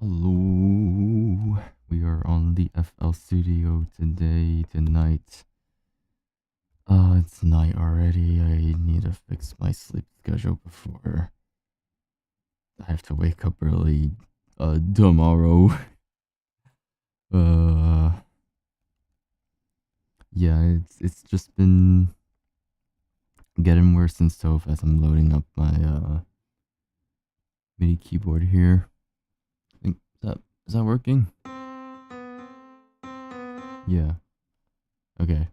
Hello, we are on the flstudio tonight. It's night already. I need to fix my sleep schedule before I have to wake up early, tomorrow. Yeah, it's just been getting worse and stuff as I'm loading up my, MIDI keyboard here. Is that working? Yeah. Okay.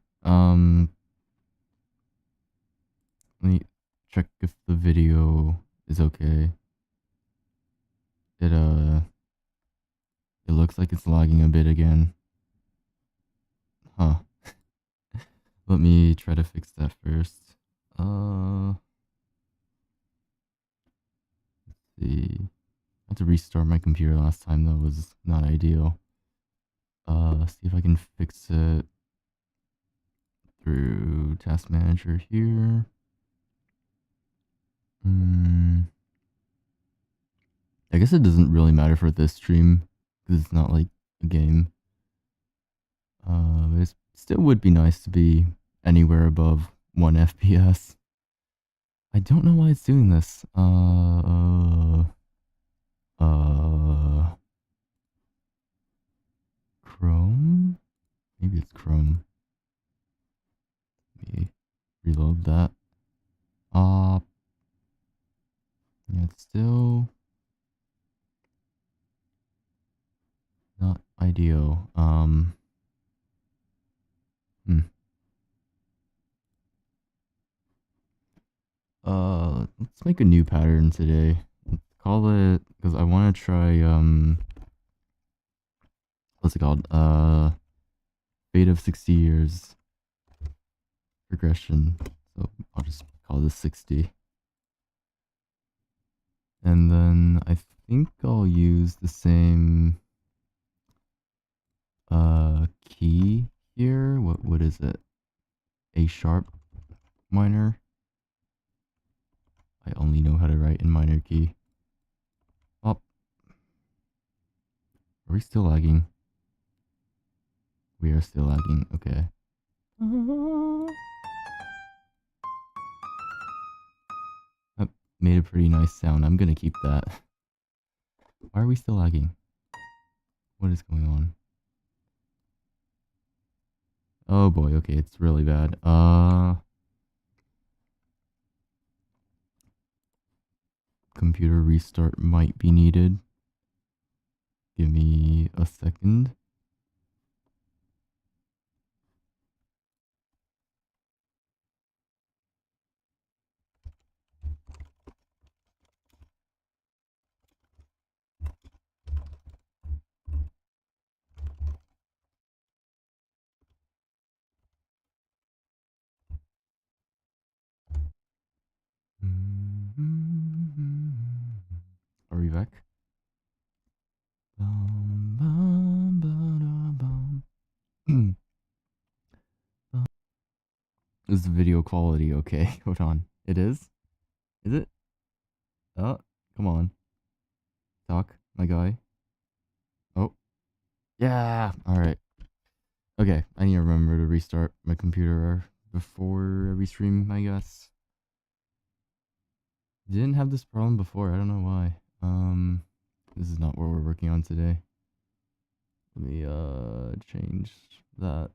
Let me check if the video is okay. It looks like it's lagging a bit again. Huh. Let me try to fix that first. Let's see. I had to restart my computer last time. That was not ideal. See if I can fix it through Task Manager here. I guess it doesn't really matter for this stream because it's not like a game. But it still would be nice to be anywhere above 1 FPS. I don't know why it's doing this. Chrome? Maybe it's Chrome. Let me reload that. Yeah, it's still not ideal. Let's make a new pattern today. Let's call it, because I want to try, what's it called? Fate of 60 years progression. So I'll just call this 60. And then I think I'll use the same key here. What is it? A sharp minor. I only know how to write in minor key. Oh. Are we still lagging? We are still lagging. Okay. That made a pretty nice sound. I'm gonna keep that. Why are we still lagging? What is going on? Oh boy, okay, it's really bad. Computer restart might be needed. Give me a second. Are we back? Is the video quality okay? Hold on. It is? Is it? Oh, come on. Talk, my guy. Oh. Yeah! Alright. Okay, I need to remember to restart my computer before every stream, I guess. Didn't have this problem before, I don't know why. This is not what we're working on today. Let me, change that.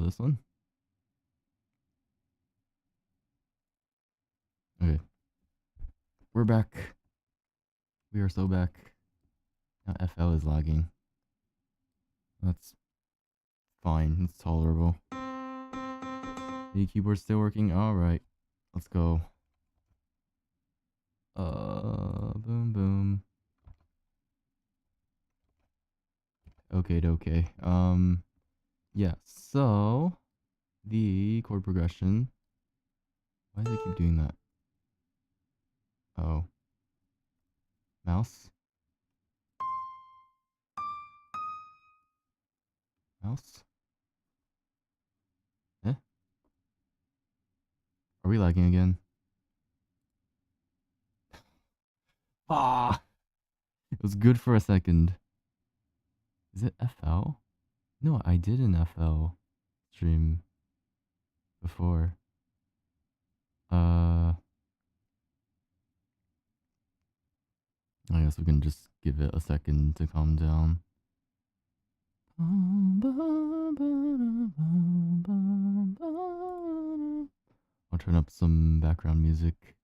This one? Okay. We're back. We are so back. Now FL is lagging. That's fine. It's tolerable. The keyboard's still working? Alright. Let's go. Boom, boom. Okay. Yeah, so the chord progression. Why do they keep doing that? Oh. Mouse? Mouse? Eh? Are we lagging again? Ah! It was good for a second. Is it FL? No, I did an FL stream before. I guess we can just give it a second to calm down. I'll turn up some background music.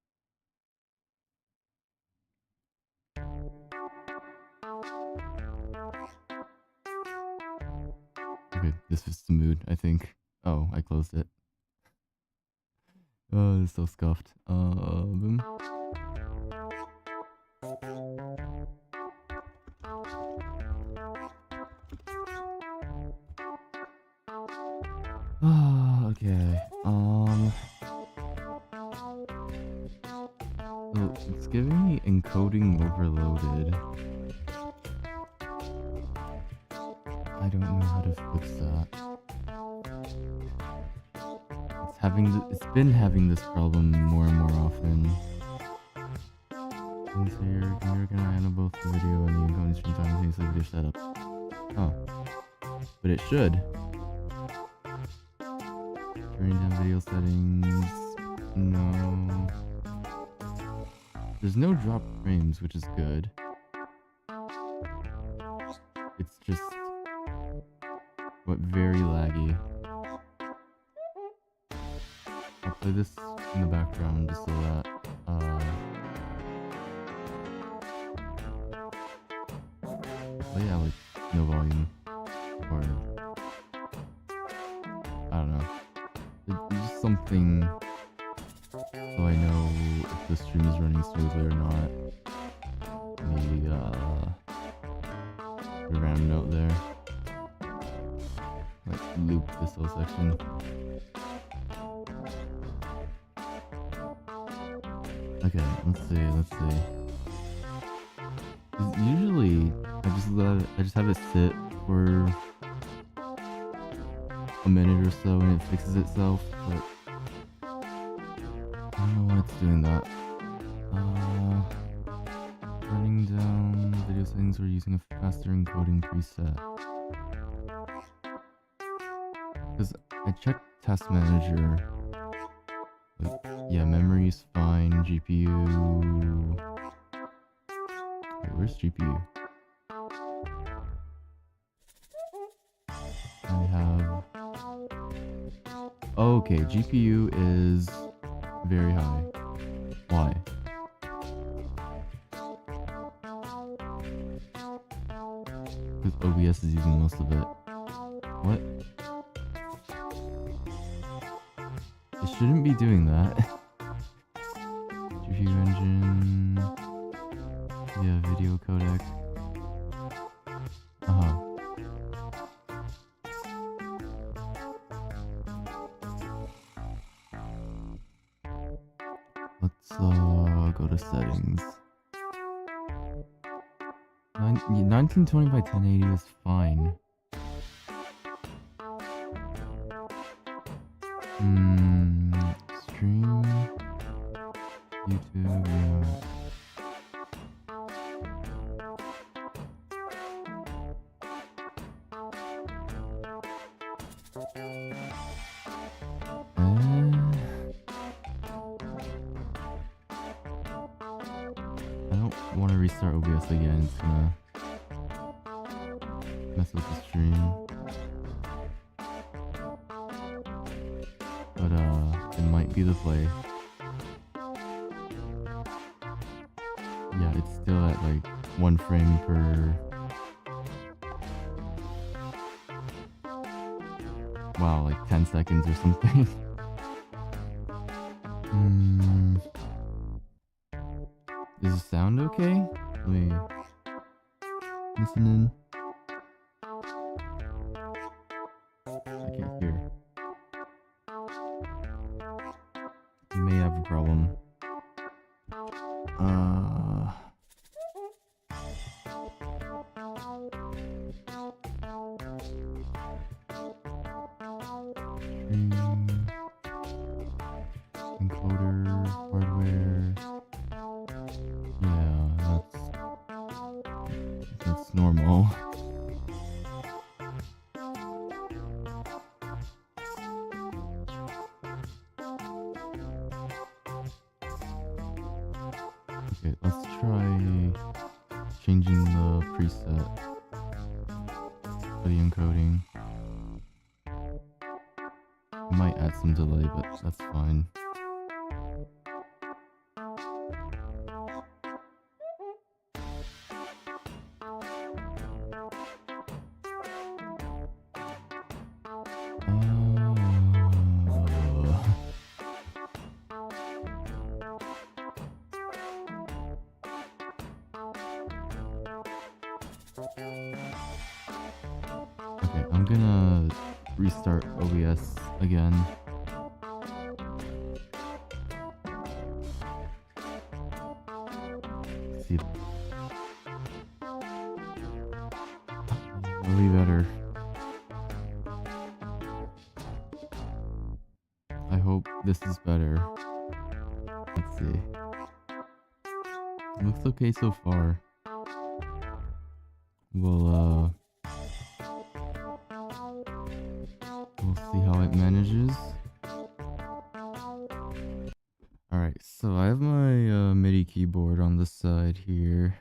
Okay, this is the mood, I think. Oh, I closed it. Oh, it's so scuffed. Boom. Okay. So it's giving me encoding overloaded. I don't know how to fix that. It's been having this problem more and more often. So you're gonna handle both the video and the encoding stream simultaneously with your setup. Oh. But it should. Turning down video settings. No. There's no drop frames, which is good. It's just very laggy. I'll play this in the background just so that oh yeah, like no volume or I don't know. It's just something so I know if the stream is running smoothly or not. Maybe a random note there. Like loop this whole section. Okay, let's see. Usually, I just have it sit for a minute or so and it fixes itself, but I don't know why it's doing that. Turning down video settings or using a faster encoding preset. Because I checked Task Manager. Like, yeah, memory's fine. GPU. Wait, where's GPU? I have. Oh, okay, GPU is very high. Why? Because OBS is using most of it. What? It shouldn't be doing that. GPU engine. Yeah, video codec. Let's go to settings. 1920 by 1080 is fine. Stream, YouTube, yeah. I don't want to restart OBS again. It's gonna mess with the stream. But it might be the play. Yeah, it's still at like 1 frame per. Wow, like 10 seconds or something. Is the sound okay? Let me listen in. I can't hear. You may have a problem. Encoder, hardware. Yeah, that's normal. Okay, let's try changing the preset for the encoding. It might add some delay, but that's fine. Okay, I'm gonna restart OBS again. See, really better. I hope this is better. Let's see. Looks okay so far. We'll see how it manages. Alright, so I have my MIDI keyboard on the side here.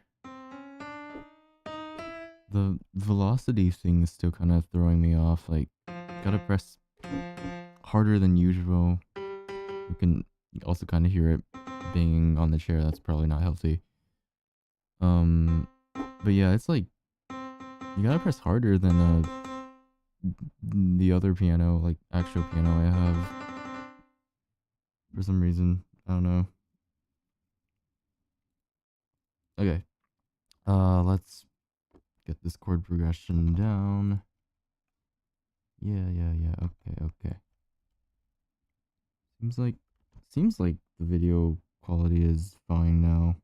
The velocity thing is still kind of throwing me off. Like, gotta press harder than usual. You can also kind of hear it banging on the chair. That's probably not healthy. But yeah, it's like you gotta press harder than the other piano, like actual piano I have. For some reason, I don't know. Okay, let's get this chord progression down. Yeah. Okay. Seems like the video quality is fine now.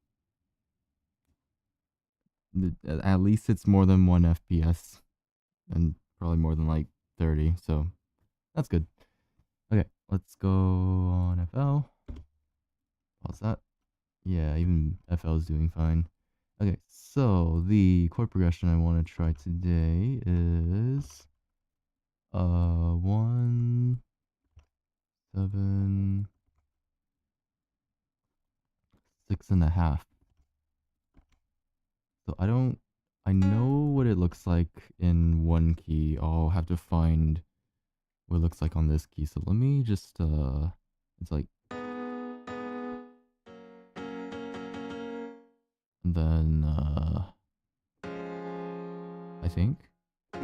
At least it's more than 1 FPS and probably more than like 30, so that's good. Okay, let's go on FL. Pause that. Yeah, even FL is doing fine. Okay, so the chord progression I want to try today is 1 7 6.5. So I know what it looks like in one key. I'll have to find what it looks like on this key. So let me just it's like, and then I think, oh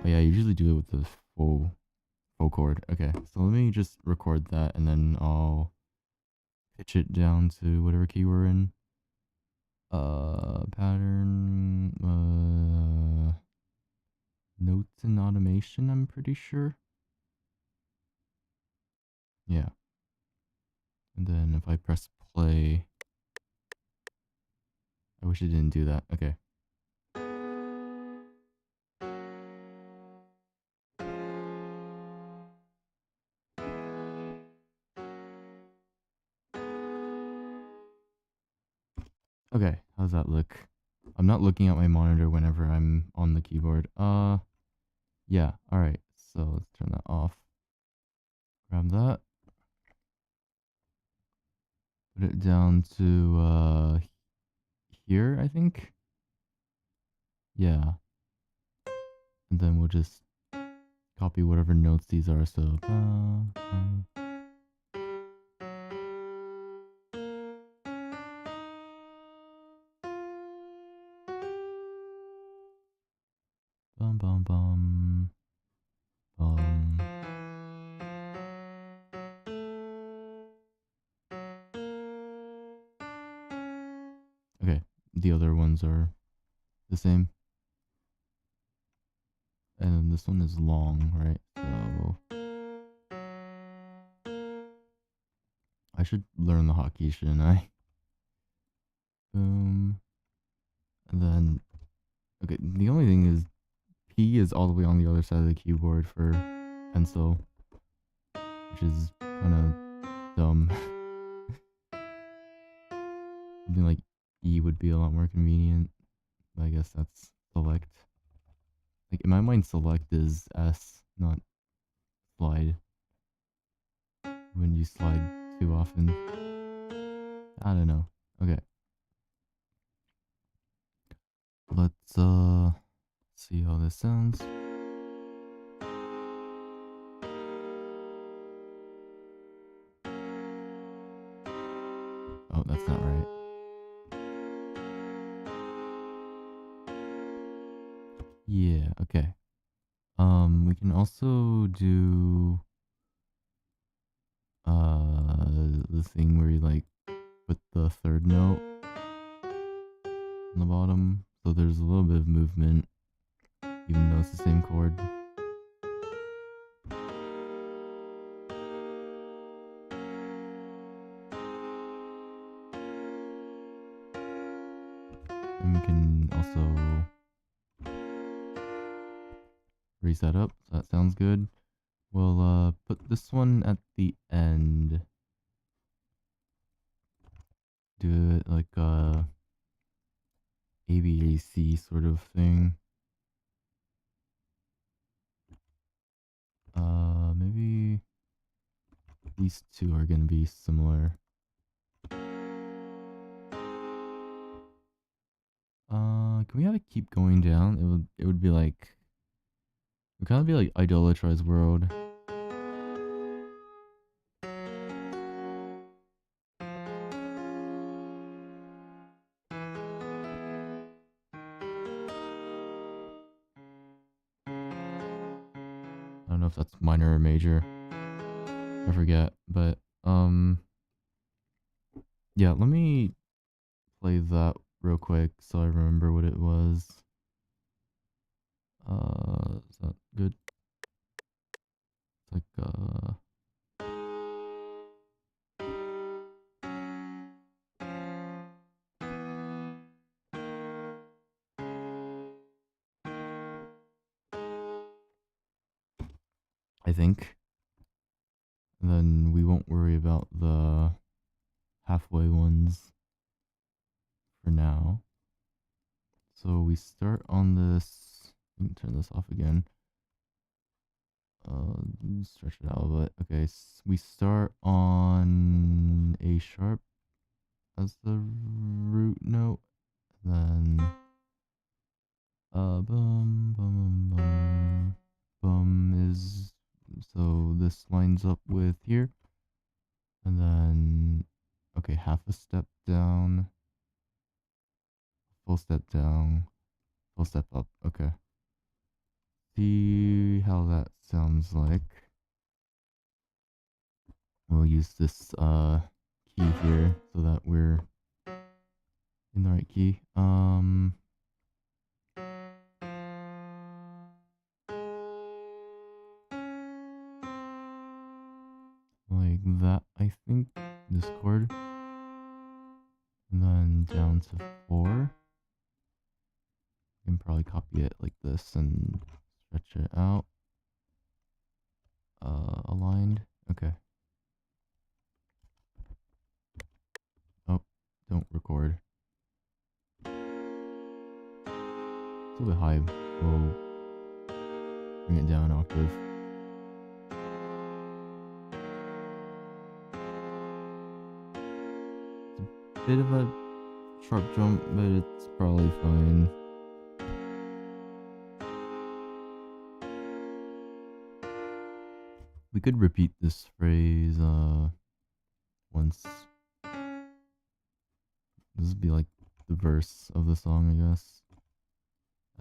yeah, I usually do it with the full chord. Okay, so let me just record that and then I'll pitch it down to whatever key we're in. Pattern, notes and automation, I'm pretty sure. Yeah. And then if I press play, I wish it didn't do that. Okay. Okay, how's that look? I'm not looking at my monitor whenever I'm on the keyboard. Yeah, alright. So let's turn that off. Grab that. Put it down to here, I think. Yeah. And then we'll just copy whatever notes these are. So bum bum bum bum. Okay, the other ones are the same. And then this one is long, right? So I should learn the hotkey, shouldn't I? Boom. And then, okay, the only thing is P is all the way on the other side of the keyboard for pencil, which is kind of dumb. Something like E would be a lot more convenient, but I guess that's select. Like, in my mind, select is S, not slide. When you slide too often. I don't know. Okay. Let's see how this sounds. Oh, that's not right. Yeah, okay. We can also do the thing where you like put the third note on the bottom, so there's a little bit of movement, even though it's the same chord. And we can also raise that up, so that sounds good. We'll put this one at the end. Do it like a ABAC sort of thing. Maybe these two are gonna be similar. Can we have it keep going down? It would be like, it would kind of be like Idolatrize World. I don't know if that's minor or major. I forget, but yeah, let me play that real quick so I remember what it was. Is that good? It's like, I think. And then we won't worry about the halfway ones for now. So we start on this. Let me turn this off again. Stretch it out a bit. Okay, we start on A sharp as the root note. Then bum bum bum bum is, so this lines up with here. And then okay, half a step down, full step down, full step up. Okay. See how that sounds like. We'll use this key here so that we're in the right key. Like that, I think. This chord. And then down to 4. You can probably copy it like this and stretch it out. Aligned. Okay. Oh, don't record. It's a little bit high. We'll bring it down an octave. It's a bit of a sharp jump, but it's probably fine. We could repeat this phrase once. This would be like the verse of the song, I guess.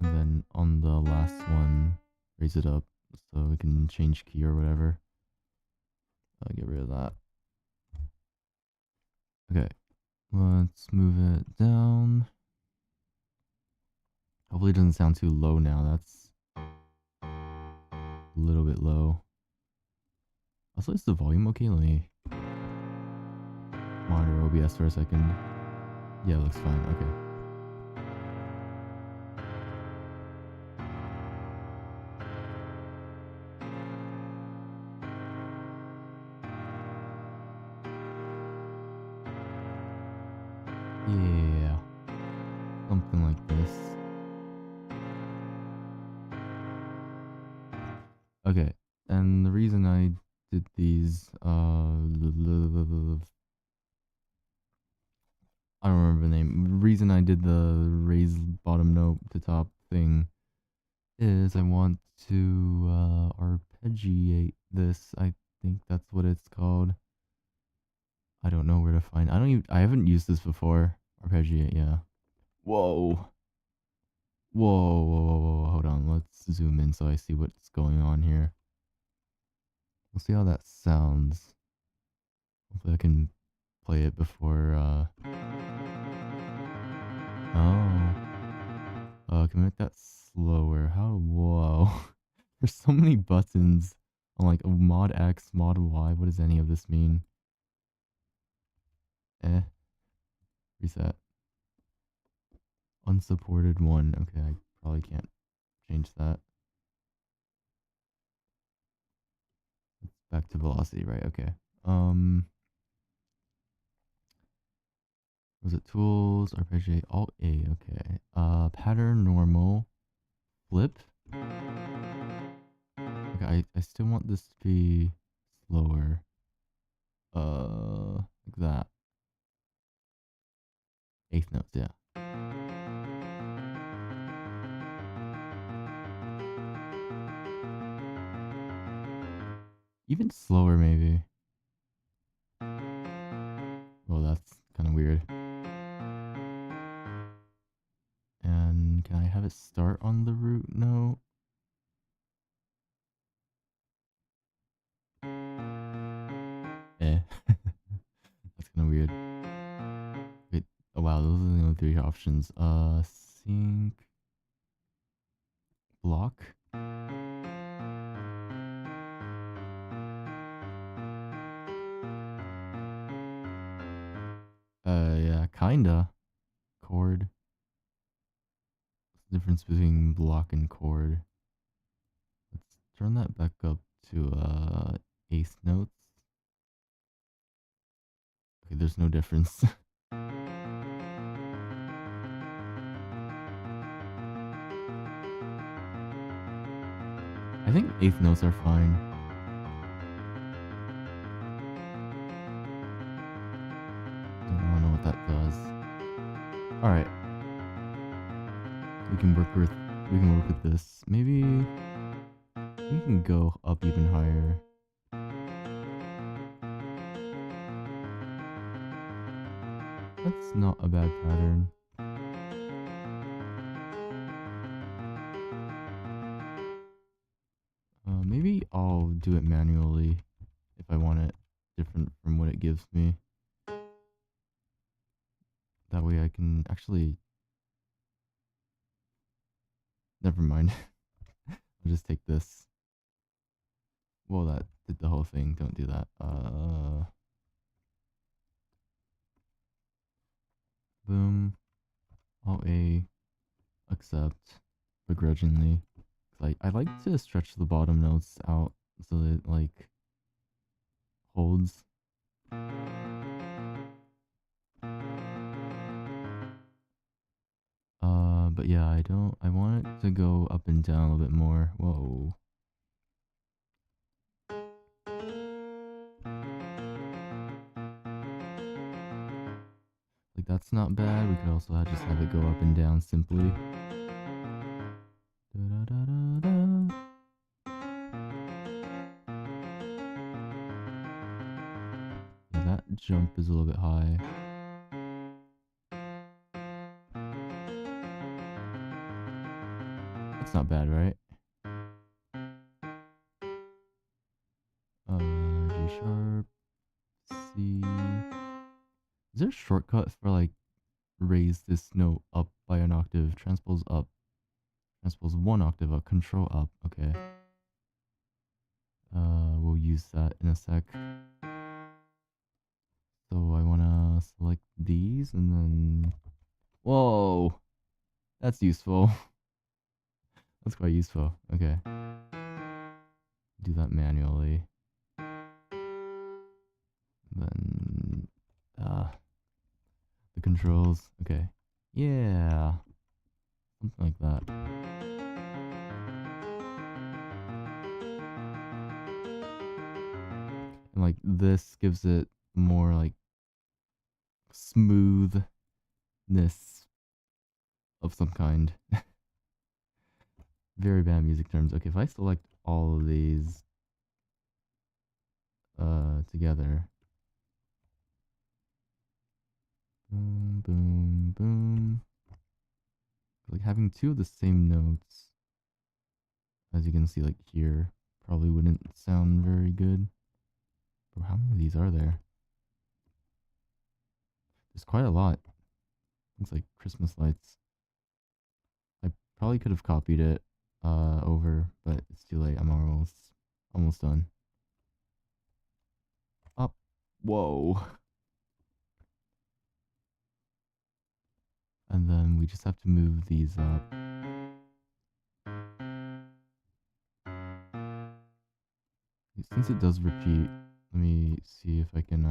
And then on the last one, raise it up so we can change key or whatever. Get rid of that. Okay, let's move it down. Hopefully it doesn't sound too low now. That's a little bit low. Also, is the volume okay? Let me monitor OBS for a second. Yeah, it looks fine. Okay. Yeah, something like this. Okay, and the reason I did these, I don't remember the name. The reason I did the raise bottom note to top thing is I want to arpeggiate this. I think that's what it's called. I don't know where to find. I haven't used this before. Arpeggiate, yeah. Whoa. Whoa, whoa, whoa, whoa. Hold on. Let's zoom in so I see what's going on here. We'll see how that sounds. Hopefully I can play it before oh. Can we make that slower? How? Whoa. There's so many buttons on like mod X, mod Y. What does any of this mean? Reset. Unsupported 1. Okay, I probably can't change that. Back to velocity, right? Okay. Was it tools, arpeggiate, alt A? Okay. Pattern, normal, flip. Okay, I still want this to be slower. Like that. Eighth notes, yeah. Even slower, maybe. Well, that's kind of weird. And can I have it start on the root note? That's kind of weird. Wait, oh wow, those are the only 3 options. Sync, block. Yeah, kinda. Chord. What's the difference between block and chord? Let's turn that back up to eighth notes. Okay, there's no difference. I think eighth notes are fine. Don't know what that does. All right, we can work with this. Maybe we can go up even higher. That's not a bad pattern. Maybe I'll do it manually if I want it different from what it gives me. That way I can actually... Never mind. I'll just take this. Well, that did the whole thing. Don't do that. Boom. Alt A. Accept. Begrudgingly. Like, I like to stretch the bottom notes out so that it, like, holds. But yeah, I want it to go up and down a little bit more. Whoa. Like, that's not bad. We could also just have it go up and down simply. Da, da, da, da. Yeah, that jump is a little bit high. That's not bad, right? G sharp, C. Is there a shortcut for like raise this note up by an octave? Transpose up. Transpose one octave up. Control up. Okay. We'll use that in a sec. So I wanna select these and then... Whoa! That's useful. That's quite useful. Okay. Do that manually. Then... the controls. Okay. Yeah. Something like that. And like this gives it more like smoothness of some kind. Very bad music terms. Okay, if I select all of these together. Boom, boom, boom. Like having two of the same notes, as you can see like here, probably wouldn't sound very good. But how many of these are there? There's quite a lot. Looks like Christmas lights. I probably could have copied it over, but it's too late. I'm almost done. Up. Whoa. And then we just have to move these up. Since it does repeat, let me see if I can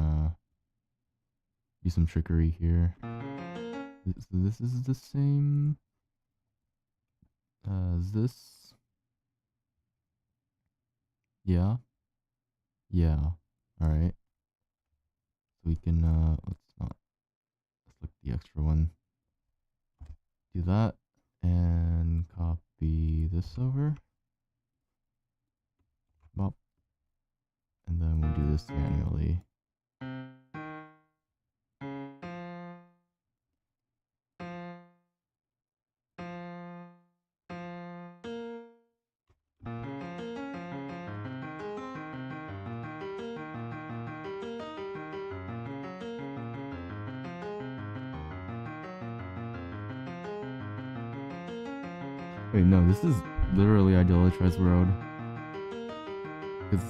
do some trickery here. So this is the same as this. Yeah. Yeah. Alright. So we can let's look at the extra one. Do that and copy this over. Bop. And then we'll do this manually. Wait, no, this is literally idolatrized world. Cause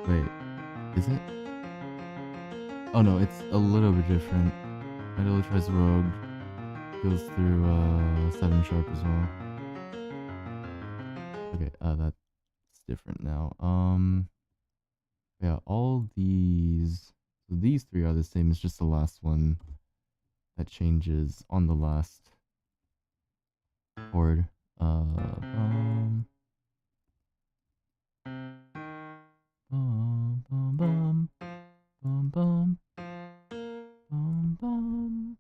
wait, is it? Oh no, it's a little bit different. Idolatrized rogue goes through 7 sharp as well. Okay, that's different now. Yeah, all these, so these 3 are the same. It's just the last one that changes on the last chord. Bum, bum, bum, bum, bum, bum, bum, bum.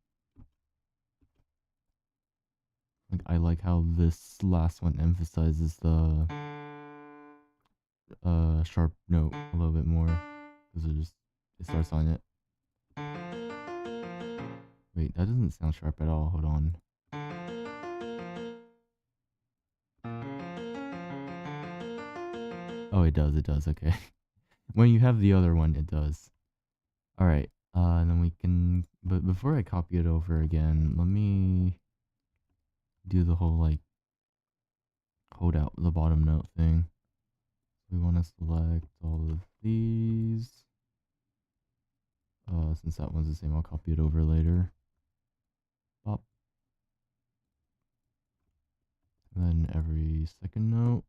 Like, I like how this last one emphasizes the sharp note a little bit more, because it starts on it. Wait, that doesn't sound sharp at all. Hold on. Oh, it does. It does. Okay. When you have the other one, it does. All right. Then we can. But before I copy it over again, let me do the whole like hold out the bottom note thing. We want to select all of these. Since that one's the same, I'll copy it over later. Pop. And then every second note.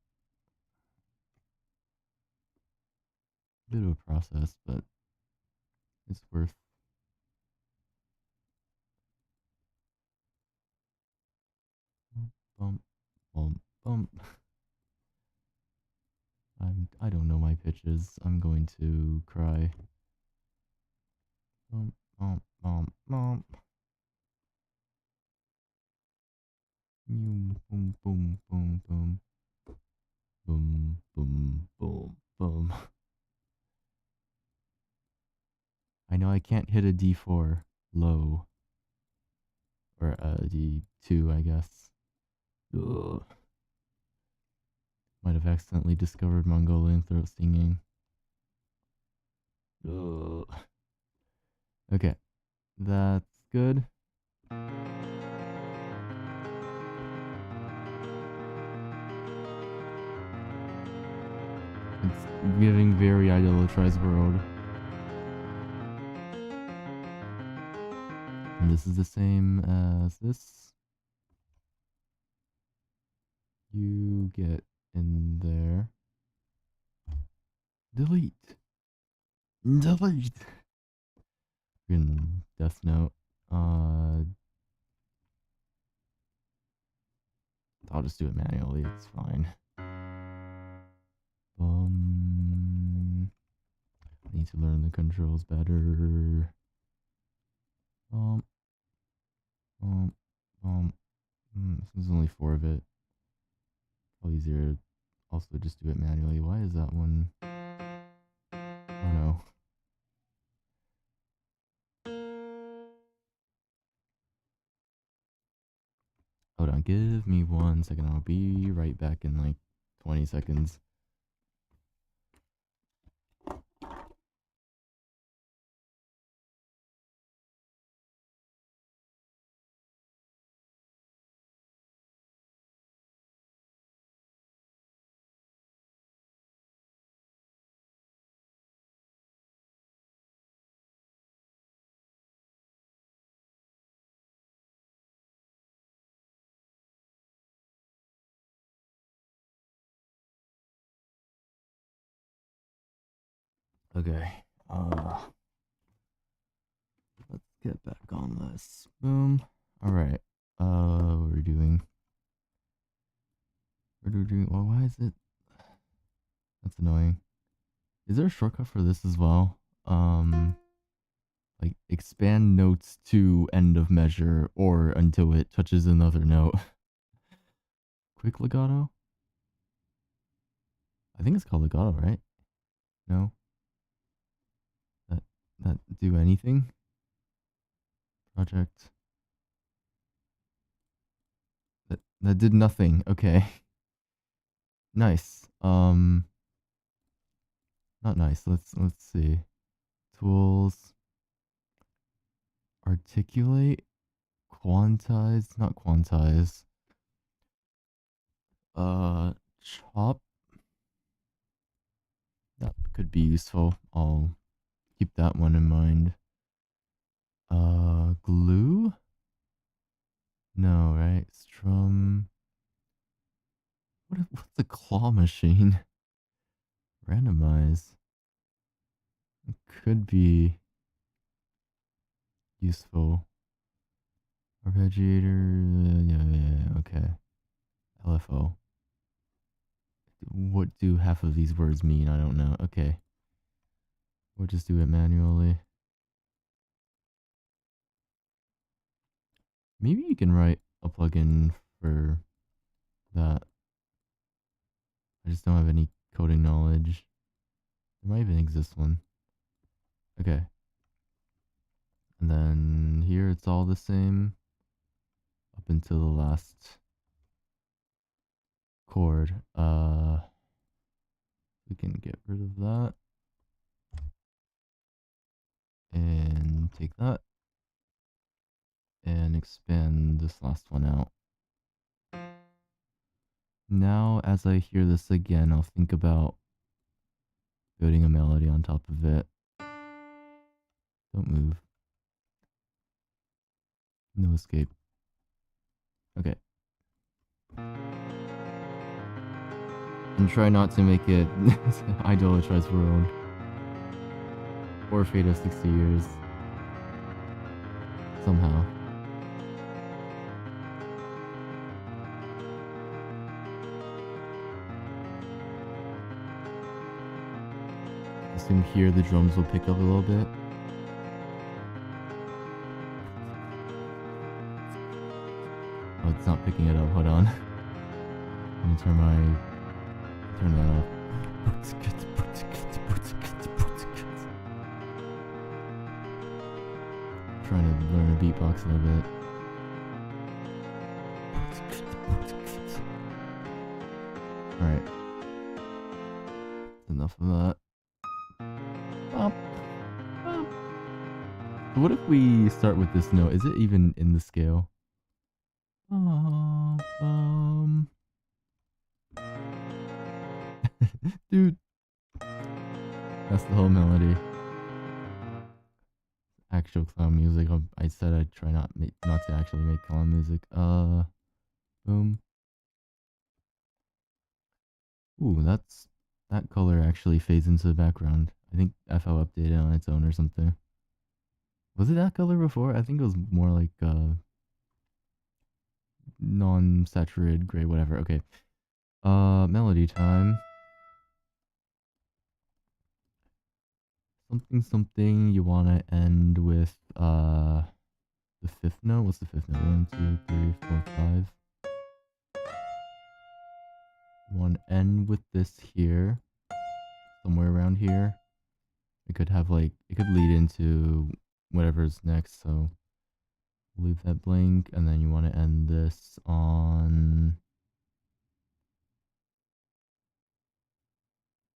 Bit of a process, but it's worth. Bump, bump, bump. I don't know my pitches. I'm going to cry. Bump, bump, bump, bump. Boom, boom, boom, boom, boom. Boom, boom, boom, boom. I know I can't hit a D4 low. Or a D2, I guess. Ugh. Might have accidentally discovered Mongolian throat singing. Ugh. Okay, that's good. It's giving very idolatrized world. And this is the same as this. You get in there. Delete. Delete. In Death Note. I'll just do it manually. It's fine. I need to learn the controls better. This is only 4 of it. Probably easier to also just do it manually. Why is that one? Oh no. Hold on, give me 1 second. I'll be right back in like 20 seconds. Okay. Let's get back on this. Boom. Alright. What are we doing? What are we doing? Well, why is it? That's annoying. Is there a shortcut for this as well? Like expand notes to end of measure or until it touches another note. Quick legato? I think it's called legato, right? No? That do anything? Project. That did nothing. Okay. Nice. Not nice. Let's see. Tools. Articulate. Quantize. Not quantize. Chop. That could be useful. I'll keep that one in mind. Glue? No, right? Strum. What's a claw machine? Randomize. It could be useful. Arpeggiator. Yeah, okay. LFO. What do half of these words mean? I don't know. Okay. We'll just do it manually. Maybe you can write a plugin for that. I just don't have any coding knowledge. There might even exist one. Okay. And then here it's all the same up until the last chord. We can get rid of that. And take that. And expand this last one out. Now, as I hear this again, I'll think about building a melody on top of it. Don't move. No escape. Okay. And try not to make it Idolatrize World. Or Fate of 60 Years. Somehow. Assume here the drums will pick up a little bit. Oh, it's not picking it up. Hold on. I'm gonna turn that off. Trying to learn a beatbox a little bit. Alright. Enough of that. What if we start with this note? Is it even in the scale? Dude. That's the whole melody. Actual clown music. I said I'd try not to actually make clown music. Boom. Ooh, that color actually fades into the background. I think FL updated on its own or something. Was it that color before? I think it was more like non-saturated gray, whatever. Okay. Melody time. Something you wanna end with the fifth note? What's the fifth note? 1, 2, 3, 4, 5. You wanna end with this here. Somewhere around here. It could have like it could lead into whatever's next, so leave that blank, and then you want to end this on...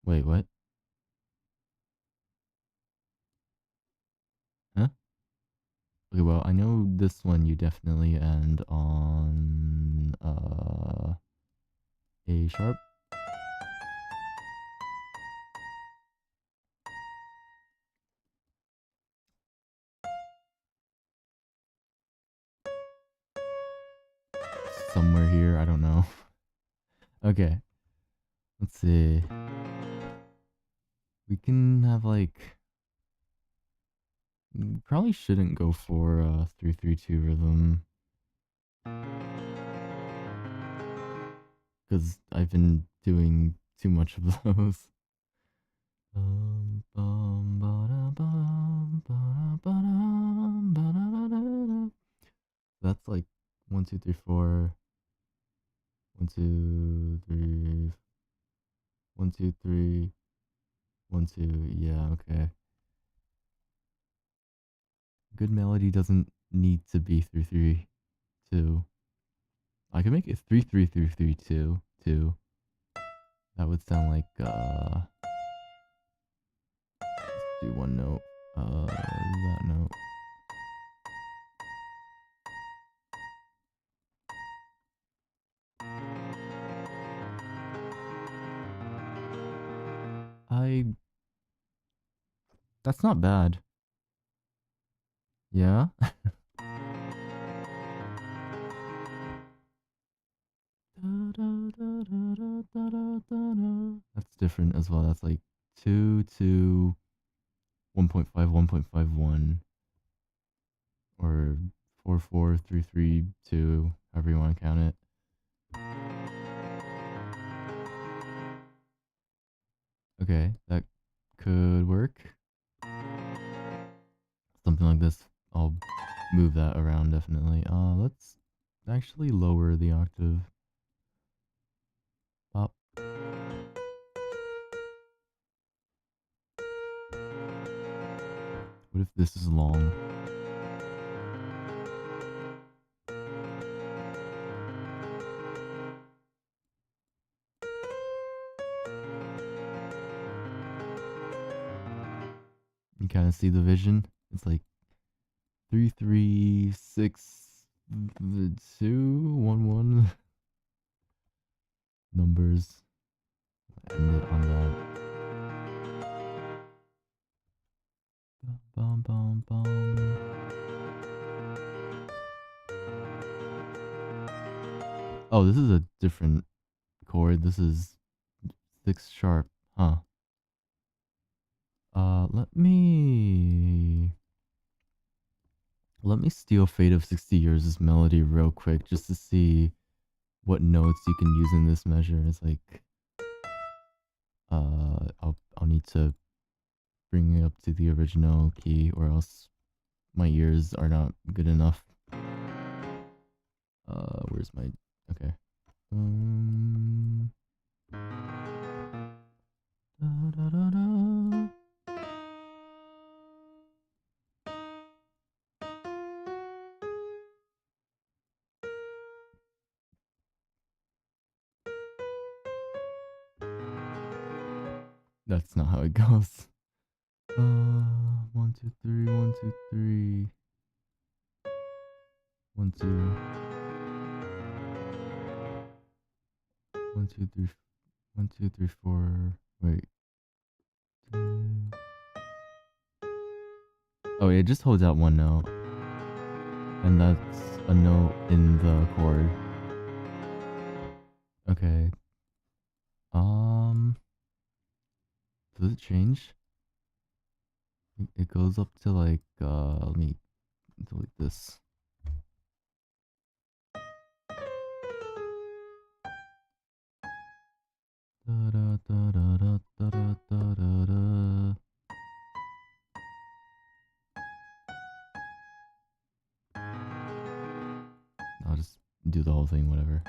Wait, what? Huh? Okay, well, I know this one you definitely end on A sharp. Somewhere here, I don't know. Okay. Let's see. We can have like... Probably shouldn't go for a 3-3-2 rhythm. Because I've been doing too much of those. That's like 1, 2, 3, 4. 1, 2, 3. 1, 2, 3. 1, 2. Yeah, okay. Good melody doesn't need to be 3-3-2. I could make it 3-3-3-3-2 too. That would sound like let's do one note. That note. That's not bad. Yeah? That's different as well. That's like 2 to 1.5, 1.51, or 4, 4, 3, 3, 2, however you want to count it. Okay, that could work. Something like this. I'll move that around definitely. Let's actually lower the octave. Pop. What if this is long? You kind of see the vision? It's like 3, 3, 6, 2, 1, 1. Numbers. End it on that. Bum, bum, bum. Oh, this is a different chord. This is 6 sharp, huh? Let me steal Fate of 60 Years' melody real quick just to see what notes you can use in this measure. It's like I'll need to bring it up to the original key, or else my ears are not good enough. Where's my... Okay. Da, da, da, da. That's not how it goes. 1, 2, 3, 1, 2, 3. 1, 2. 1, 2, 3. 1, 2, 3, 4. Wait. 2. Oh, it just holds out one note. And that's a note in the chord. Okay. Does it change? It goes up to like, let me delete this. Da da da da da da da da da. I'll just do the whole thing, whatever.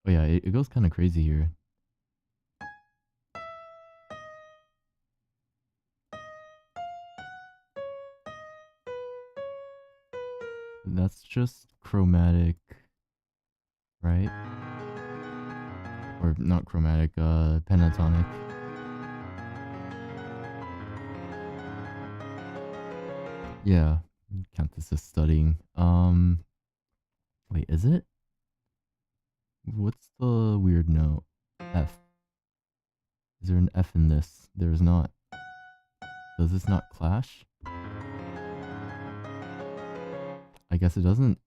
Oh yeah, it goes kind of crazy here. That's just chromatic, right? Or not chromatic, pentatonic. Yeah, count this as studying. Wait, is it? What's the weird note? F. Is there an F in this? There is not. Does this not clash? I guess it doesn't.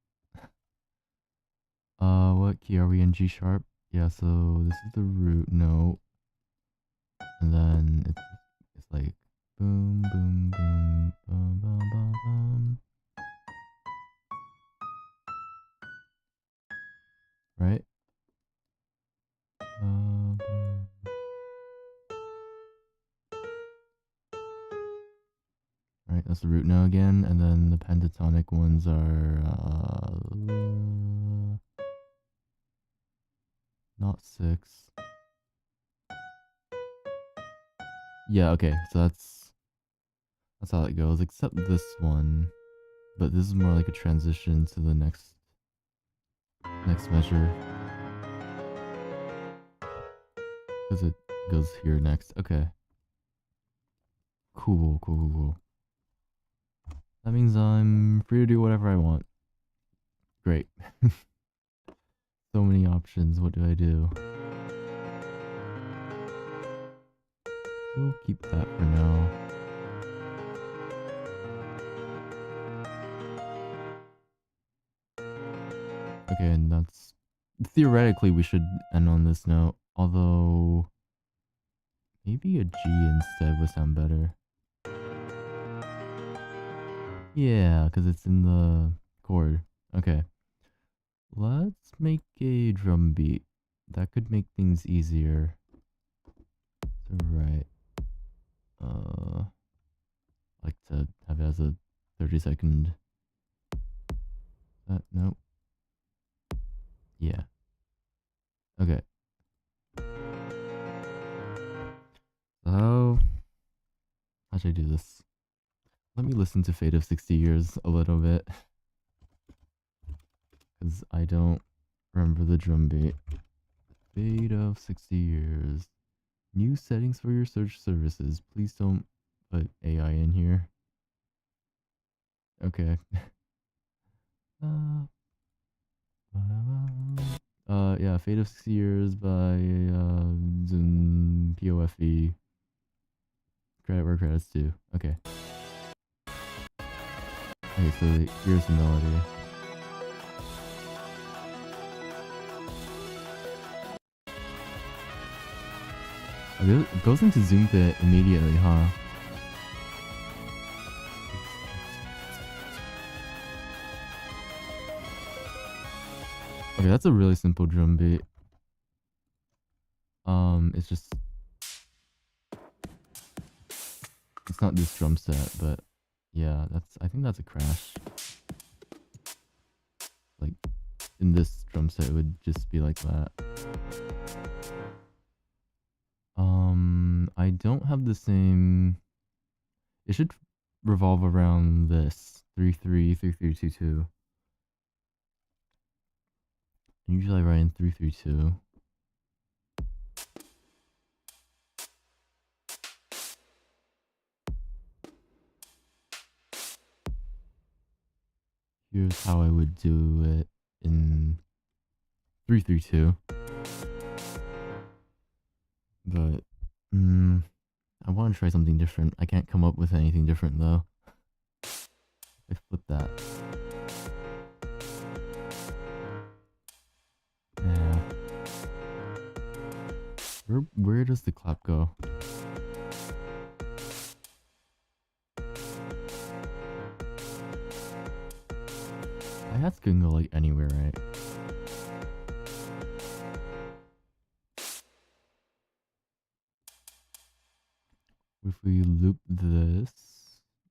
What key are we in? G sharp? Yeah, so this is the root note. And then it's like boom, boom, boom, bum, bum, bum, bum. Right? Right, that's the root note again, and then the pentatonic ones are not 6. Yeah, okay, so that's how it goes, except this one. But this is more like a transition to the next measure. Because it goes here next. Okay. Cool. That means I'm free to do whatever I want. Great. So many options. What do I do? We'll keep that for now. Okay, and that's... Theoretically, we should end on this note. Although... Maybe a G instead would sound better. Yeah, because it's in the chord. Okay. Let's make a drum beat. That could make things easier. So, right. Like to have it as a 30-second. Nope. Yeah. Okay. So, how should I do this? Let me listen to Fate of 60 Years a little bit. Because I don't remember the drum beat. Fate of 60 Years. New settings for your search services. Please don't put AI in here. Okay. Yeah, Fate of 60 Years by POFE. Credit where credit's due. Okay. Okay, so here's the melody. Okay, it goes into zoom bit immediately, huh? Okay, that's a really simple drum beat. It's just... It's not this drum set, but... Yeah, I think that's a crash. Like, in this drum set, it would just be like that. I don't have the same... It should revolve around this. 3-3-3-3-2-2. Usually I write in 3-3-2. Here's how I would do it in 3-3-2. But, I want to try something different. I can't come up with anything different though. I flip that. Yeah. Where does the clap go? Hi-hats can go like anywhere, right? If we loop this,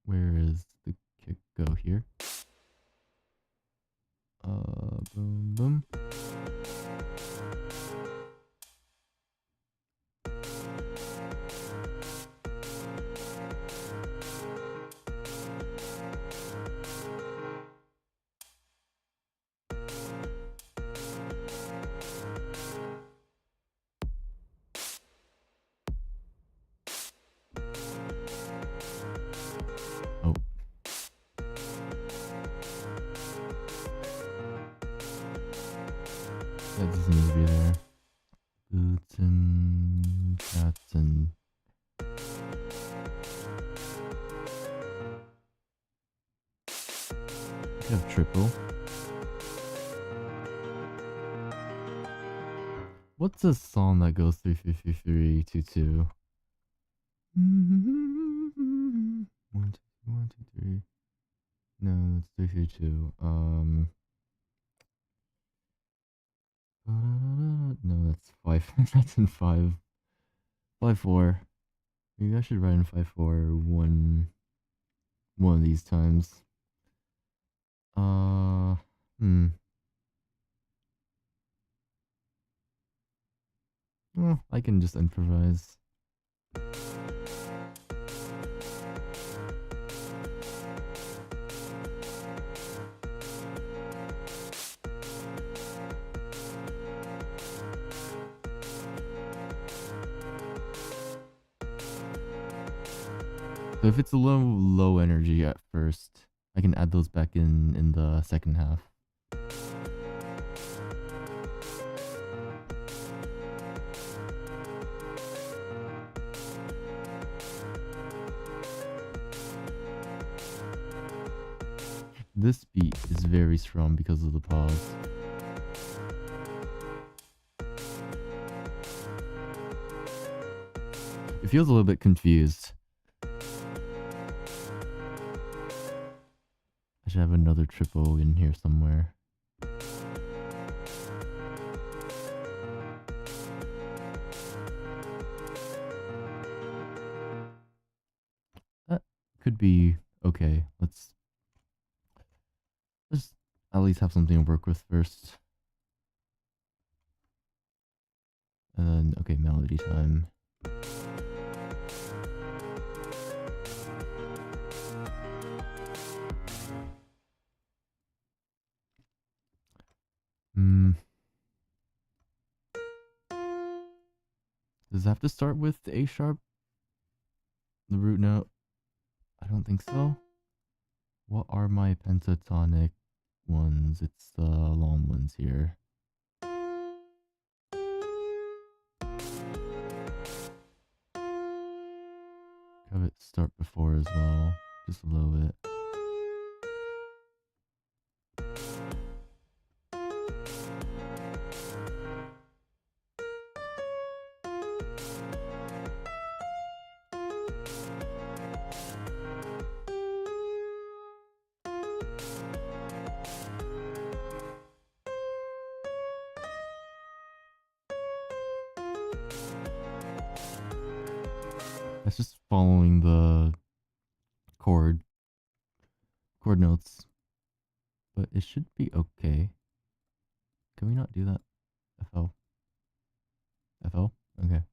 where is the kick go here? Boom, boom. Oh. That doesn't need to be there. Guten Katzen. Could have triple. What's a song that goes 3-3-3-3-2-2? 1, 2, 1, 2, 3. No, that's 3-3-2. No, that's 5. That's in 5. 5-4. Maybe I should write in 5-4 one of these times. Well, I can just improvise. So if it's a low energy at first, I can add those back in the second half. This beat is very strong because of the pause. It feels a little bit confused. I should have another triple in here somewhere. That could be okay. Let's at least have something to work with first. And then, okay, melody time. Does it have to start with A sharp? The root note? I don't think so. What are my pentatonic ones? It's the long ones here. Have it start before as well, just a little bit. That's just following the chord notes, but it should be okay. Can we not do that? FL. Okay.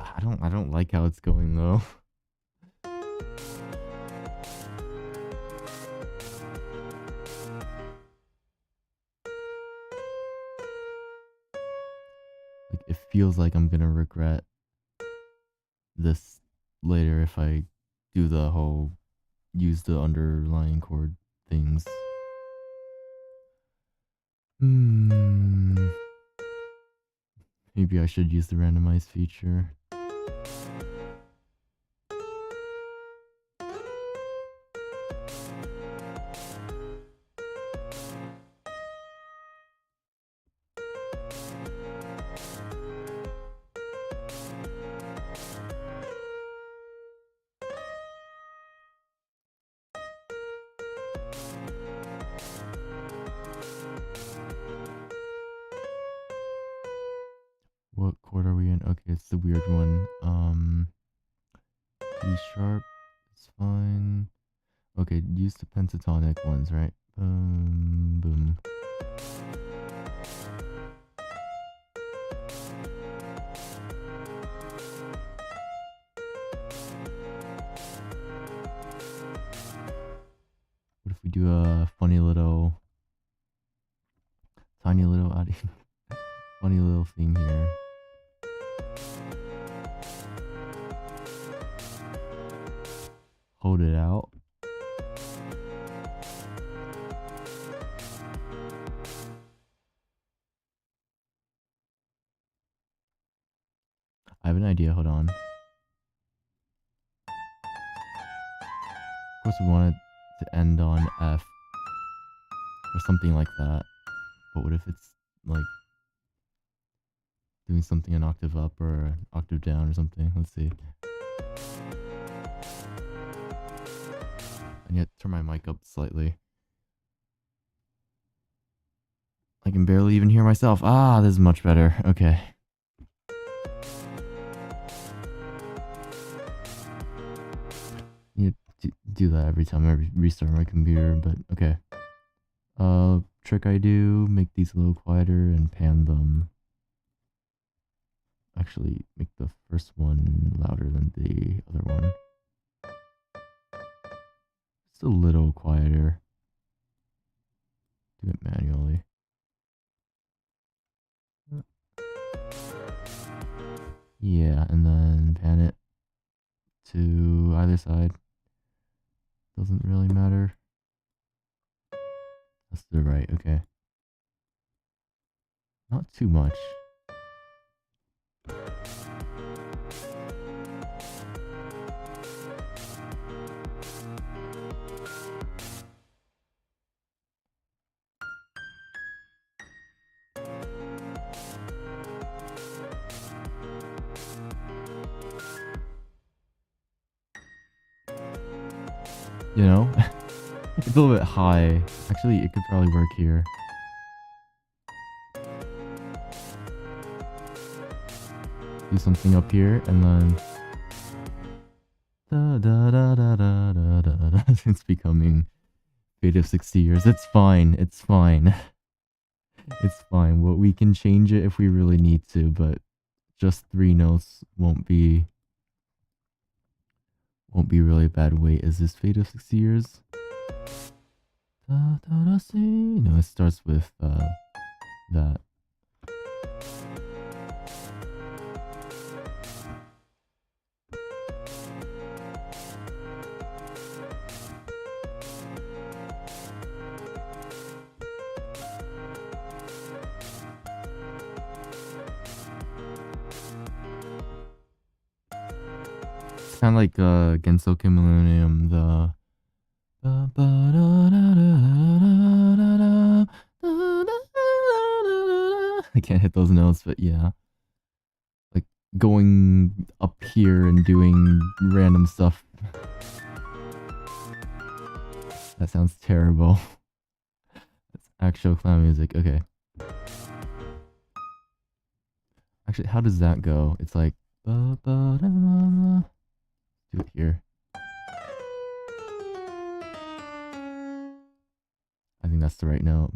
I don't like how it's going though. Like, it feels like I'm gonna regret this later if I do the whole use the underlying chord things. Maybe I should use the randomize feature. What chord are we in? Okay, it's the weird one. E sharp is fine. Okay, use the pentatonic ones, right? Boom, boom. What if we do a funny little, tiny little, funny little thing here? Hold it out. I have an idea, hold on. Of course we want it to end on F or something like that. But what if it's like doing something an octave up or an octave down or something? Let's see. I need to turn my mic up slightly. I can barely even hear myself. Ah, this is much better. Okay. You do that every time I restart my computer, but okay. Trick I do, make these a little quieter and pan them. Actually, make the first one louder than the other one. Just a little quieter. Do it manually. Yeah, and then pan it to either side. Doesn't really matter. That's the right, okay. Not too much. You know? It's a little bit high. Actually, it could probably work here. Do something up here, and then... Da, da, da, da, da, da, da, da. It's becoming Fate of 60 years. It's fine. It's fine. It's fine. Well, we can change it if we really need to, but just 3 notes won't be really bad. Wait, is this Fate of 60 years? Da, da, da, see. No, it starts with that. It's kind of like Genso Millennium, the I can't hit those notes, but yeah. Like going up here and doing random stuff. That sounds terrible. That's actual clown music. Okay. Actually, how does that go? It's like do it here. I think that's the right note.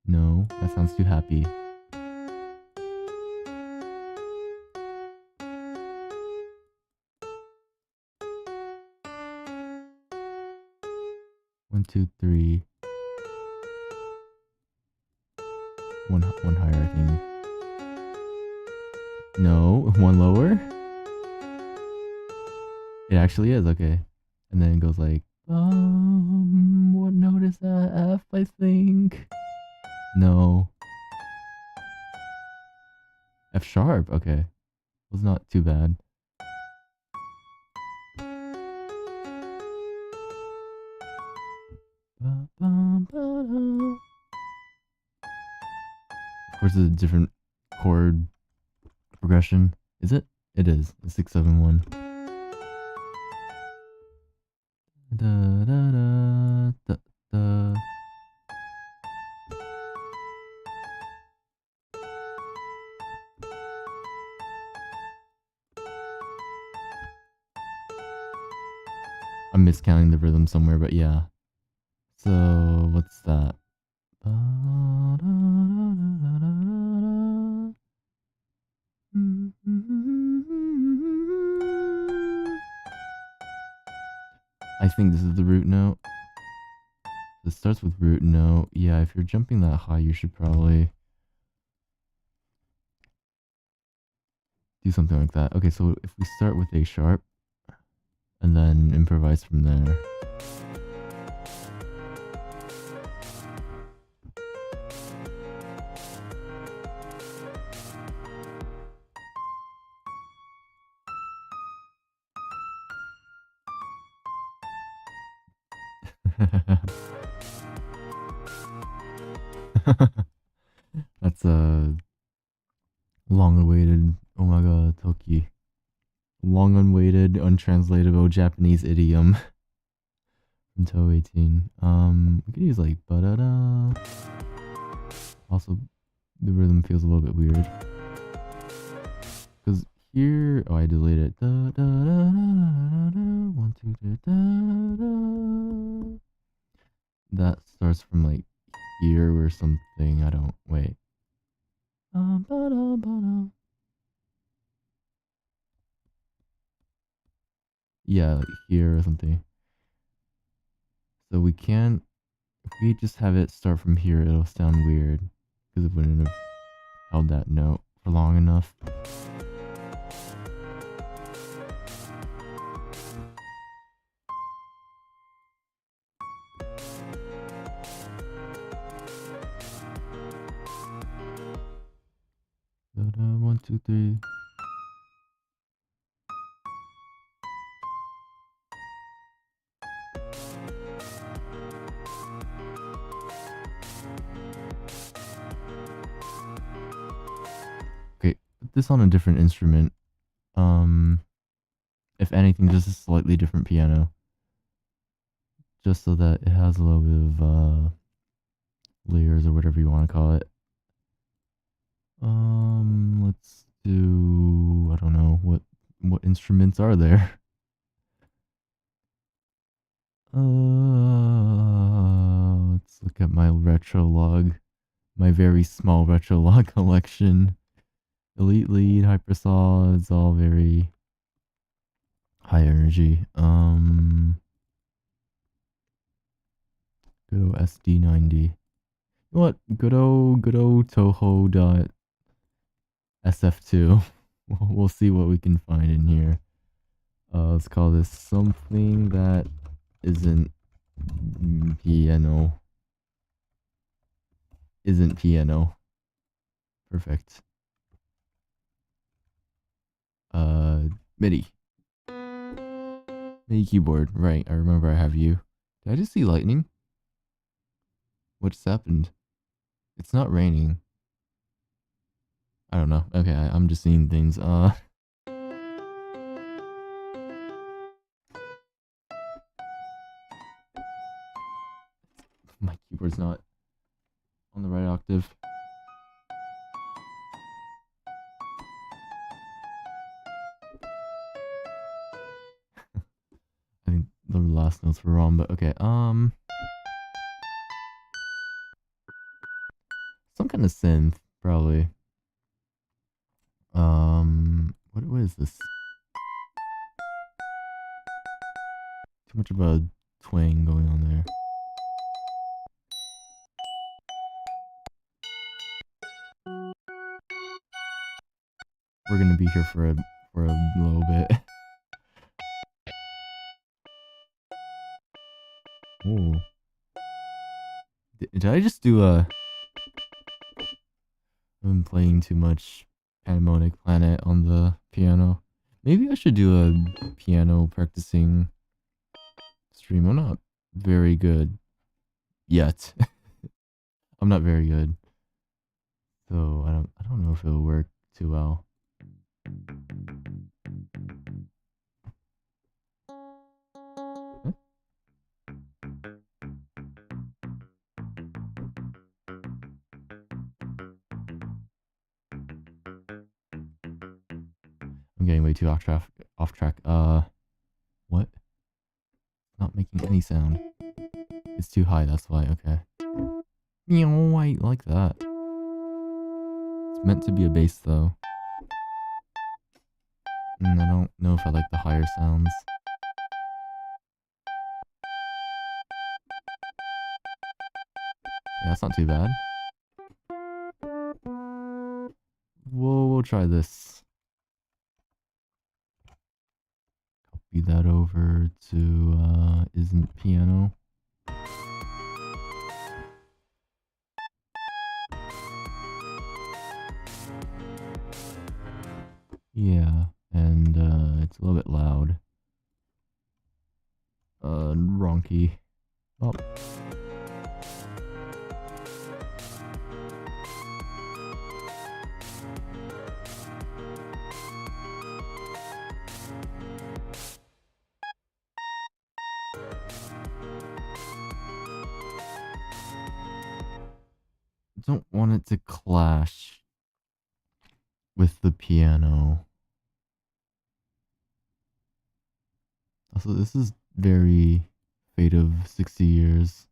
No, that sounds too happy. One, two, three. One higher, I think. No, one lower? It actually is, okay. And then it goes like, what note is that? F, I think. No. F sharp, okay. Was not too bad. Of course, it's a different chord progression. Is it? It is. It's 6, 7, 1. Da, da, da, da, da. I'm miscounting the rhythm somewhere, but yeah. So, what's that? I think this is the root note. This starts with root note. Yeah, if you're jumping that high, you should probably do something like that. Okay, so if we start with A sharp and then improvise from there. That's a long-awaited, oh my god, Toki. Long-awaited, untranslatable Japanese idiom from Toe 18. We could use like ba-da-da. Also, the rhythm feels a little bit weird. Because here, oh, I deleted it. Da, da, da, da, da, 1, 2, 3, da, da. That starts from like here or something. I don't, wait. Yeah, like here or something. So we can't If we just have it start from here, it'll sound weird. Because it wouldn't have held that note for long enough. One, two, three. Okay, put this on a different instrument. If anything, just a slightly different piano. Just so that it has a little bit of layers or whatever you want to call it. Let's do, I don't know, what instruments are there? Let's look at my retro log, my very small retro log collection. Elite lead, hypersaw, it's all very high energy. Good old SD90. You know what? Good old Toho dot SF2. We'll see what we can find in here. Let's call this something that isn't piano. Isn't piano. Perfect. MIDI. MIDI keyboard. Right, I remember I have you. Did I just see lightning? What just happened? It's not raining. I don't know. Okay, I'm just seeing things. My keyboard's not on the right octave. I think the last notes were wrong, but okay. Some kind of synth, probably. What is this? Too much of a twang going on there. We're gonna be here for a little bit. Ooh. Did I just do a... I've been playing too much Pandemonic Planet on the piano. Maybe I should do a piano practicing stream. I'm not very good yet. I'm not very good. So I don't know if it'll work too well. Huh? I'm getting way too off track. What? Not making any sound. It's too high, that's why. Okay. Meow, I like that. It's meant to be a bass though. I don't know if I like the higher sounds. Yeah, that's not too bad. We'll try this. Copy that over to isn't piano. Yeah, and it's a little bit loud. Wrong key. Oh. Don't want it to clash with the piano. Also, this is very Fate of 60 Years.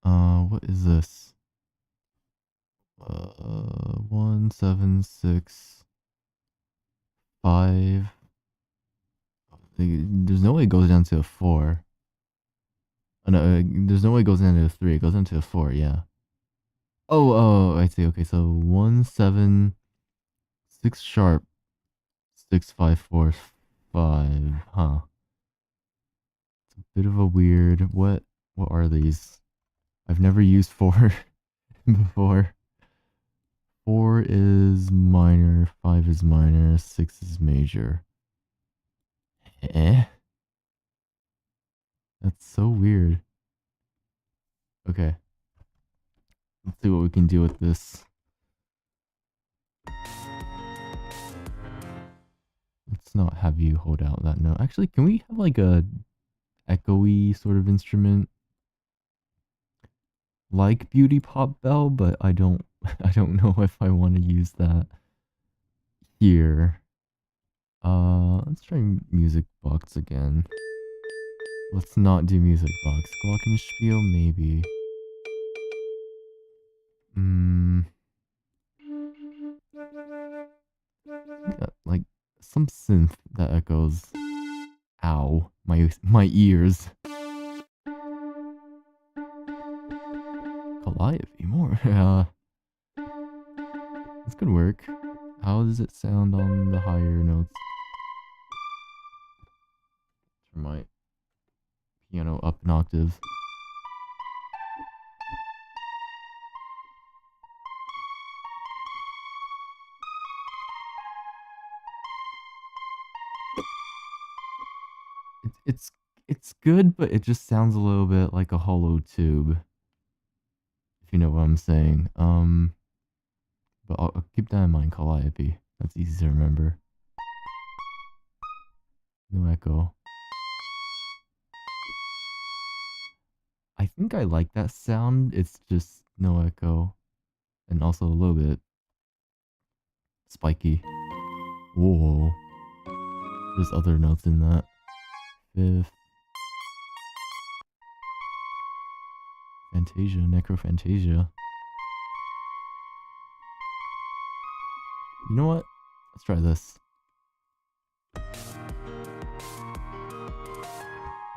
What is this? 1, 7, 6, 5. There's no way it goes down to a 4. Oh, no, there's no way it goes into a 3. It goes into a 4, yeah. Oh, I see. Okay, so 1, 7, 6 sharp, 6, 5, 4, 5. Huh. It's a bit of a weird. What are these? I've never used 4 before. 4 is minor, 5 is minor, 6 is major. Eh? That's so weird. Okay. Let's see what we can do with this. Let's not have you hold out that note. Actually, can we have like a echoey sort of instrument? Like Beauty Pop Bell, but I don't know if I want to use that here. Let's try Music Box again. Let's not do Music Box. Glockenspiel, maybe. Like some synth that echoes. Ow, my ears. Calliope more. This could work. How does it sound on the higher notes? Turn my piano up an octave. It's good, but it just sounds a little bit like a hollow tube. If you know what I'm saying. But I'll keep that in mind. Calliope. That's easy to remember. No echo. I think I like that sound. It's just no echo. And also a little bit spiky. Whoa. There's other notes in that. Fifth. Fantasia, Necrophantasia. You know what? Let's try this. A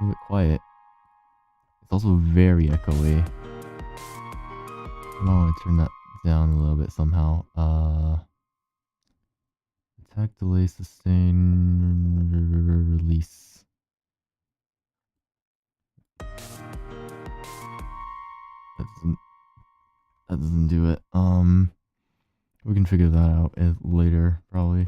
little bit quiet. It's also very echoey. I want to turn that down a little bit somehow. Attack, delay, sustain, release. That doesn't do it. We can figure that out later, probably.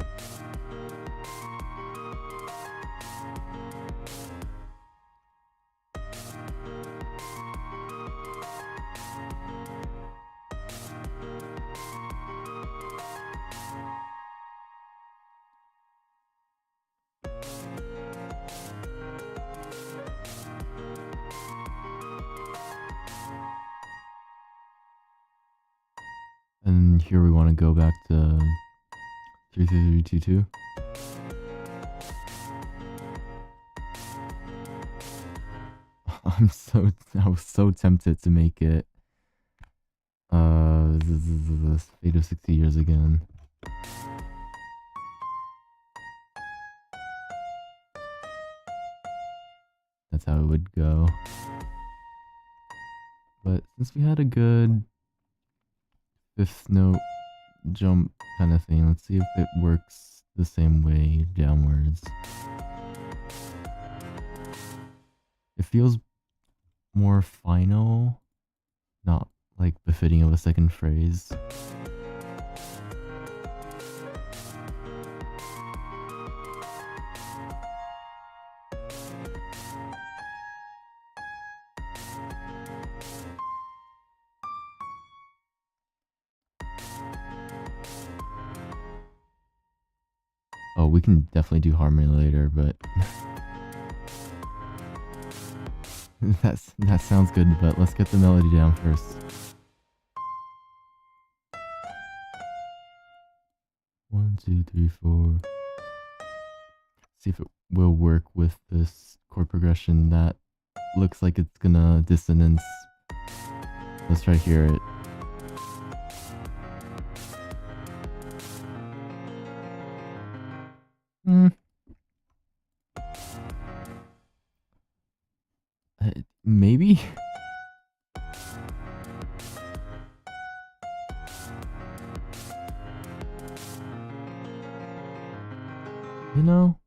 And here we want to go back to 33322. I was so tempted to make it this Fate of 60 Years again. That's how it would go. But since we had a good fifth note jump kind of thing, let's see if it works the same way downwards. It feels more final, not like befitting of a second phrase. Oh, we can definitely do harmony later, but that sounds good, but let's get the melody down first. One, two, three, four. See if it will work with this chord progression that looks like it's gonna dissonance. Let's try to hear it. Maybe? You know,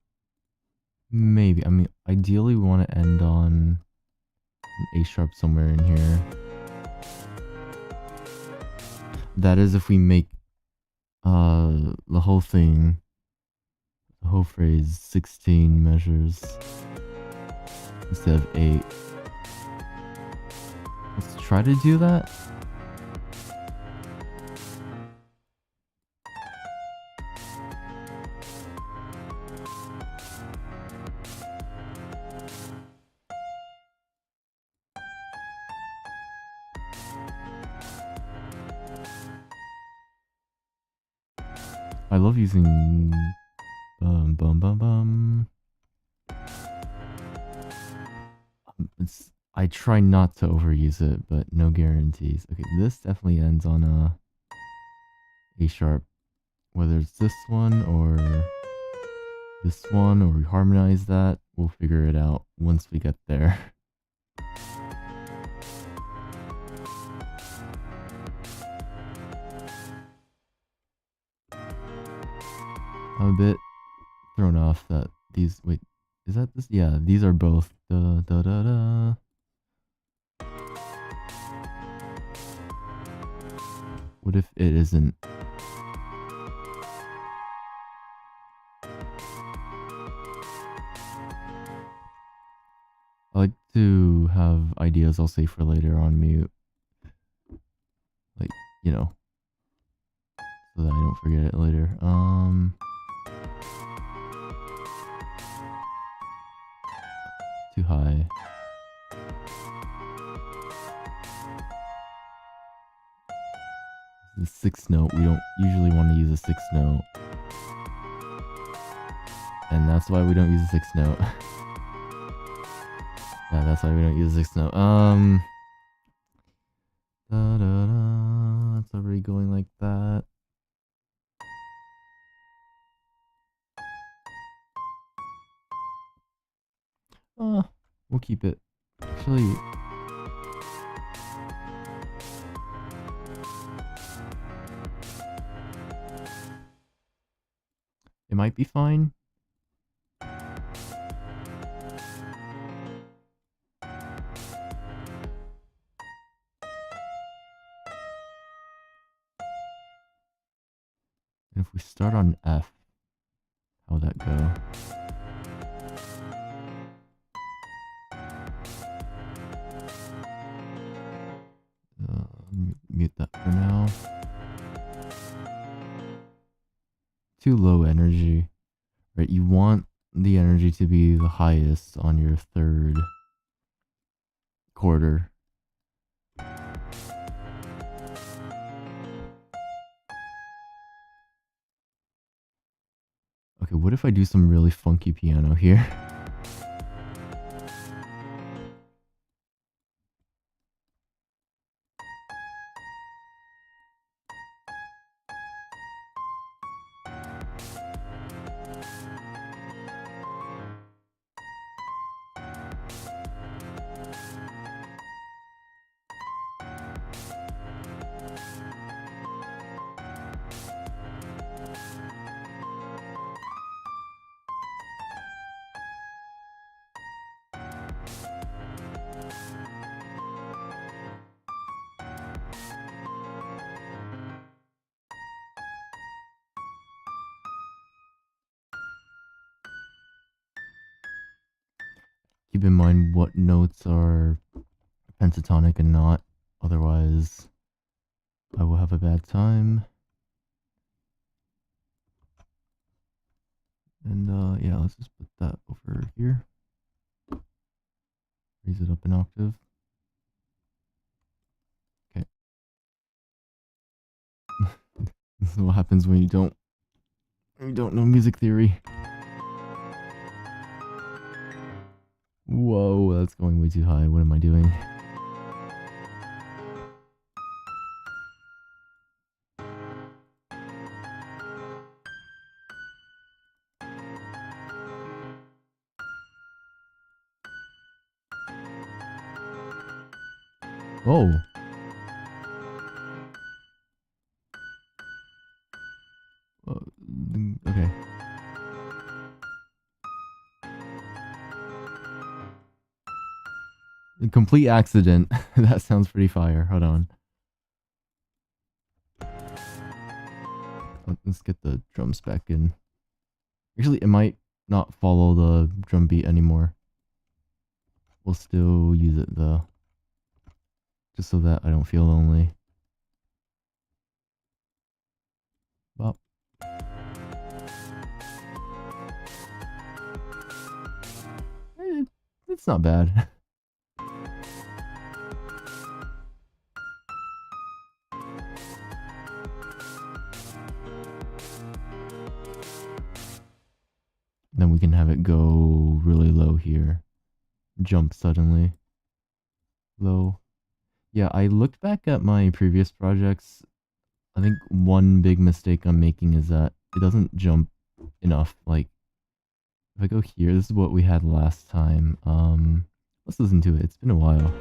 maybe. I mean, ideally we want to end on an A sharp somewhere in here. That is if we make the whole thing, the whole phrase 16 measures instead of 8. Let's try to do that. I love using bum bum bum bum. I try not to overuse it, but no guarantees. Okay, this definitely ends on a sharp. Whether it's this one or this one, or we harmonize that, we'll figure it out once we get there. I'm a bit thrown off that these, wait, is that this? Yeah, these are both da da da da. What if it isn't? I like to have ideas I'll save for later on mute. Like, you know, so that I don't forget it later. Too high. The 6th note, we don't usually want to use a 6th note. And that's why we don't use a 6th note. Yeah, that's why we don't use a 6th note. Da da da. It's already going like that. We'll keep it. Actually, it might be fine. And if we start on F, how would that go? Mute that for now. Too low energy, right? You want the energy to be the highest on your 3rd quarter. Okay, what if I do some really funky piano here? Keep in mind what notes are pentatonic and not, otherwise I will have a bad time. And yeah, let's just put that over here. Raise it up an octave. Okay. This is what happens when you don't know music theory. Whoa, that's going way too high. What am I doing? Oh. Okay. Complete accident. That sounds pretty fire. Hold on. Let's get the drums back in. Actually, it might not follow the drum beat anymore. We'll still use it though. Just so that I don't feel lonely. Bop. It's not bad. Then we can have it go really low here. Jump suddenly. Low. Yeah, I looked back at my previous projects. I think one big mistake I'm making is that it doesn't jump enough. Like, if I go here, this is what we had last time. Let's listen to it. It's been a while.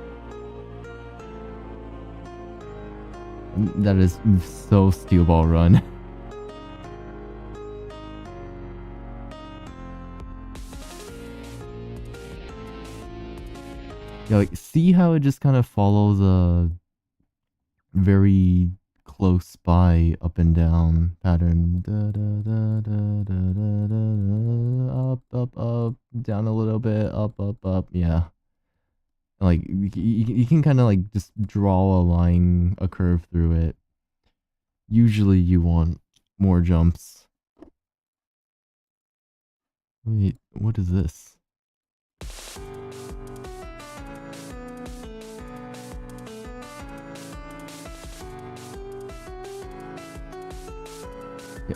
That is so Steel Ball Run. Yeah, like, see how it just kind of follows a very close by up and down pattern. Da, da, da, da, da, da, da, up, up, up, down a little bit, up, up, up. Yeah. Like, you can kind of like just draw a line, a curve through it. Usually you want more jumps. Wait, what is this?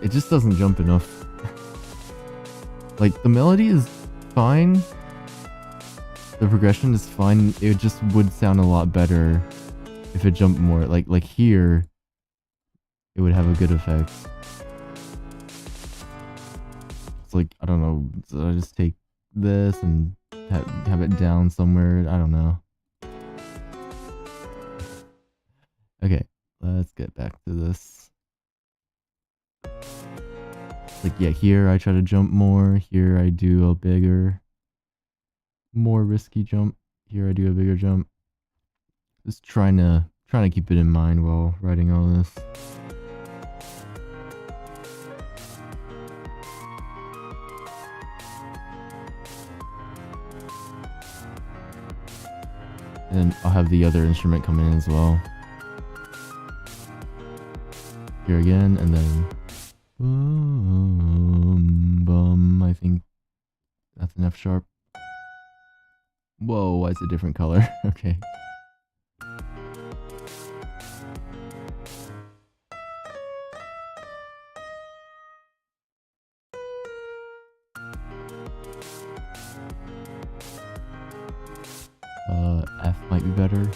It just doesn't jump enough. Like, the melody is fine. The progression is fine. It just would sound a lot better if it jumped more. Like here, it would have a good effect. It's like, I don't know. So I just take this and have it down somewhere. I don't know. Okay, let's get back to this. Like, yeah, here I try to jump more. Here I do a bigger, more risky jump. Here I do a bigger jump. Just trying to keep it in mind while writing all this. And I'll have the other instrument come in as well. Here again, and then bum. I think that's an F sharp. Whoa, why is it a different color? Okay. F might be better.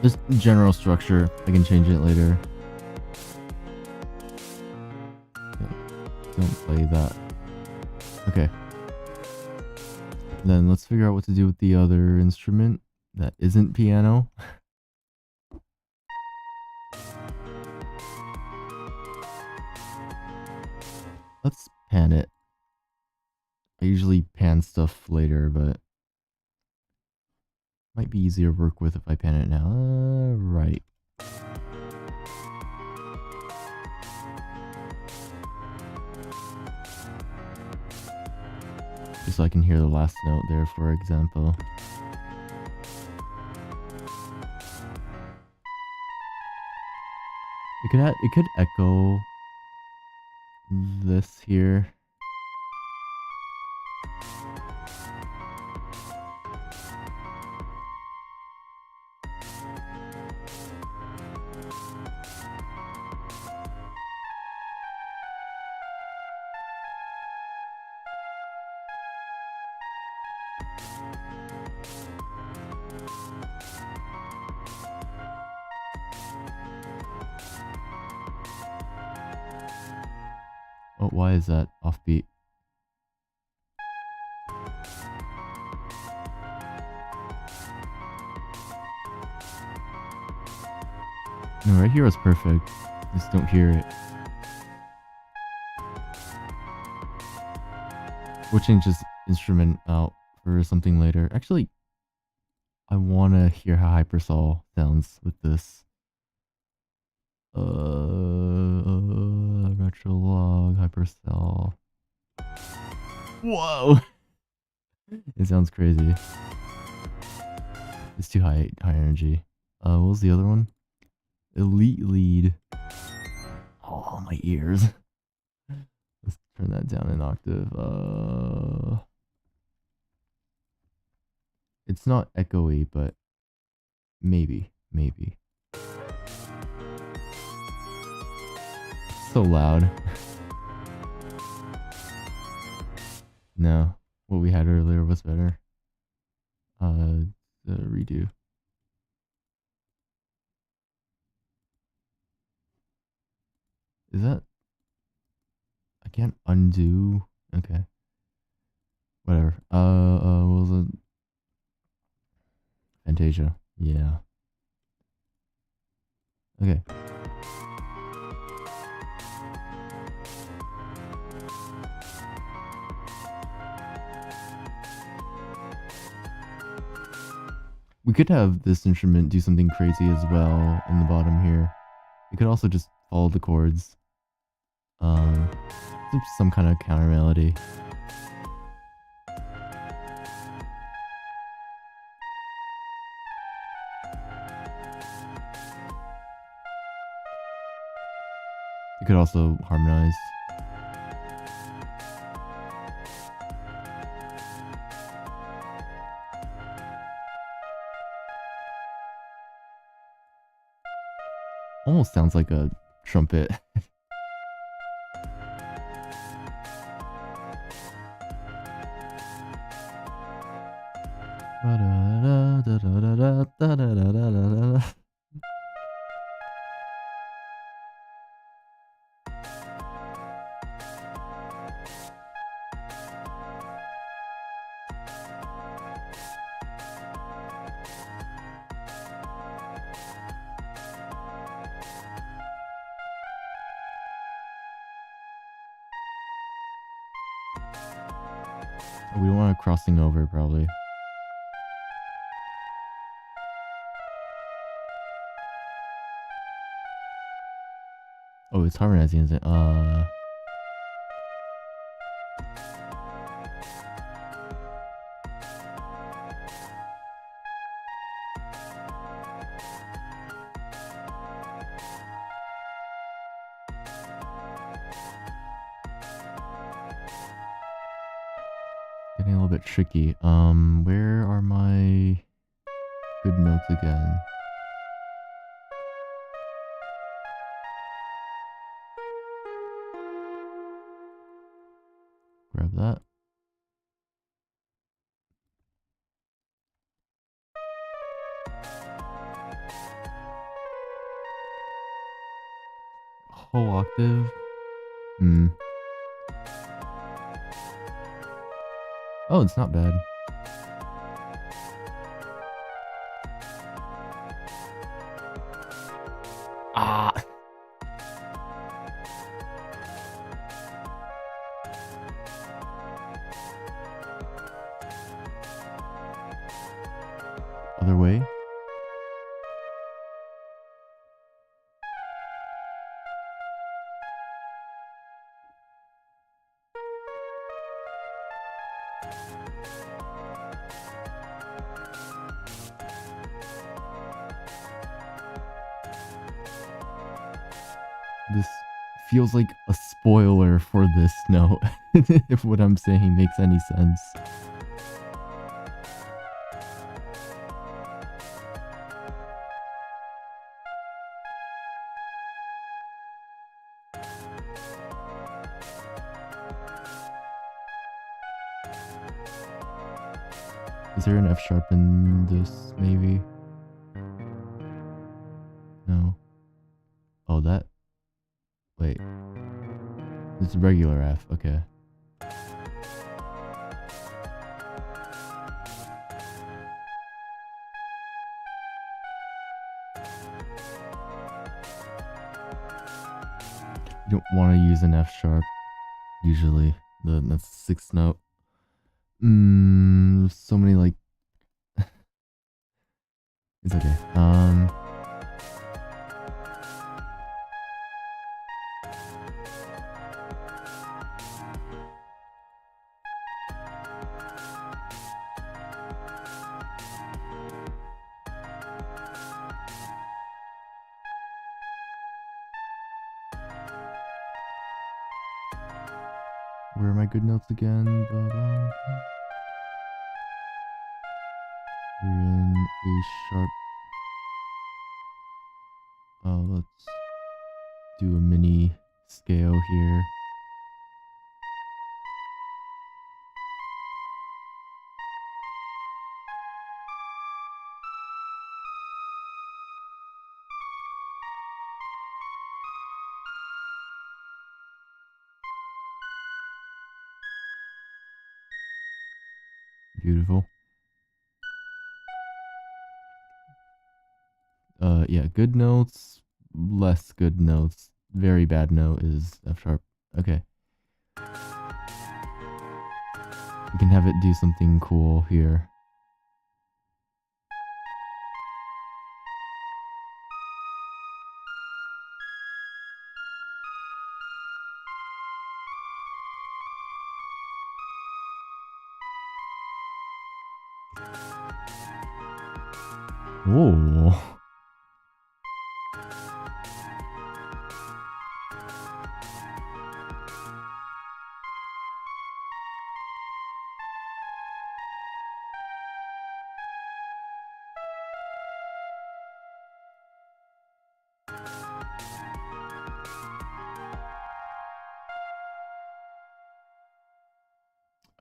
Just general structure. I can change it later. Okay. Don't play that. Okay. Then let's figure out what to do with the other instrument that isn't piano. Let's pan it. I usually pan stuff later, but might be easier to work with if I pan it now. Right. Just so I can hear the last note there, for example. It could echo this here. Oh, why is that offbeat? No, right here was perfect. Just don't hear it. We'll change this instrument out for something later. Actually, I want to hear how Hypersol sounds with this. Retrolog, Hypersol. Whoa! It sounds crazy. It's too high energy. What was the other one? Elite lead. Oh, my ears. Let's turn that down an octave. It's not echoey, but maybe. So loud. No, what we had earlier was better. The redo. Is that? I can't undo. Okay. Whatever. What was it? Fantasia. Yeah. Okay. We could have this instrument do something crazy as well in the bottom here. It could also just follow the chords. Some kind of counter melody. You could also harmonize. Almost sounds like a trumpet. We don't want a crossing over, probably. Oh, it's harmonizing, is it? Getting a little bit tricky. Where are my good notes again? Grab that. Whole octave. Oh, it's not bad. Ah. Other way. This feels like a spoiler for this note, if what I'm saying makes any sense. Is there an F sharp in this, maybe? No. Oh, that? Wait. It's a regular F, okay. You don't want to use an F sharp usually. That's the 6th note. So many like. It's okay. Where are my good notes again? We're in A sharp. Let's do a mini scale here. Beautiful. Yeah, good notes, less good notes. Very bad note is F sharp. Okay. We can have it do something cool here. Whoa.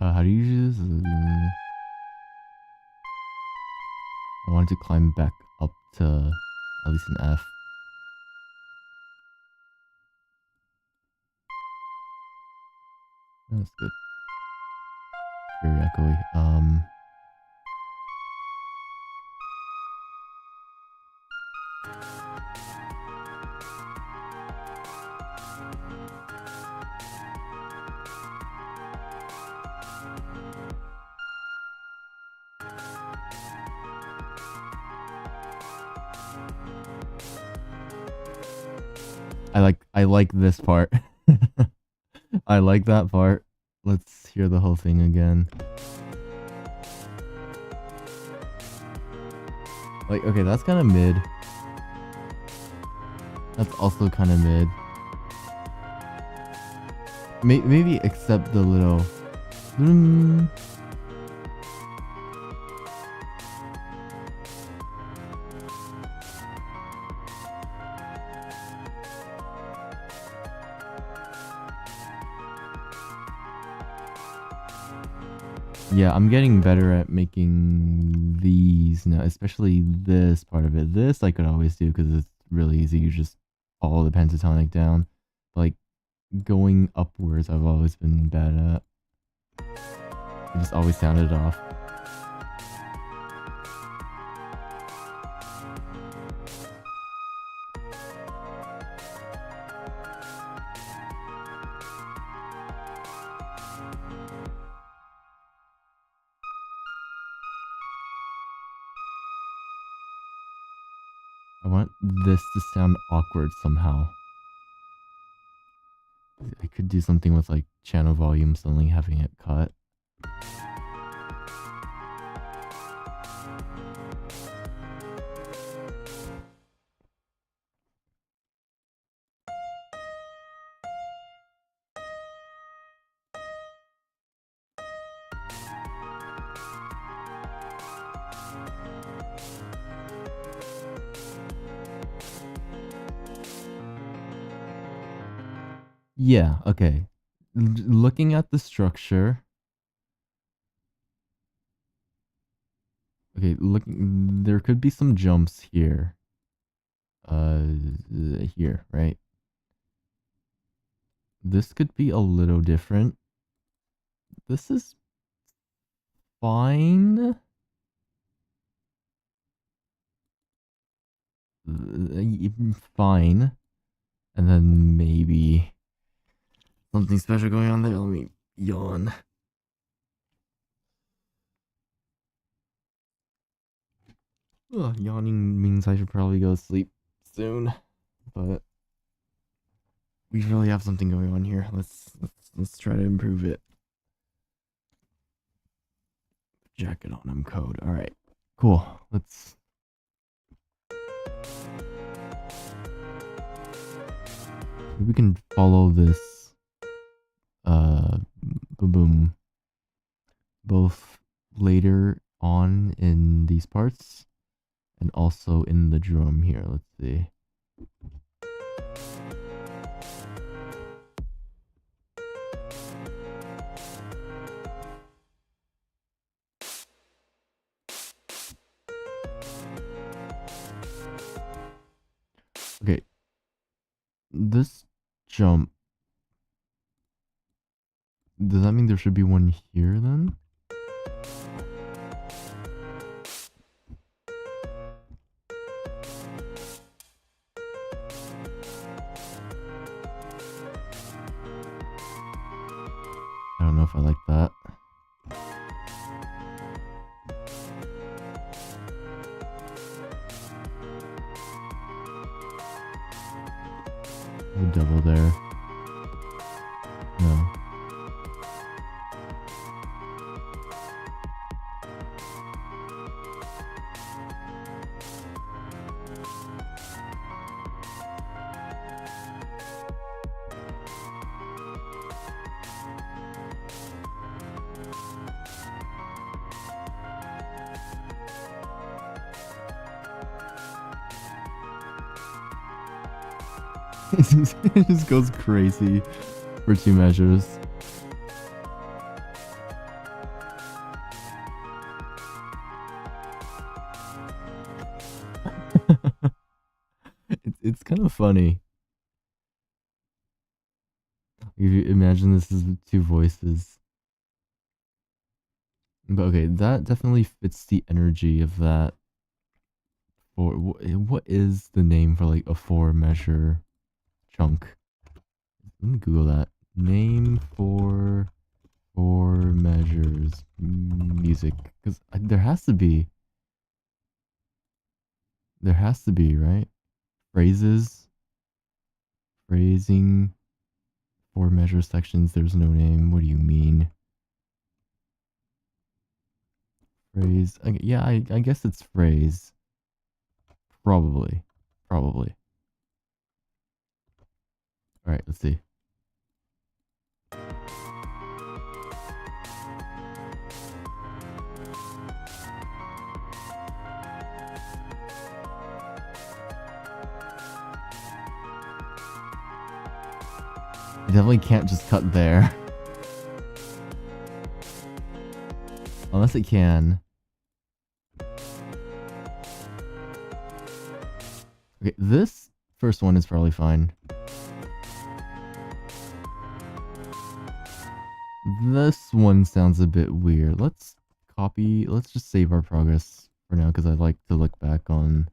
How do you use this? I wanted to climb back up to at least an F. That's good. Very echoey. I like this part. I like that part. Let's hear the whole thing again. Like, okay, that's kind of mid. That's also kind of mid. Maybe except the little. Yeah, I'm getting better at making these now, especially this part of it. This I could always do because it's really easy. You just follow the pentatonic down. Like, going upwards, I've always been bad at. I just always sounded off. I want this to sound awkward somehow. I could do something with like channel volume suddenly having it cut. Yeah, okay. Looking at the structure. Okay, there could be some jumps here. Here, right? This could be a little different. This is fine. Fine. And then maybe Something special going on there. Let me yawn. Ugh, yawning means I should probably go to sleep soon, but we really have something going on here. Let's try to improve it. Jacket on him code. All right, cool. Let's. We can follow this. Boom boom. Both later on in these parts, and also in the drum here. Let's see. Okay. This jump. Does that mean there should be one here then? I don't know if I like that. A double there. No. It just goes crazy for 2 measures. It's kind of funny. If you imagine this is 2 voices. But okay, that definitely fits the energy of that. For what is the name for like a 4 measure chunk? Let me Google that. Name for 4 measures music, because there has to be. There has to be, right? Phrases, phrasing, 4 measure sections. There's no name. What do you mean? Phrase. Yeah, I guess it's phrase. Probably. All right, let's see. I definitely can't just cut there. Unless it can. Okay, this first one is probably fine. This one sounds a bit weird. Let's copy. Let's just save our progress for now, because I like to look back on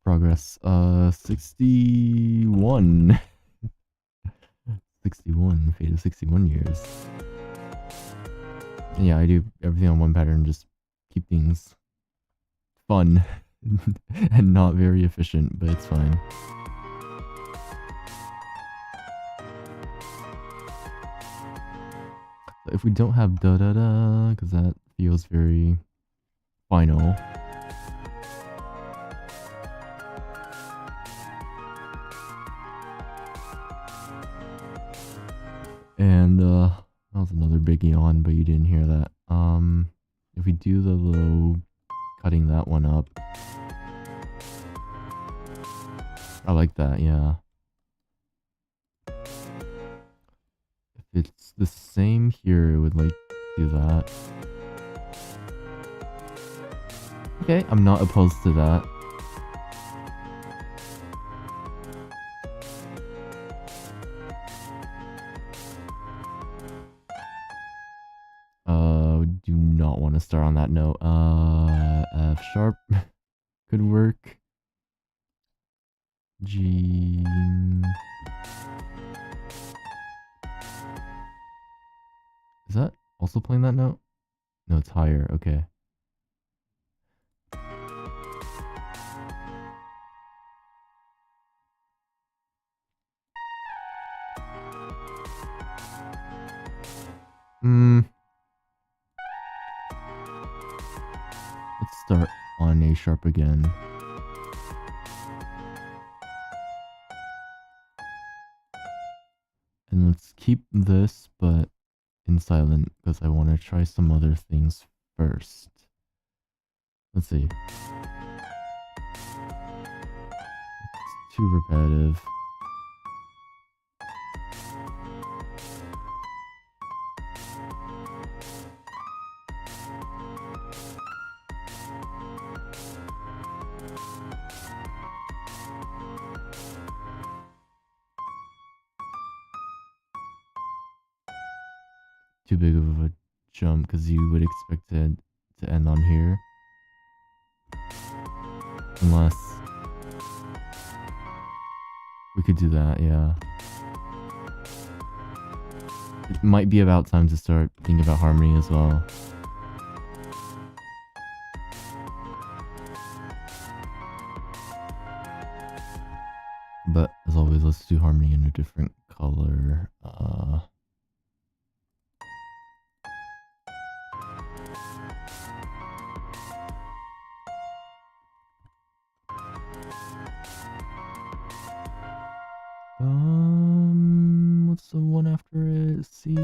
progress. 61. 61. Fate of 61 years. Yeah, I do everything on one pattern, just keep things fun and not very efficient, but it's fine. If we don't have da da da, because that feels very final. And that was another big yawn, but you didn't hear that. If we do the little cutting that one up, I like that, yeah. If it's the same here, it would like do that. Okay, I'm not opposed to that. Do not want to start on that note. F sharp could work. G. Is that also playing that note? No, it's higher. Okay. Let's start on A sharp again. And let's keep this, but in silent, because I want to try some other things first. Let's see. It's too repetitive. Too big of a jump, because you would expect it to end on here. Unless we could do that, yeah. It might be about time to start thinking about harmony as well. But as always, let's do harmony in a different color. What's the one after it? C.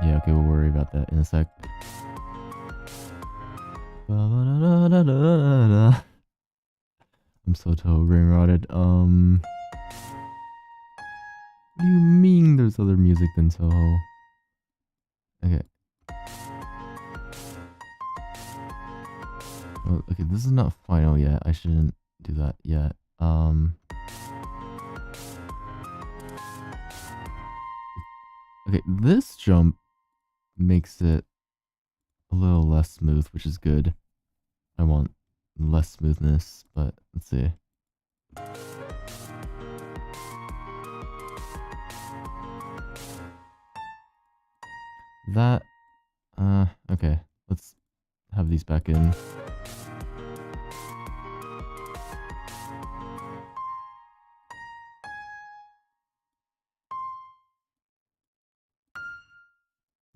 Yeah, okay, we'll worry about that in a sec. I'm so toe brain rotted. What do you mean there's other music than Toho? Okay. Well, okay, this is not final yet. I shouldn't do that yet. Okay, this jump makes it a little less smooth, which is good. I want less smoothness, but let's see. That, okay, let's have these back in.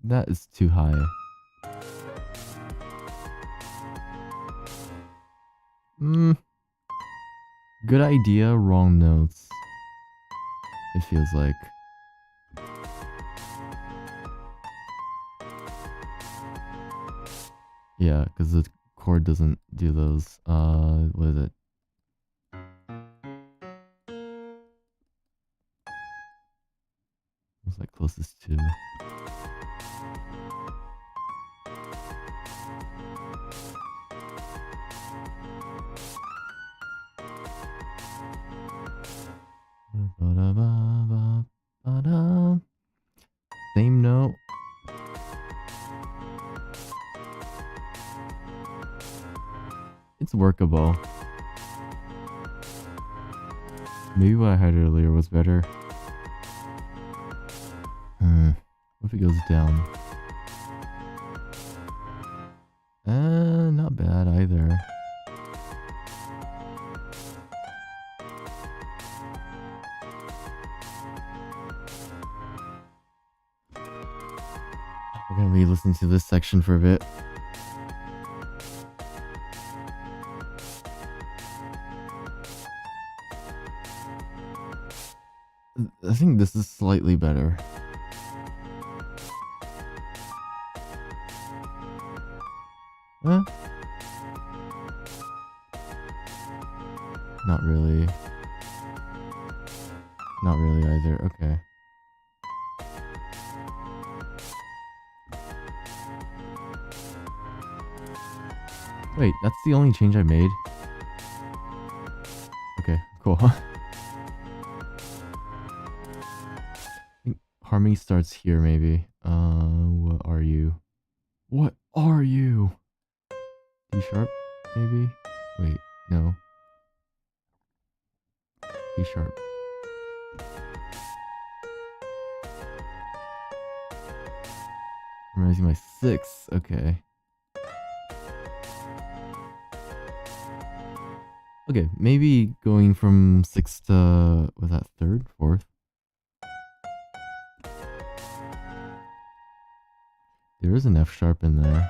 That is too high. Good idea, wrong notes. It feels like. Yeah, because the chord doesn't do those. What is it? What's that closest to? Same note. It's workable. Maybe what I had earlier was better. What if it goes down? Not bad either. We're gonna be listening to this section for a bit. I think this is slightly better. Huh? Not really. Not really either. Okay. Wait, that's the only change I made? Okay, cool. I think harmony starts here, maybe. What are you? What are you? D sharp, maybe? Wait, no. D sharp. I'm raising my 6, okay. Okay, maybe going from 6 to, was that 3rd? 4th? There is an F sharp in there.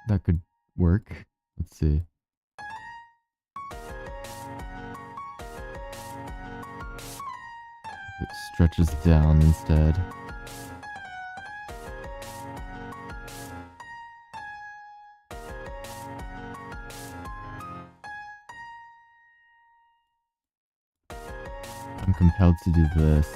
That could work. Let's see. It stretches down instead. I'm compelled to do this.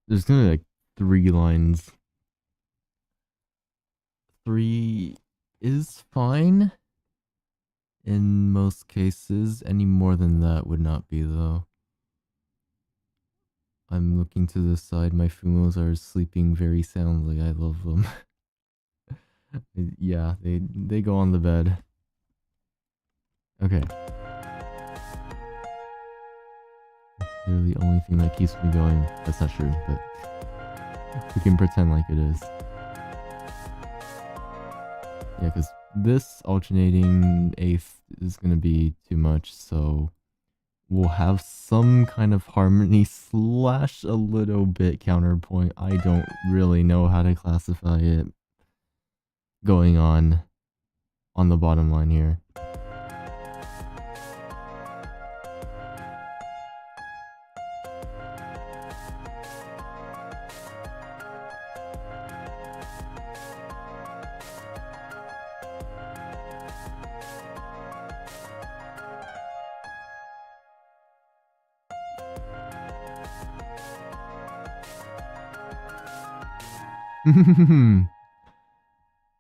There's gonna be like 3 lines. 3 is fine in most cases. Any more than that would not be, though. I'm looking to the side. My fumos are sleeping very soundly. I love them. Yeah, they go on the bed. Okay. They're the only thing that keeps me going. That's not true, but we can pretend like it is. Yeah, because this alternating 8th is going to be too much, so we'll have some kind of harmony slash a little bit counterpoint. I don't really know how to classify it going on the bottom line here.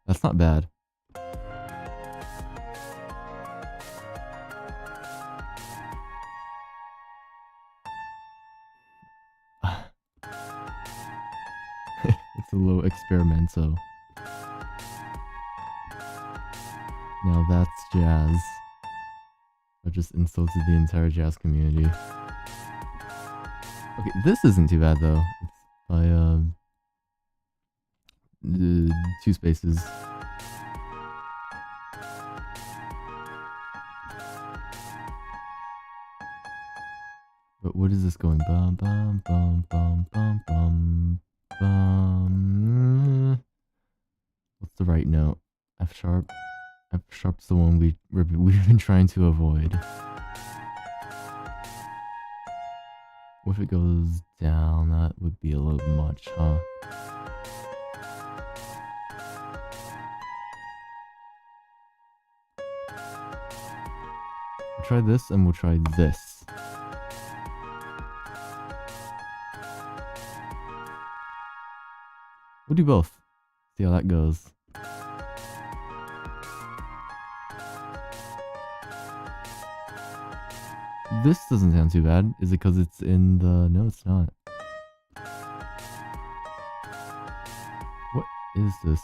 That's not bad. It's a little experimental. Now that's jazz. I just insulted the entire jazz community. Okay, this isn't too bad though. It's by 2 spaces. But what is this going? Bum bum bum bum bum bum bum. What's the right note? F sharp. F sharp's the one we've been trying to avoid. What if it goes down? That would be a little much, huh? We'll try this and we'll try this. We'll do both. See how that goes. This doesn't sound too bad. Is it because it's in the... No, it's not. What is this?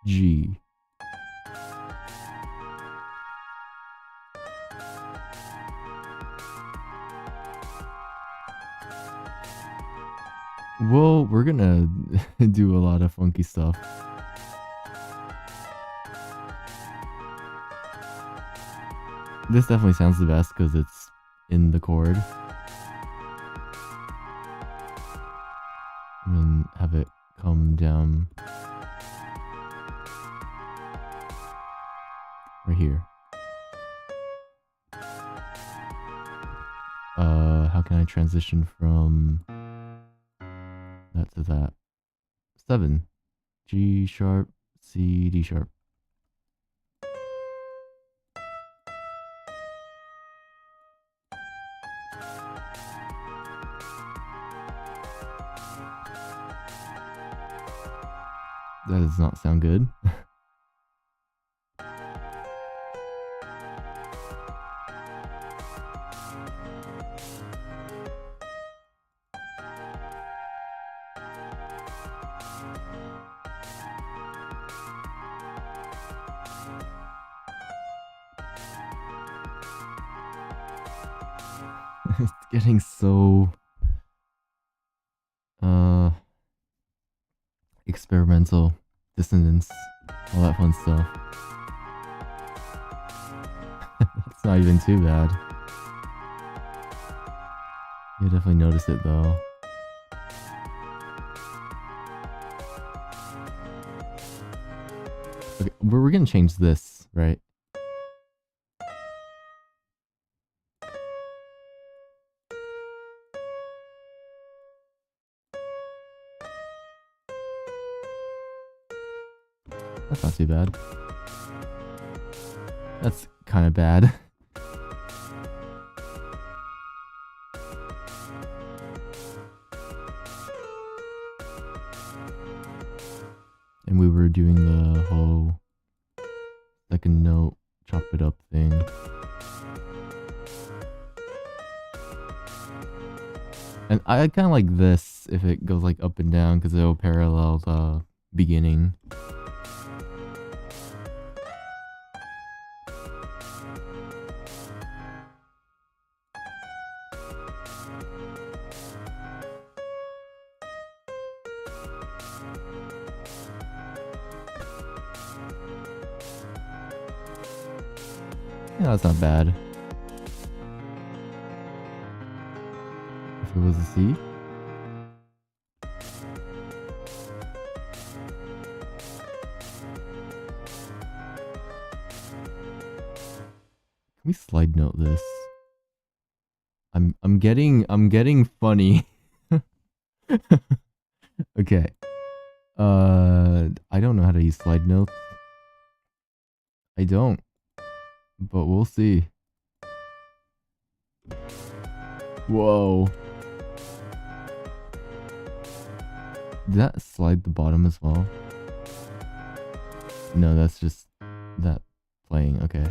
G. Well, we're gonna do a lot of funky stuff. This definitely sounds the best because it's in the chord. And then have it come down right here. How can I transition from that to that? 7. G sharp, C, D sharp. That does not sound good. It's getting so experimental, dissonance, all that fun stuff. That's not even too bad. You definitely notice it though. Okay, we're gonna change this, right? That's not too bad. That's kind of bad. And we were doing the whole second note, chop it up thing. And I kind of like this if it goes like up and down because it'll parallel the beginning. Yeah, that's not bad. If it was a C. Can we slide note this? I'm getting funny. Okay. I don't know how to use slide notes. I don't. But we'll see. Whoa. Did that slide the bottom as well? No, that's just that playing. Okay.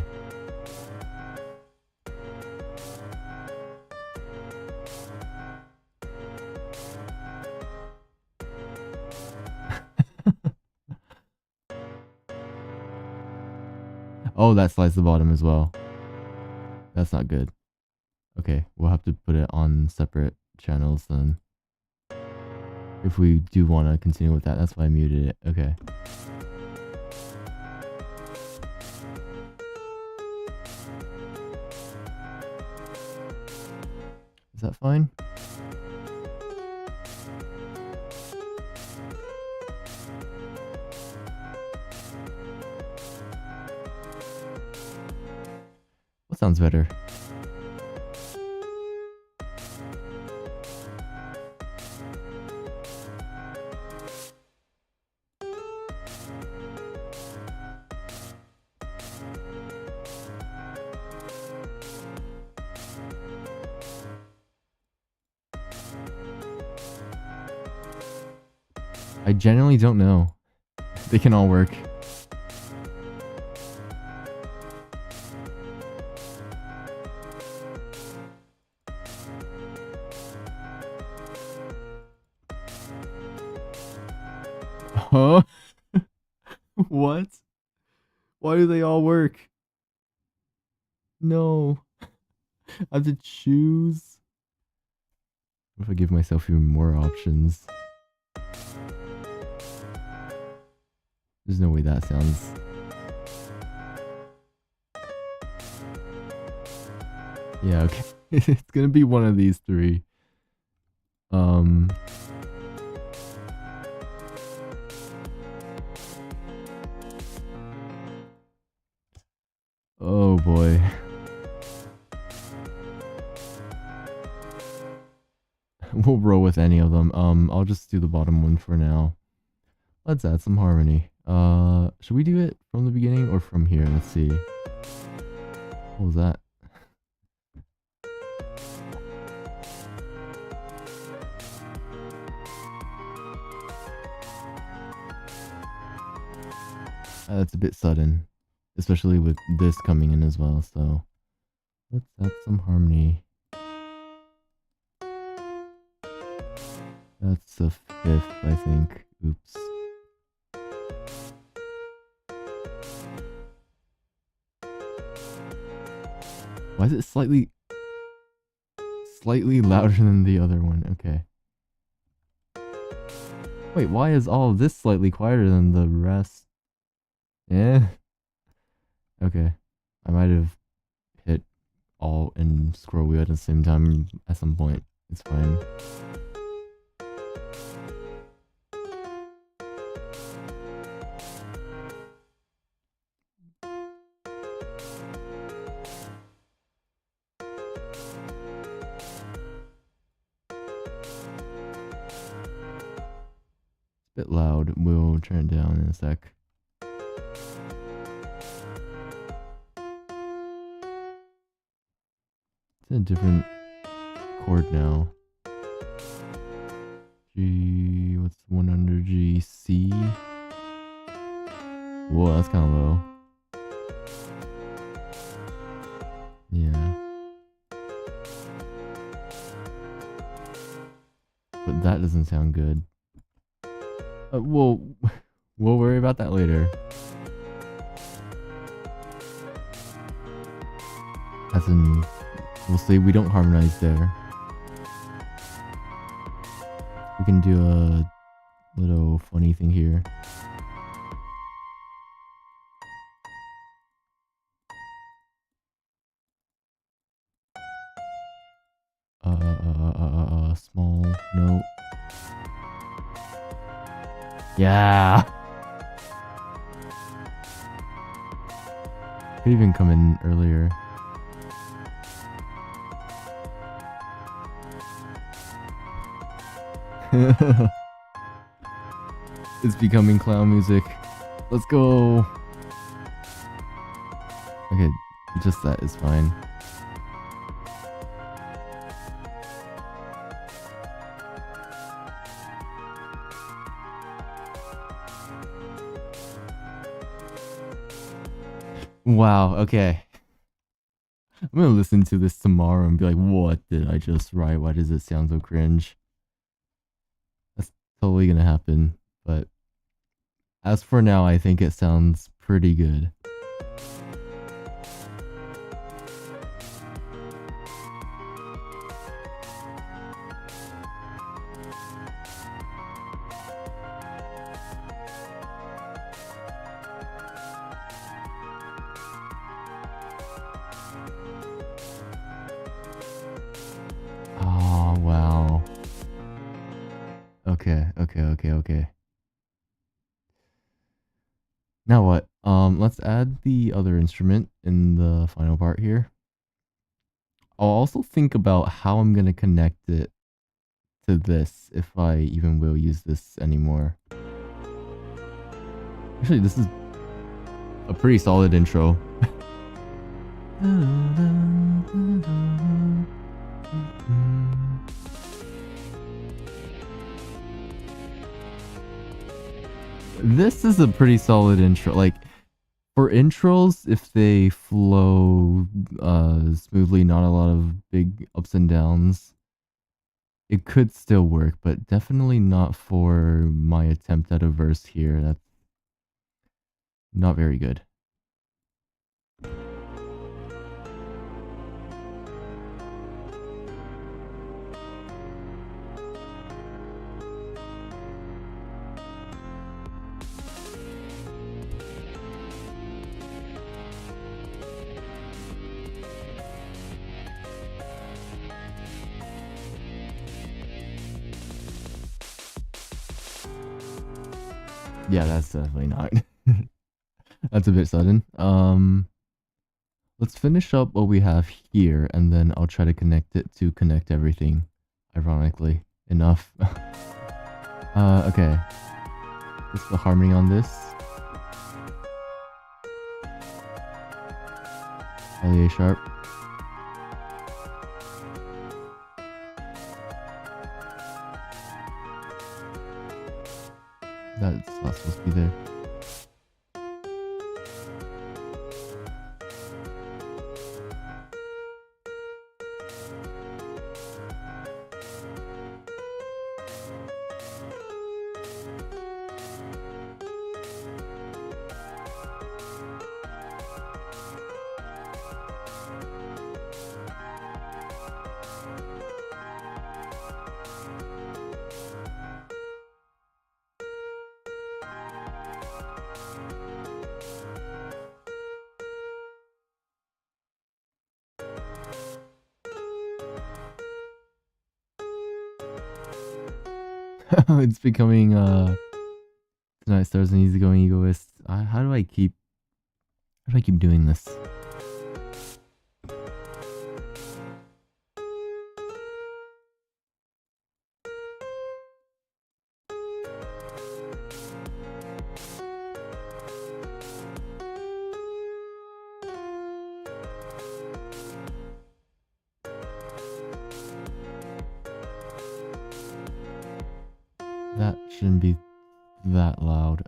Oh, that slides the bottom as well. That's not good. Okay, we'll have to put it on separate channels then. If we do want to continue with that, that's why I muted it. Okay. Is that fine? What sounds better? I genuinely don't know. They can all work. Huh? What? Why do they all work? No. I have to choose. What if I give myself even more options? There's no way that sounds... Yeah, okay. It's gonna be one of these three. Oh boy. We'll roll with any of them. I'll just do the bottom one for now. Let's add some harmony. Should we do it from the beginning or from here? Let's see. What was that? That's a bit sudden, especially with this coming in as well, so let's add some harmony. That's the 5th, I think. Oops. Why is it slightly louder than the other one? Okay. Wait, why is all of this slightly quieter than the rest? Yeah. Okay. I might have hit Alt and scroll wheel at the same time at some point. It's fine. Bit loud. We'll turn it down in a sec. It's in a different chord now. G, what's the one under G? C? Whoa, that's kind of low. Yeah. But that doesn't sound good. We'll worry about that later. As in, we'll see, we don't harmonize there. We can do a little funny thing here. Small note. Yeah. Could even come in earlier. It's becoming clown music. Let's go. Okay, just that is fine. Wow, okay. I'm gonna listen to this tomorrow and be like, what did I just write? Why does it sound so cringe? That's totally gonna happen. But as for now, I think it sounds pretty good. Okay. Now what? Let's add the other instrument in the final part here. I'll also think about how I'm gonna connect it to this, if I even will use this anymore. Actually, this is a pretty solid intro. This is a pretty solid intro. Like, for intros, if they flow smoothly, not a lot of big ups and downs, it could still work, but definitely not for my attempt at a verse here. That's not very good. Yeah, that's definitely not. That's a bit sudden. Let's finish up what we have here, and then I'll try to connect it to connect everything, ironically enough. Okay. What's the harmony on this? Probably A sharp. That's not supposed to be there. It's becoming Tonight Stars an Easygoing Egoist. How do I keep doing this? That shouldn't be that loud.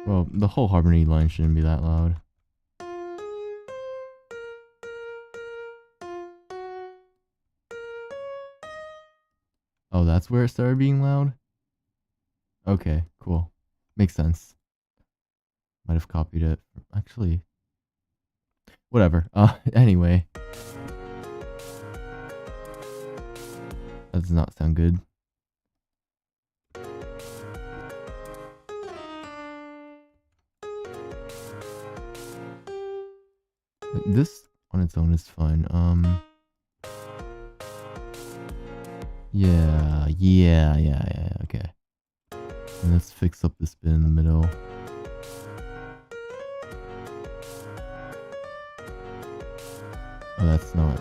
Well, the whole harmony line shouldn't be that loud. Oh, that's where it started being loud? Okay, cool. Makes sense. Might have copied it. Actually, whatever. Anyway. That does not sound good. This on its own is fine. Yeah, okay. And let's fix up this bit in the middle. Oh, that's not.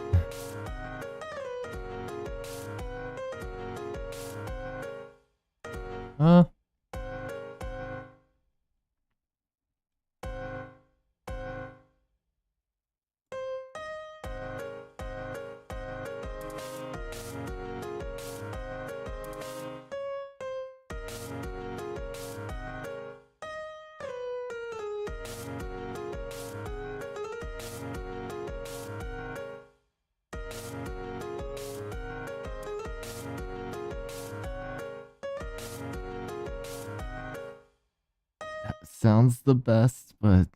Sounds the best, but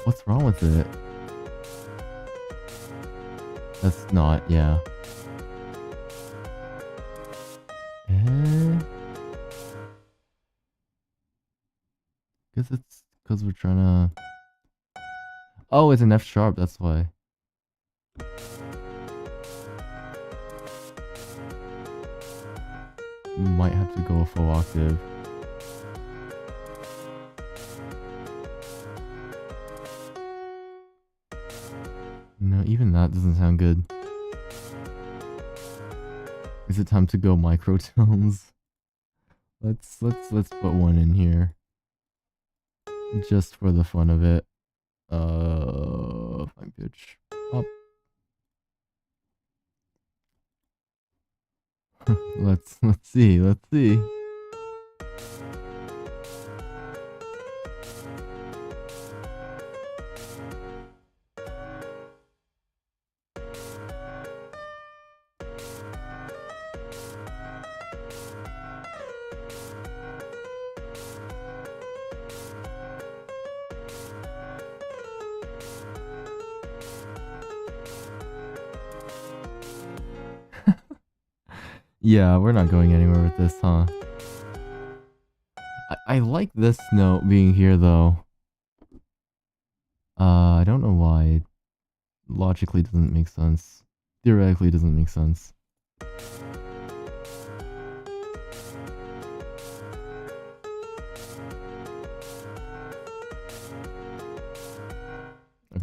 what's wrong with it? That's not, yeah. Guess it's because we're trying to. Oh, it's an F sharp, that's why. We might have to go a full octave. No, even that doesn't sound good. Is it time to go microtones? Let's put one in here. Just for the fun of it. Fine pitch. Up. let's see. Yeah, we're not going anywhere with this, huh? I like this note being here, though. I don't know why. It logically doesn't make sense. Theoretically, it doesn't make sense.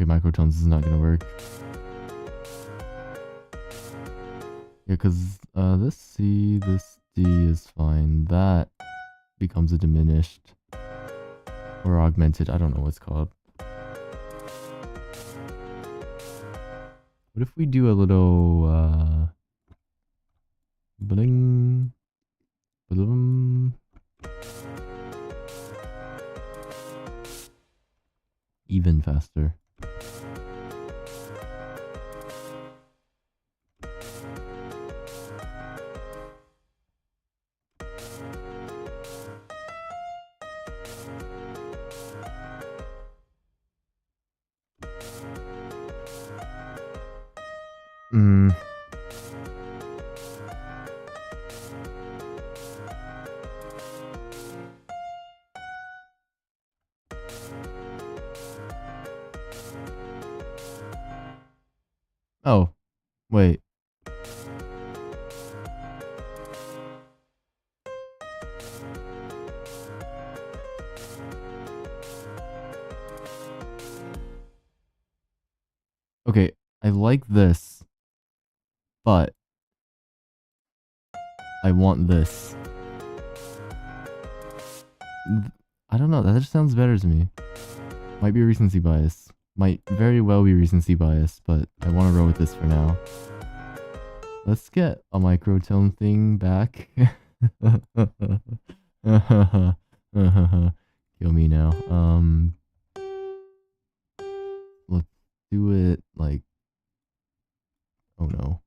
Okay, microtones is not gonna work. Yeah, because this C, this D is fine. That becomes a diminished or augmented. I don't know what's called. What if we do a little bling, bling, even faster? Oh, wait. Okay, I like this, but I want this. I don't know, that just sounds better to me. Might be recency bias. Might very well be recency bias, but I want to roll with this for now. Let's get a microtone thing back. Kill me now. Let's do it like... Oh no.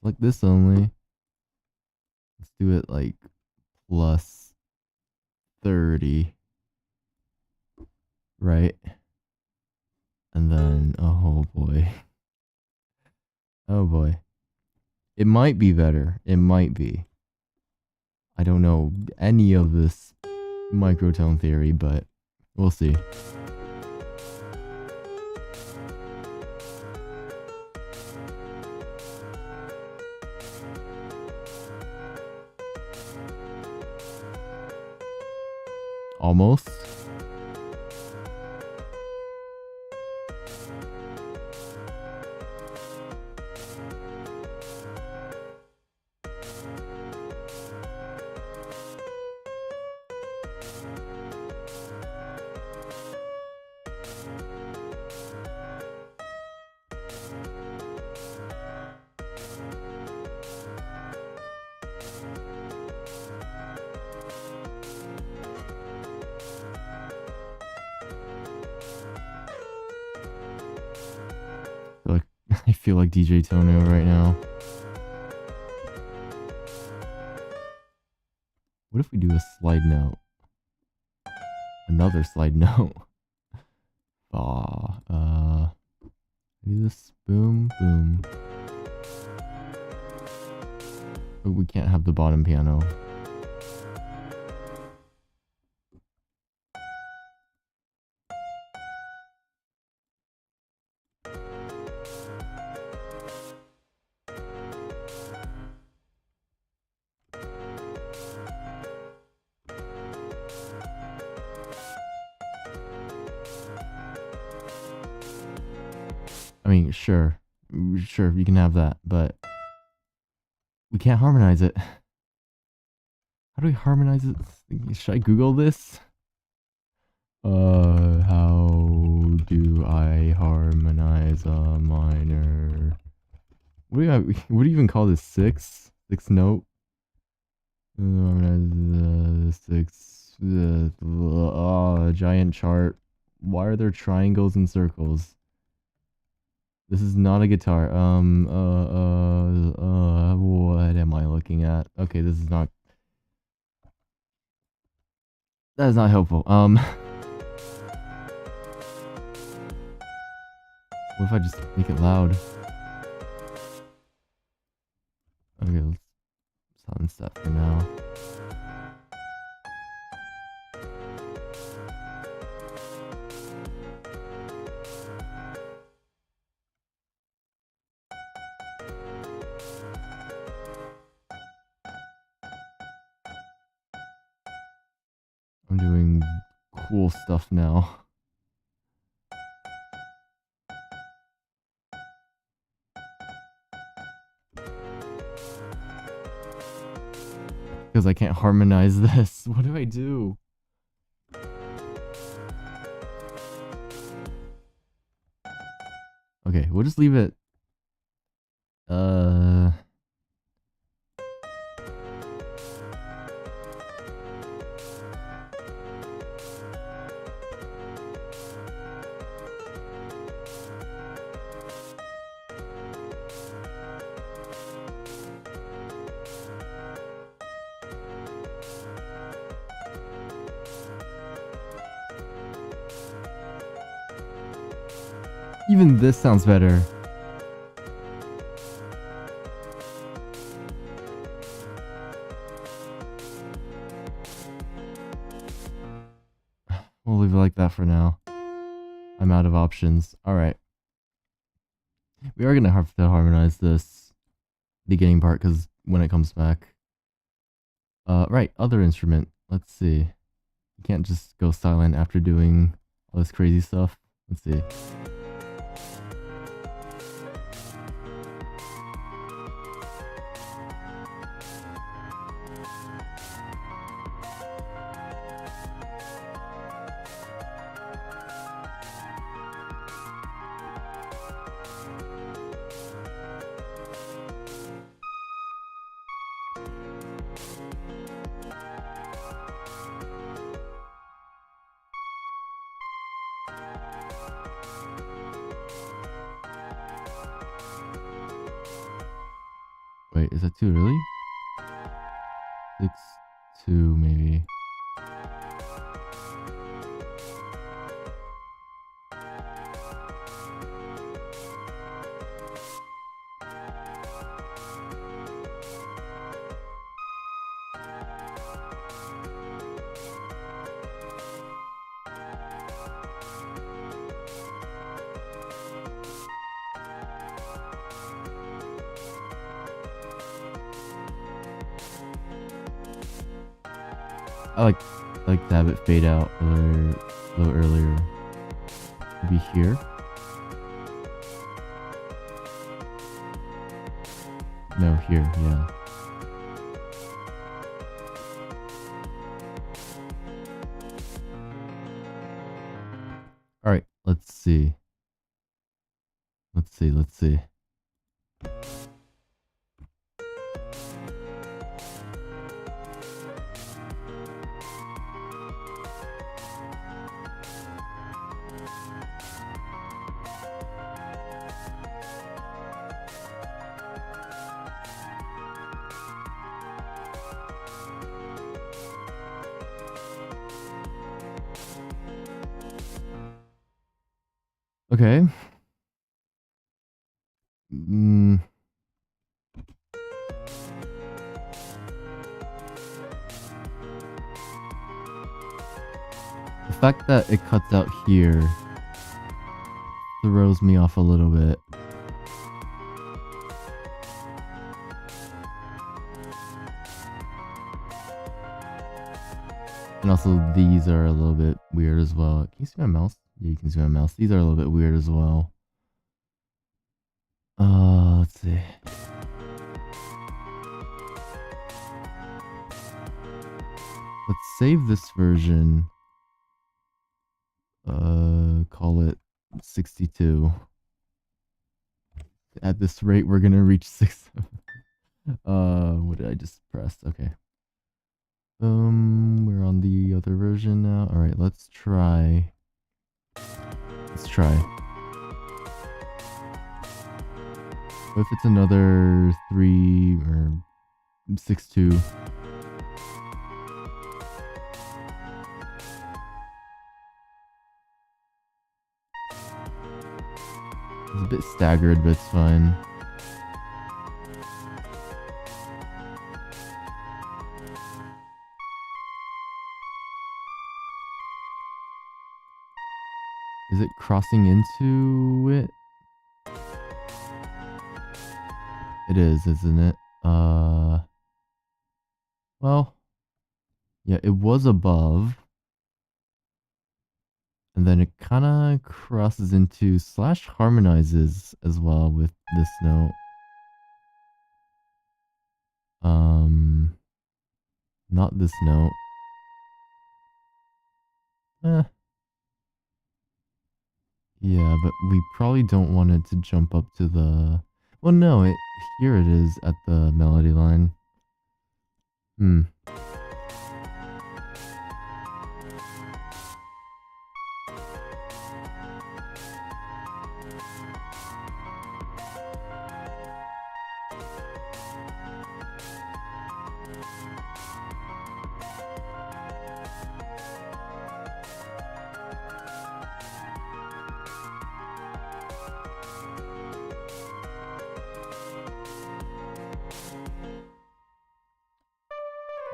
Select this only. Let's do it like plus 30. Right? And then, oh boy. Oh boy. It might be better. It might be. I don't know any of this microtone theory, but we'll see. Almost. I feel like DJ Tonio right now. What if we do a slide note? Another slide note. Do this. Boom, boom. But we can't have the bottom piano. I mean, sure, you can have that, but we can't harmonize it. How do we harmonize it? Should I Google this? How do I harmonize a minor? What do you even call this? Six note? Harmonize six. Giant chart. Why are there triangles and circles? This is not a guitar. What am I looking at? Okay, this is not... That is not helpful. What if I just make it loud? Okay, let's silence that for now. I'm doing cool stuff now. because I can't harmonize this. What do I do? Okay, we'll just leave it. Even this sounds better. We'll leave it like that for now. I'm out of options. Alright. We are gonna have to harmonize this beginning part because when it comes back. Right, other instrument. Let's see. You can't just go silent after doing all this crazy stuff. Let's see. Wait, is that too early? 6-2 maybe. I like to have it fade out a little earlier. Maybe here. No, here, yeah. Alright, let's see. Let's see. Okay. The fact that it cuts out here throws me off a little bit. And also these are a little bit weird as well. Can you see my mouse? Yeah, you can see my mouse. These are a little bit weird as well. Let's see. Let's save this version. Call it 62. At this rate, we're gonna reach 6. What did I just press? Okay. We're on the other version now. All right, let's try. What if it's another 3 or 6-2? It's a bit staggered, but it's fine. Is it crossing into it? It is, isn't it? Well, yeah, it was above. And then it kind of crosses into / harmonizes as well with this note. Not this note. Yeah, but we probably don't want it to jump up to the... Well, no, here it is at the melody line.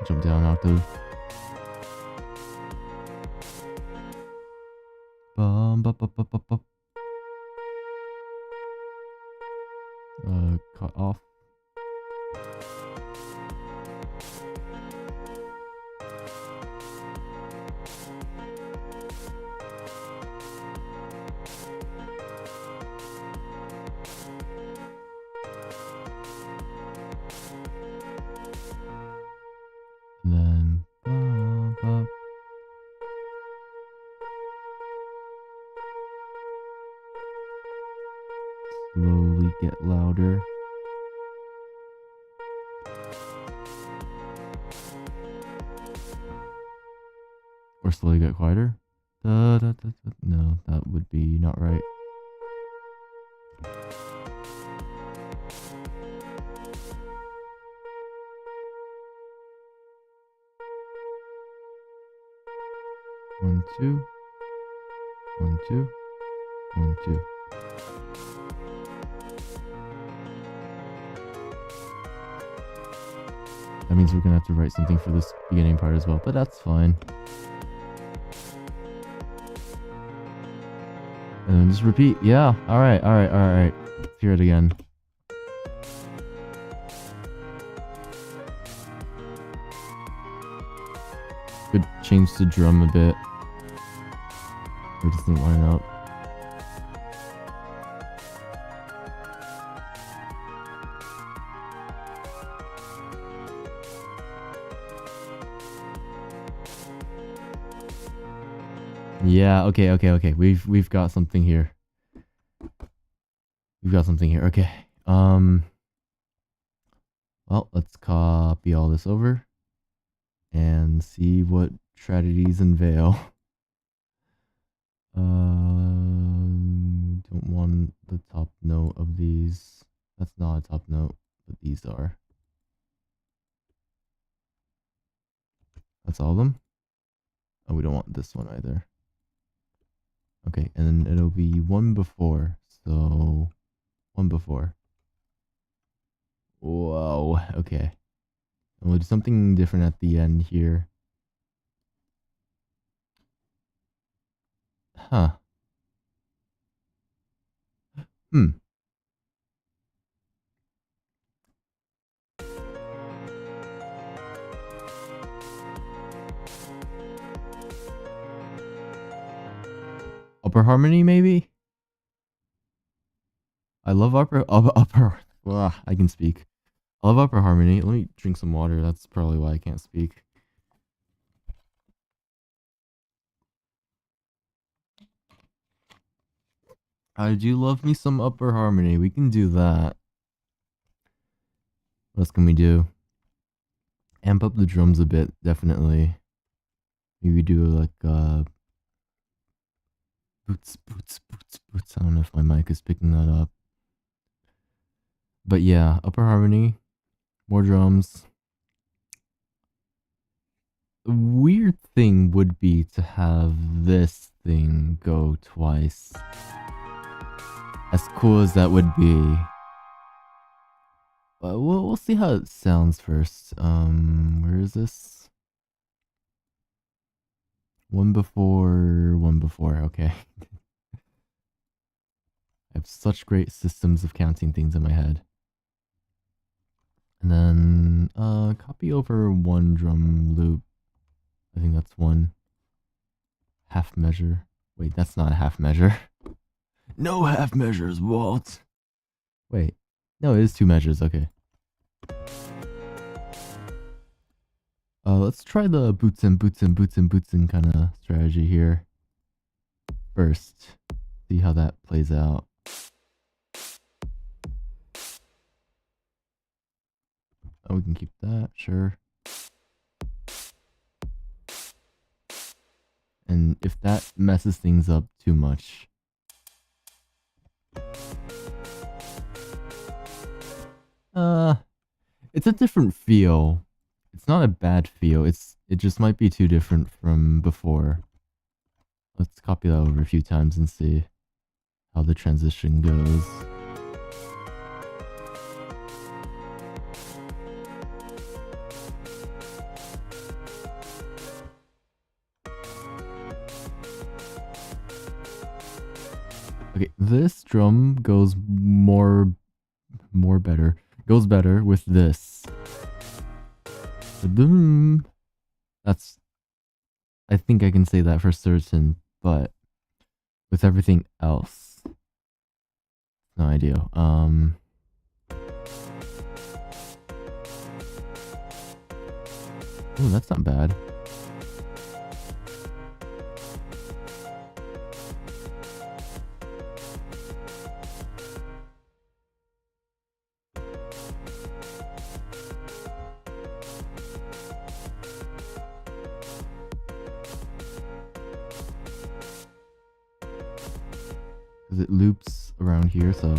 Jump down an octave. Cut off. And then slowly get louder. Or slowly get quieter. No, that would be not right. One, two. 1, 2. 1, 2. That means we're gonna have to write something for this beginning part as well, but that's fine. And then just repeat. Yeah. Alright. Let's hear it again. Could change the drum a bit. It doesn't line up. Yeah, okay. We've got something here. Okay. Well, let's copy all this over and see what tragedies unveil. Don't want the top note of these. That's not a top note, but these are. That's all of them? Oh, we don't want this one either. Okay, and then it'll be one before. So, one before. Whoa, okay. And we'll do something different at the end here. Huh. Upper harmony, maybe? I love upper. I can speak. I love upper harmony. Let me drink some water. That's probably why I can't speak. I do love me some upper harmony. We can do that. What else can we do? Amp up the drums a bit, definitely. Maybe do like boots. I don't know if my mic is picking that up. But yeah, upper harmony, more drums. The weird thing would be to have this thing go twice. As cool as that would be. But we'll see how it sounds first. Where is this? One before, okay. I have such great systems of counting things in my head. And then copy over one drum loop. I think that's one half measure. Wait, that's not a half measure. No half measures, Walt. Wait, no, it is 2 measures. Okay. Let's try the boots and kind of strategy here first. See how that plays out. Oh, we can keep that, sure. And if that messes things up too much, it's a different feel. It's not a bad feel. It just might be too different from before. Let's copy that over a few times and see how the transition goes. Okay, this drum goes goes better with this. That's, I think I can say that for certain, but with everything else, no idea. Oh, that's not bad. Because it loops around here, so...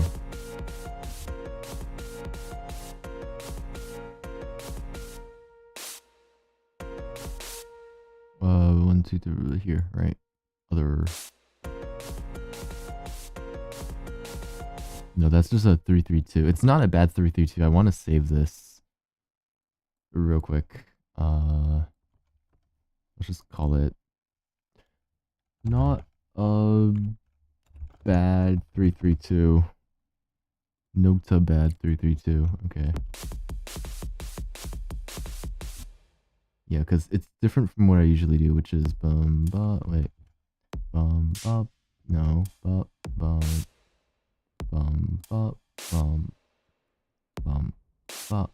1, 2, 3 here, right? Other... No, that's just a 3-3-2. It's not a bad 3-3-2. I want to save this real quick. Let's just call it not a bad 3-3-2. Nota bad 3-3-2. Okay. Yeah, because it's different from what I usually do, which is bum ba wait. Bum bop. No. Bop bum. Bum bop bum. Bum bop.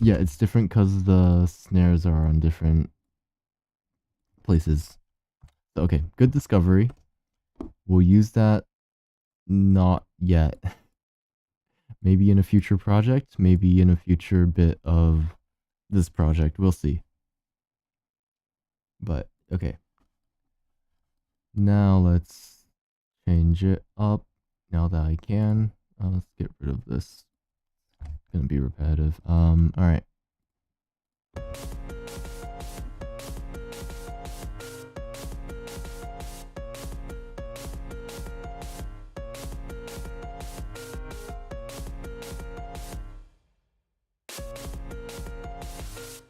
Yeah, it's different because the snares are on different places. So, okay, good discovery. We'll use that. Not yet. Maybe in a future project, maybe in a future bit of this project. We'll see. But, okay. Now let's change it up now that I can. Let's get rid of this. It's gonna be repetitive. Alright.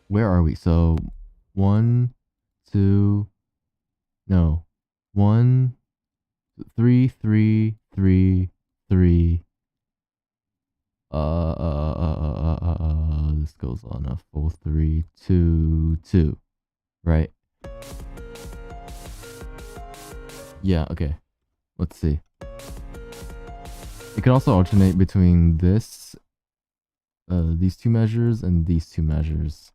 Where are we? So 1, 2, no, 1, 3, 3, 3, 3. This goes on a full 3, 2, 2, right? Yeah, okay. Let's see. It could also alternate between this, these two measures and these two measures.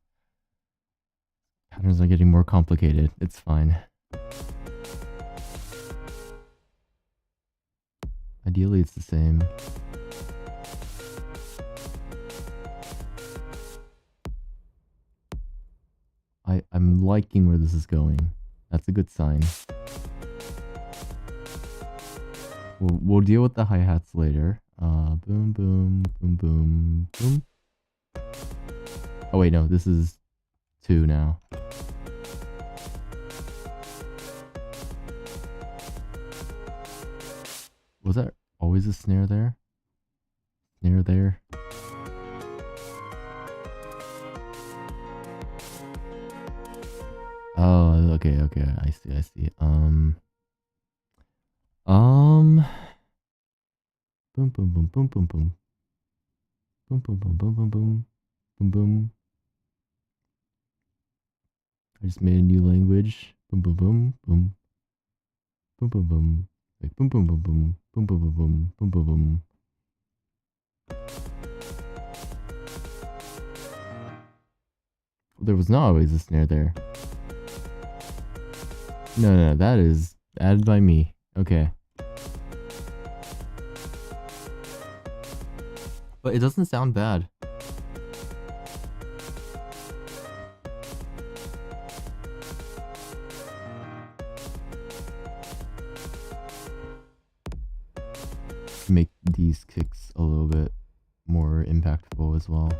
Patterns are getting more complicated. It's fine. Ideally, it's the same. I'm liking where this is going. That's a good sign. We'll deal with the hi-hats later. Boom, boom, boom, boom, boom. Oh wait, no, this is 2 now. Was that always a snare there? Snare there? Oh, okay, I see. Boom, boom, boom, boom, boom, boom. Boom, boom, boom, boom, boom, boom. Boom, boom. I just made a new language. Boom, boom, boom, boom. Boom, boom, boom. Like boom, boom, boom, boom. Boom, boom, boom, boom. Boom, boom, boom. There was not always a snare there. No, that is added by me. Okay. But it doesn't sound bad. Make these kicks a little bit more impactful as well.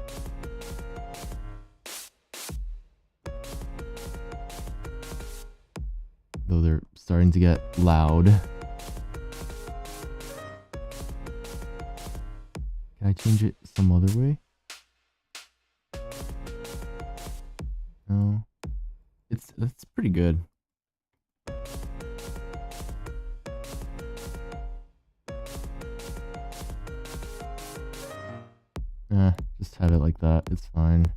Though they're starting to get loud. Can I change it some other way? No. It's pretty good. Just have it like that. It's fine.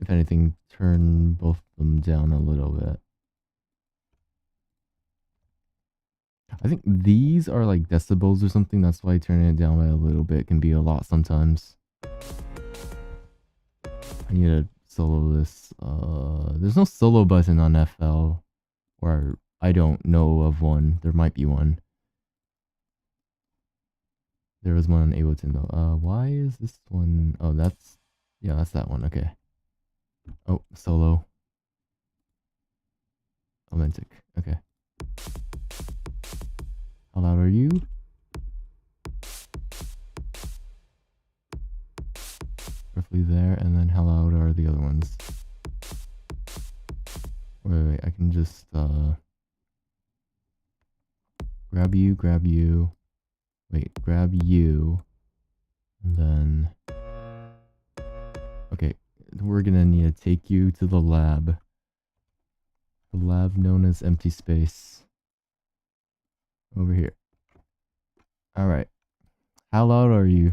If anything, turn both of them down a little bit. I think these are like decibels or something. That's why turning it down by a little bit can be a lot sometimes. I need to solo this. There's no solo button on FL. Or I don't know of one. There might be one. There was one on Ableton though. Why is this one? Oh, that's that one. Okay. Oh, solo. Authentic. Okay. How loud are you? Roughly there, and then how loud are the other ones? Wait, I can just grab you. Wait, grab you, and then okay, we're gonna need to take you to the lab. The lab known as empty space. Over here. Alright. How loud are you?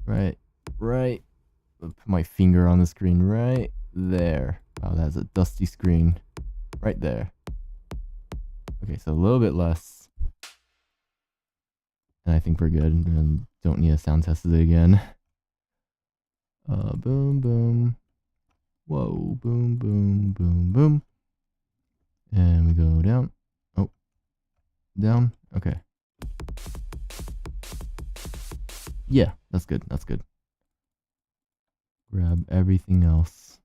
Right. I'll put my finger on the screen right there. Wow, that's a dusty screen. Right there. Okay, so a little bit less. And I think we're good. And don't need to sound test it again. Boom, boom. Whoa, boom, boom, boom, boom. And we go down. Oh. Down. Okay. Yeah, that's good. That's good. Grab everything else.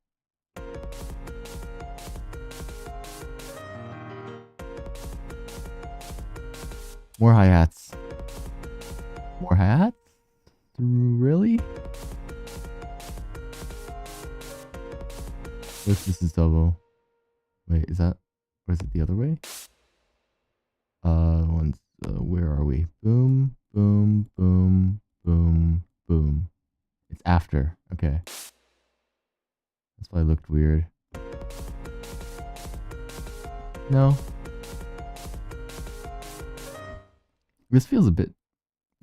More hi-hats. More hi-hats? Really? This is double. Wait, is that... Or is it the other way? Where are we? Boom, boom, boom, boom, boom. It's after. Okay. That's why it looked weird. No. This feels a bit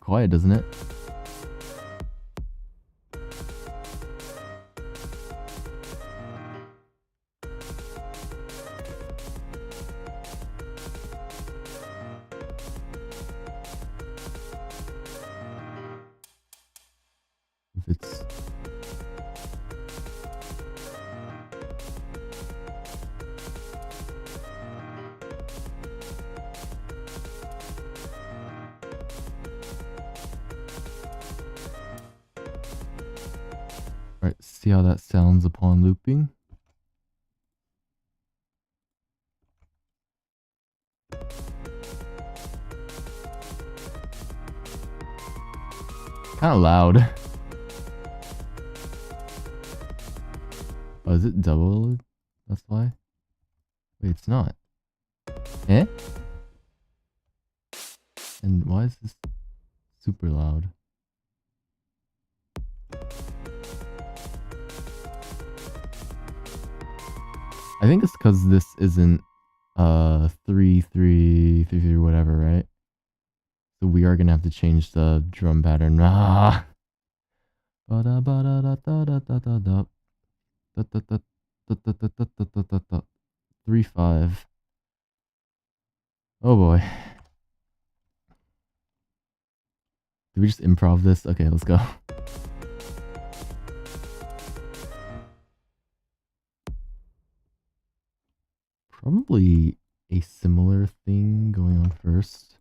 quiet, doesn't it? If it's... Alright, see how that sounds upon looping? Kind of loud. Oh, is it double? That's why? Wait, it's not. Eh? And why is this super loud? I think it's because this isn't 3-3-3-3 whatever, right? So we are gonna have to change the drum pattern. Ah. 3-5. Oh boy. Did we just improv this? Okay, let's go. Probably a similar thing going on first.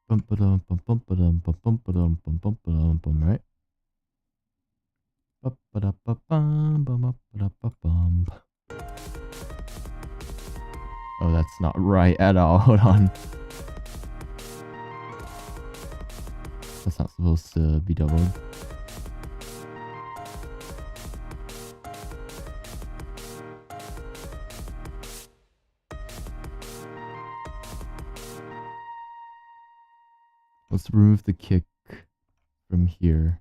Right? Oh, that's not right at all. Hold on. That's not supposed to be doubled. Let's remove the kick from here.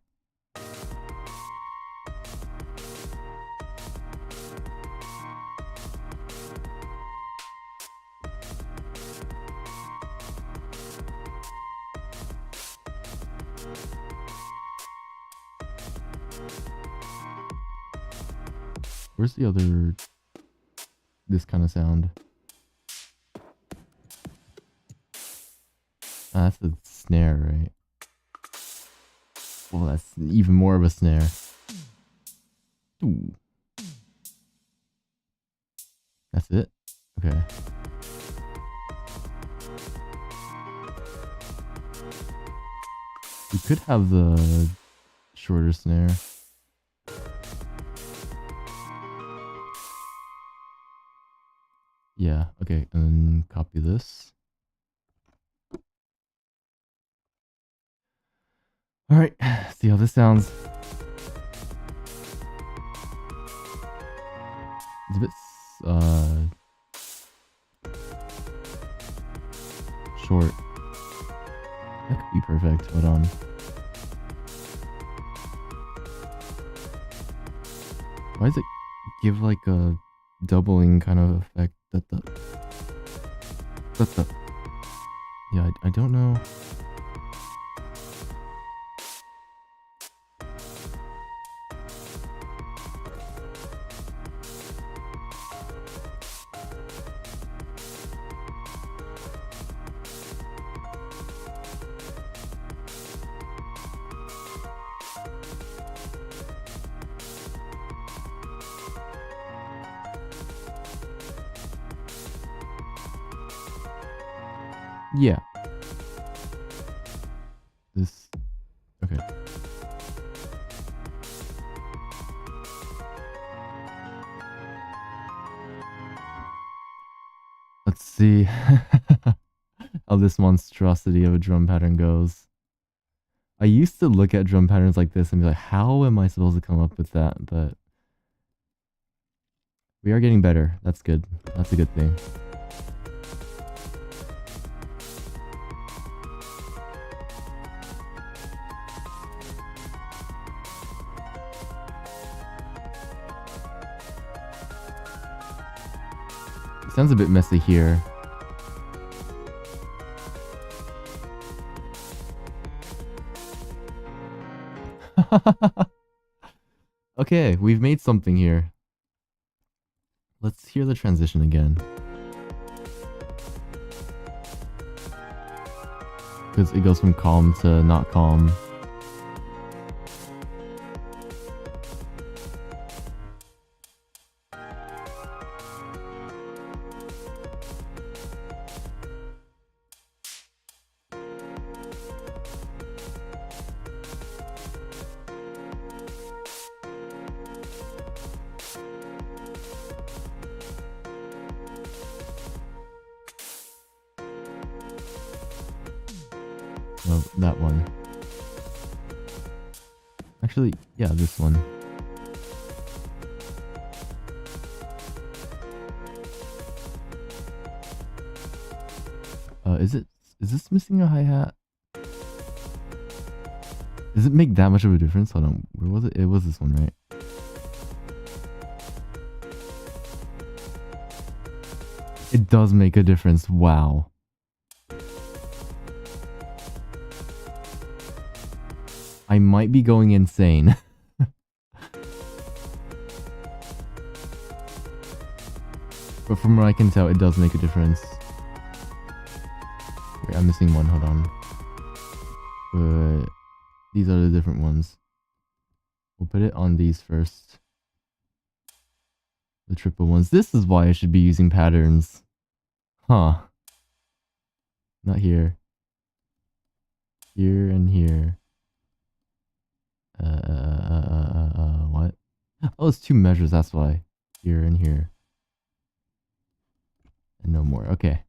Where's the other, this kind of sound? Ah, that's the snare, right? Well, that's even more of a snare. Ooh. That's it? Okay. We could have the shorter snare. Yeah, okay, and then copy this. Alright, see how this sounds. It's a bit, short. That could be perfect, hold on. Why does it give like a doubling kind of effect? Yeah, I don't know. Yeah. This, okay. Let's see how this monstrosity of a drum pattern goes. I used to look at drum patterns like this and be like, how am I supposed to come up with that? But we are getting better. That's good. That's a good thing. It sounds a bit messy here. Okay, we've made something here. Let's hear the transition again. Because it goes from calm to not calm. Oh, that one. Actually, yeah, this one. Is this missing a hi-hat? Does it make that much of a difference? Hold on, where was it? It was this one, right? It does make a difference, wow. I might be going insane. But from what I can tell, it does make a difference. I'm missing one. Hold on. But these are the different ones. We'll put it on these first. The triple ones. This is why I should be using patterns. Huh. Not here. Here and here. What? Oh, it's 2 measures, that's why. Here and here. And no more. Okay.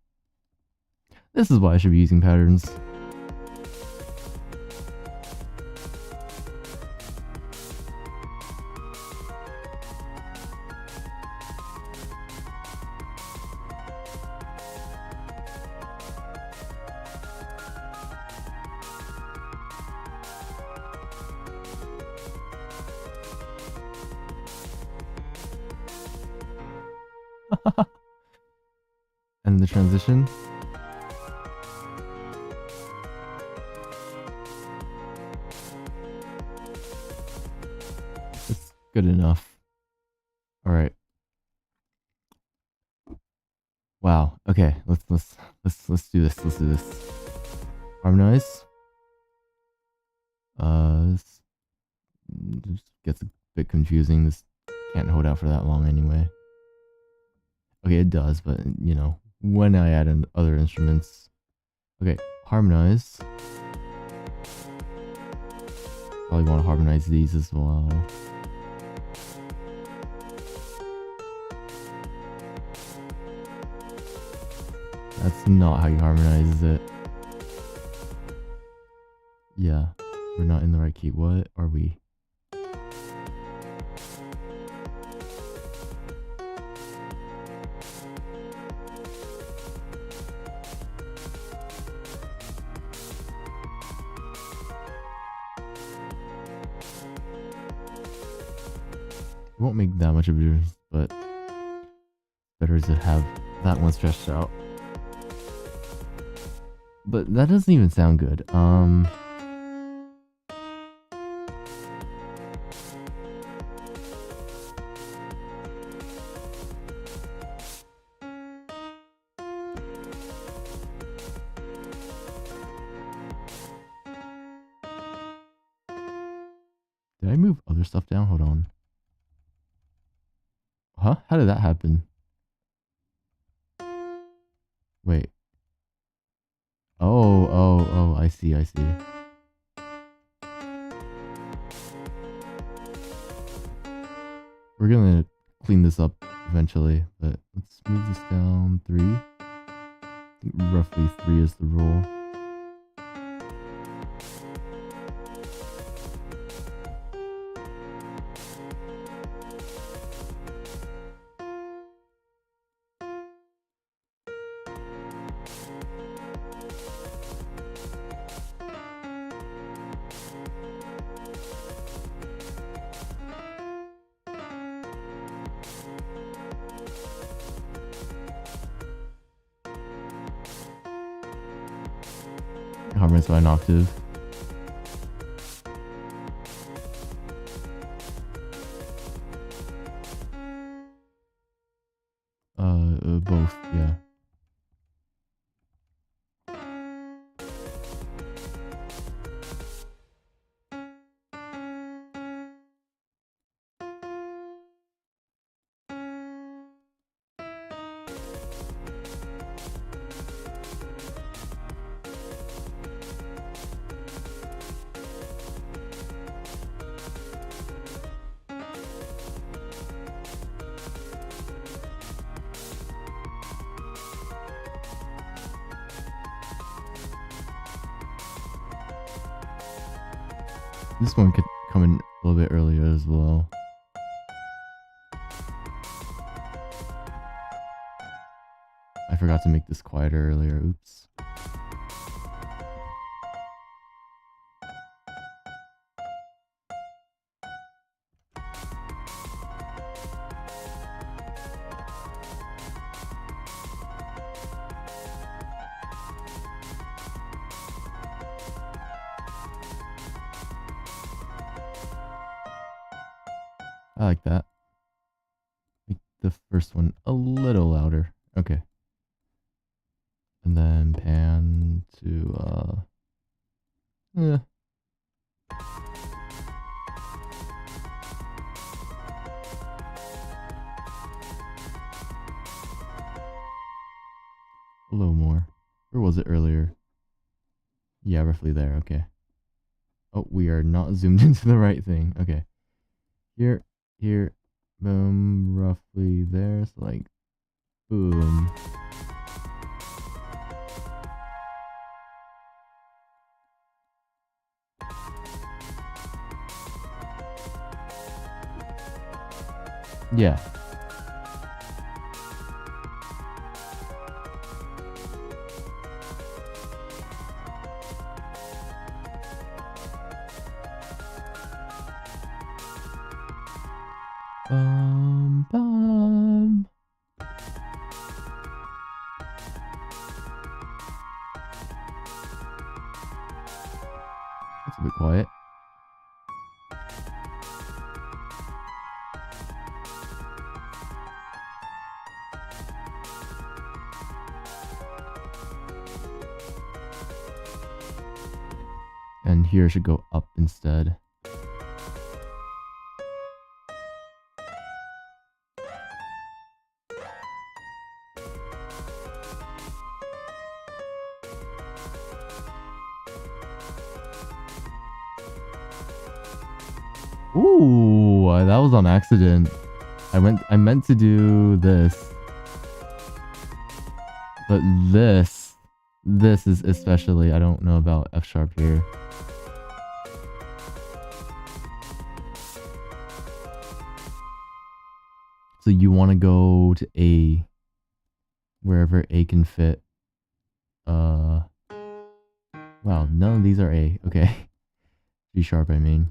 This is why I should be using patterns. And the transition. It's good enough. All right. Wow. Okay. Let's do this. Let's do this. Harmonize. This just gets a bit confusing. This can't hold out for that long anyway. Okay, it does, but you know, when I add in other instruments. Okay, harmonize. Probably want to harmonize these as well. That's not how you harmonize it. Yeah, we're not in the right key. What are we? It won't make that much of a difference, but better to have that one stretched out. But that doesn't even sound good. Did I move other stuff down? Hold on. Huh? How did that happen? Wait. Oh, I see. We're gonna clean this up eventually, but let's move this down 3. I think roughly 3 is the rule. Harmonize by an octave. Both, yeah. This one could come in a little bit earlier as well. I forgot to make this quieter earlier. Oops. I like that. Make the first one a little louder. Okay. And then pan to, yeah. A little more. Or was it earlier? Yeah, roughly there. Okay. Oh, we are not zoomed into the right thing. Okay. Here, boom, roughly there. So like, boom. Yeah. Bum. That's a bit quiet. And here should go up instead. Ooh, that was on accident. I meant to do this. But this is especially, I don't know about F sharp here. So you want to go to A, wherever A can fit. Wow, none of these are A. Okay. G sharp, I mean.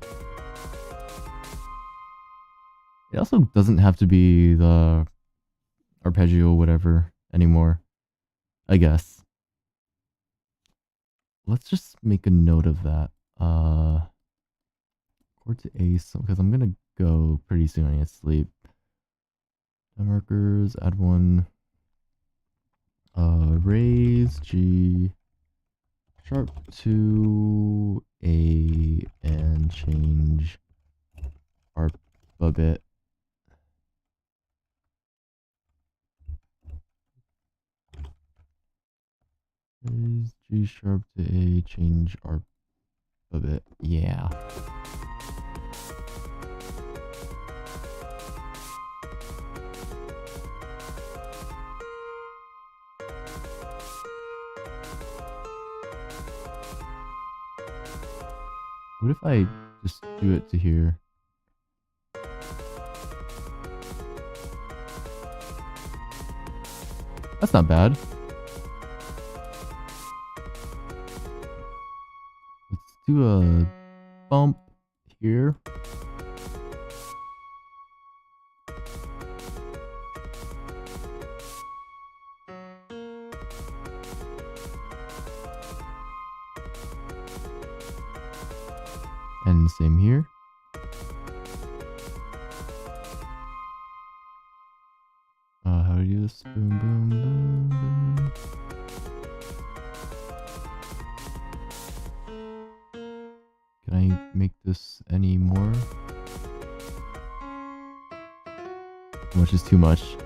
It also doesn't have to be the arpeggio whatever anymore, I guess. Let's just make a note of that. Chord to A, because I'm gonna go pretty soon. I need to sleep. Markers, add one. Raise G sharp to A and change arp a bit. Raise G sharp to A, change arp a bit. Yeah. What if I just do it to here? That's not bad. Let's do a bump here. And same here. How do you do this? Boom, boom, boom, boom. Can I make this any more? How much is too much?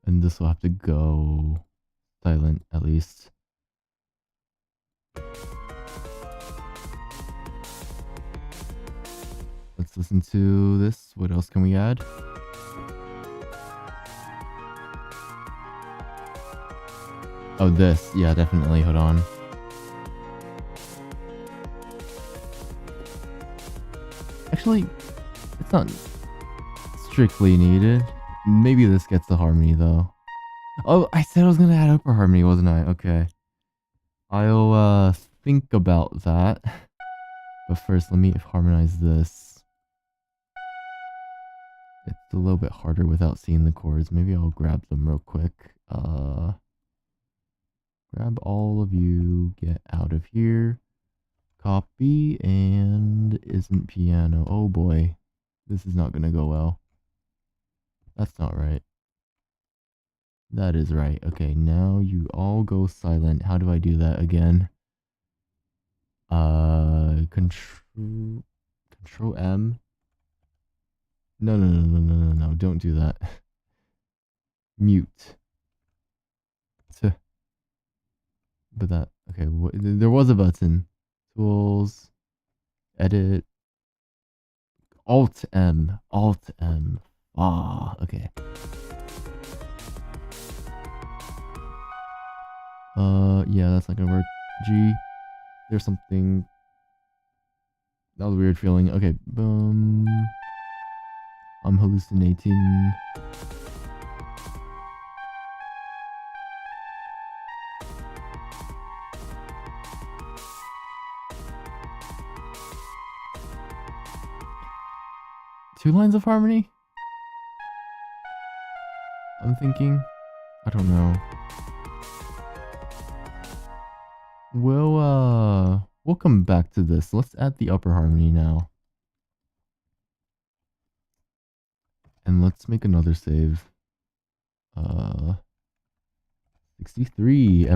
And this will have to go silent at least. Let's listen to this. What else can we add? Oh, this. Yeah, definitely. Hold on. Actually, it's not strictly needed. Maybe this gets the harmony though. Oh, I said I was gonna add upper harmony, wasn't I? Okay. I'll think about that. But first, let me harmonize this. It's a little bit harder without seeing the chords. Maybe I'll grab them real quick. Grab all of you, get out of here. Copy, and isn't piano. Oh boy, this is not gonna go well. That's not right. That is right. Okay, now you all go silent. How do I do that again? Control M. No, don't do that. Mute. But that, okay, there was a button. Tools, edit, Alt M. Ah, okay. Yeah, that's not gonna work. G, there's something. That was a weird feeling. Okay, boom. I'm hallucinating. Two lines of harmony? I'm thinking. I don't know. We'll come back to this. Let's add the upper harmony now. And let's make another save. 63,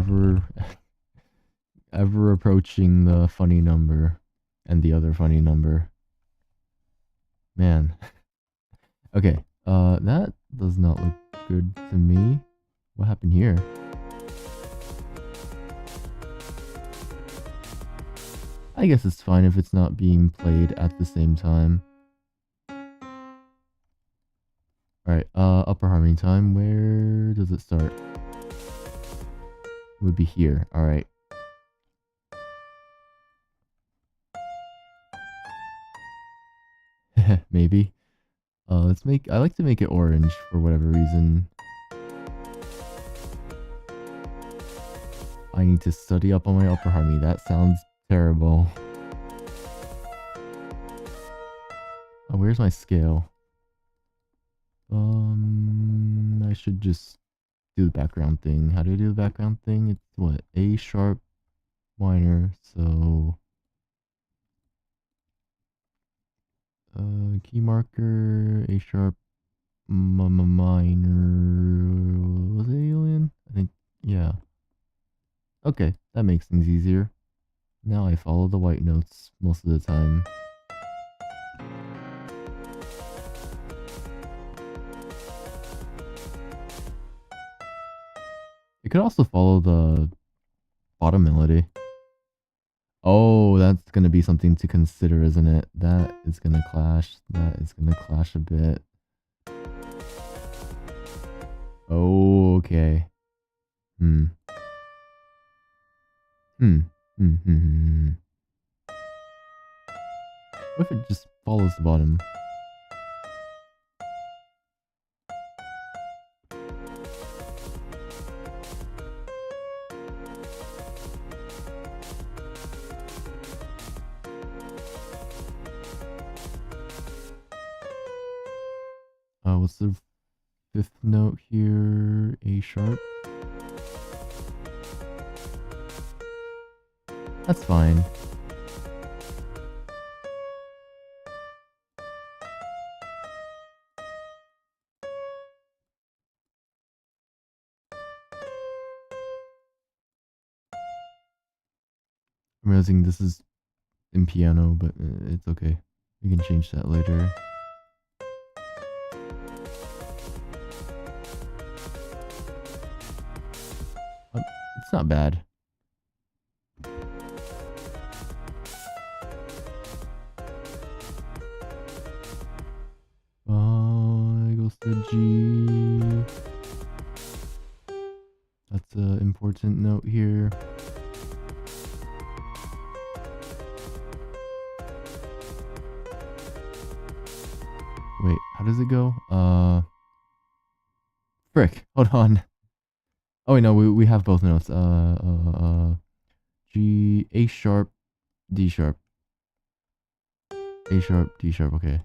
ever approaching the funny number and the other funny number. Man. Okay, that does not look good to me. What happened here? I guess it's fine if it's not being played at the same time. Alright, upper harmony time. Where does it start? It would be here. Alright. Maybe. I like to make it orange for whatever reason. I need to study up on my upper harmony. That sounds terrible. Oh, where's my scale? I should just do the background thing. How do I do the background thing? It's what? A sharp minor, so key marker, A sharp minor. Was it alien? I think, yeah. Okay, that makes things easier. Now I follow the white notes most of the time. You could also follow the bottom melody. Oh, that's going to be something to consider, isn't it? That is going to clash. That is going to clash a bit. Oh, okay. What if it just follows the bottom? What's the fifth note here? A sharp. That's fine. I'm realizing this is in piano, but it's okay. We can change that later. It's not bad. It goes to G. That's an important note here. Wait, how does it go? Frick, hold on. Oh wait, no, we have both notes. G, A sharp, D sharp. A sharp, D sharp, okay.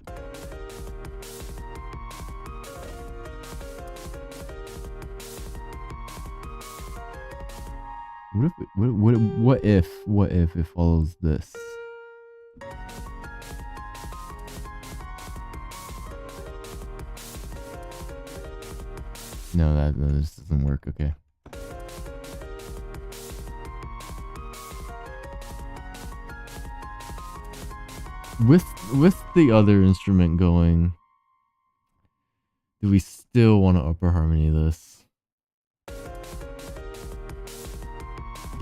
What if it follows this? No, that this doesn't work. Okay. With the other instrument going, do we still want to upper harmony this?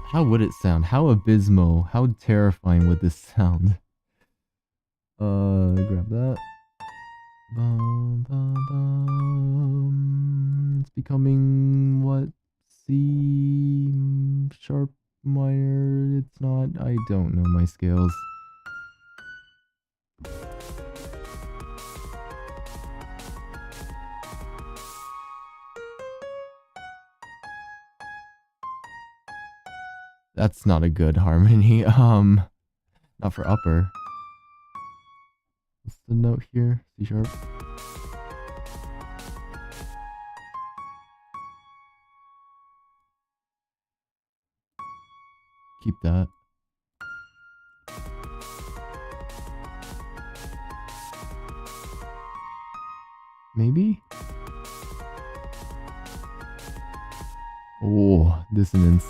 How would it sound? How abysmal? How terrifying would this sound? Grab that. Bum, bum, bum. It's becoming what? C sharp minor. It's not. I don't know my scales. That's not a good harmony. Not for upper. What's the note here? C sharp. Keep that. Maybe? Oh, dissonance.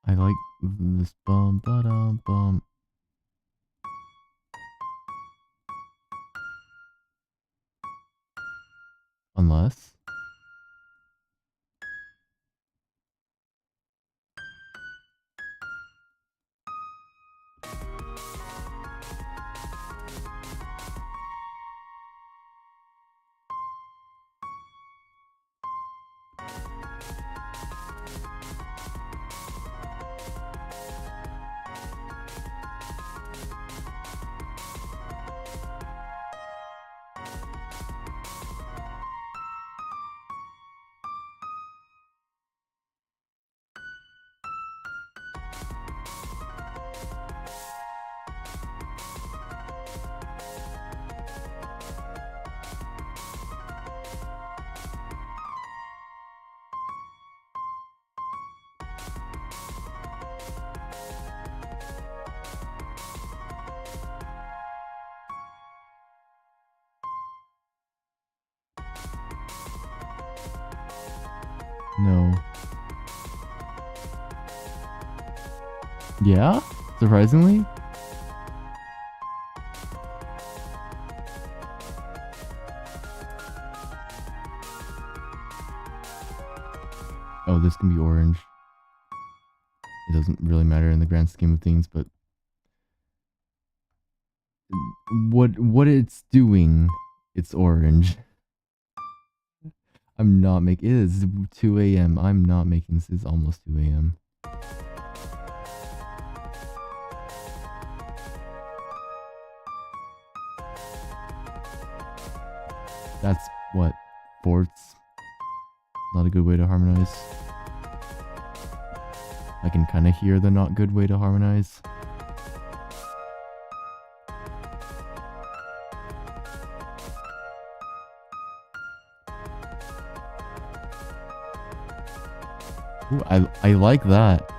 I like this bum ba-dum bum. Unless no. Yeah? Surprisingly? Oh, this can be orange. It doesn't really matter in the grand scheme of things, but what it's doing, it's orange. I'm not making it is 2 a.m. I'm not making this. It's almost 2 a.m. That's what? Fourths? Not a good way to harmonize. I can kind of hear the not good way to harmonize. Ooh, I like that.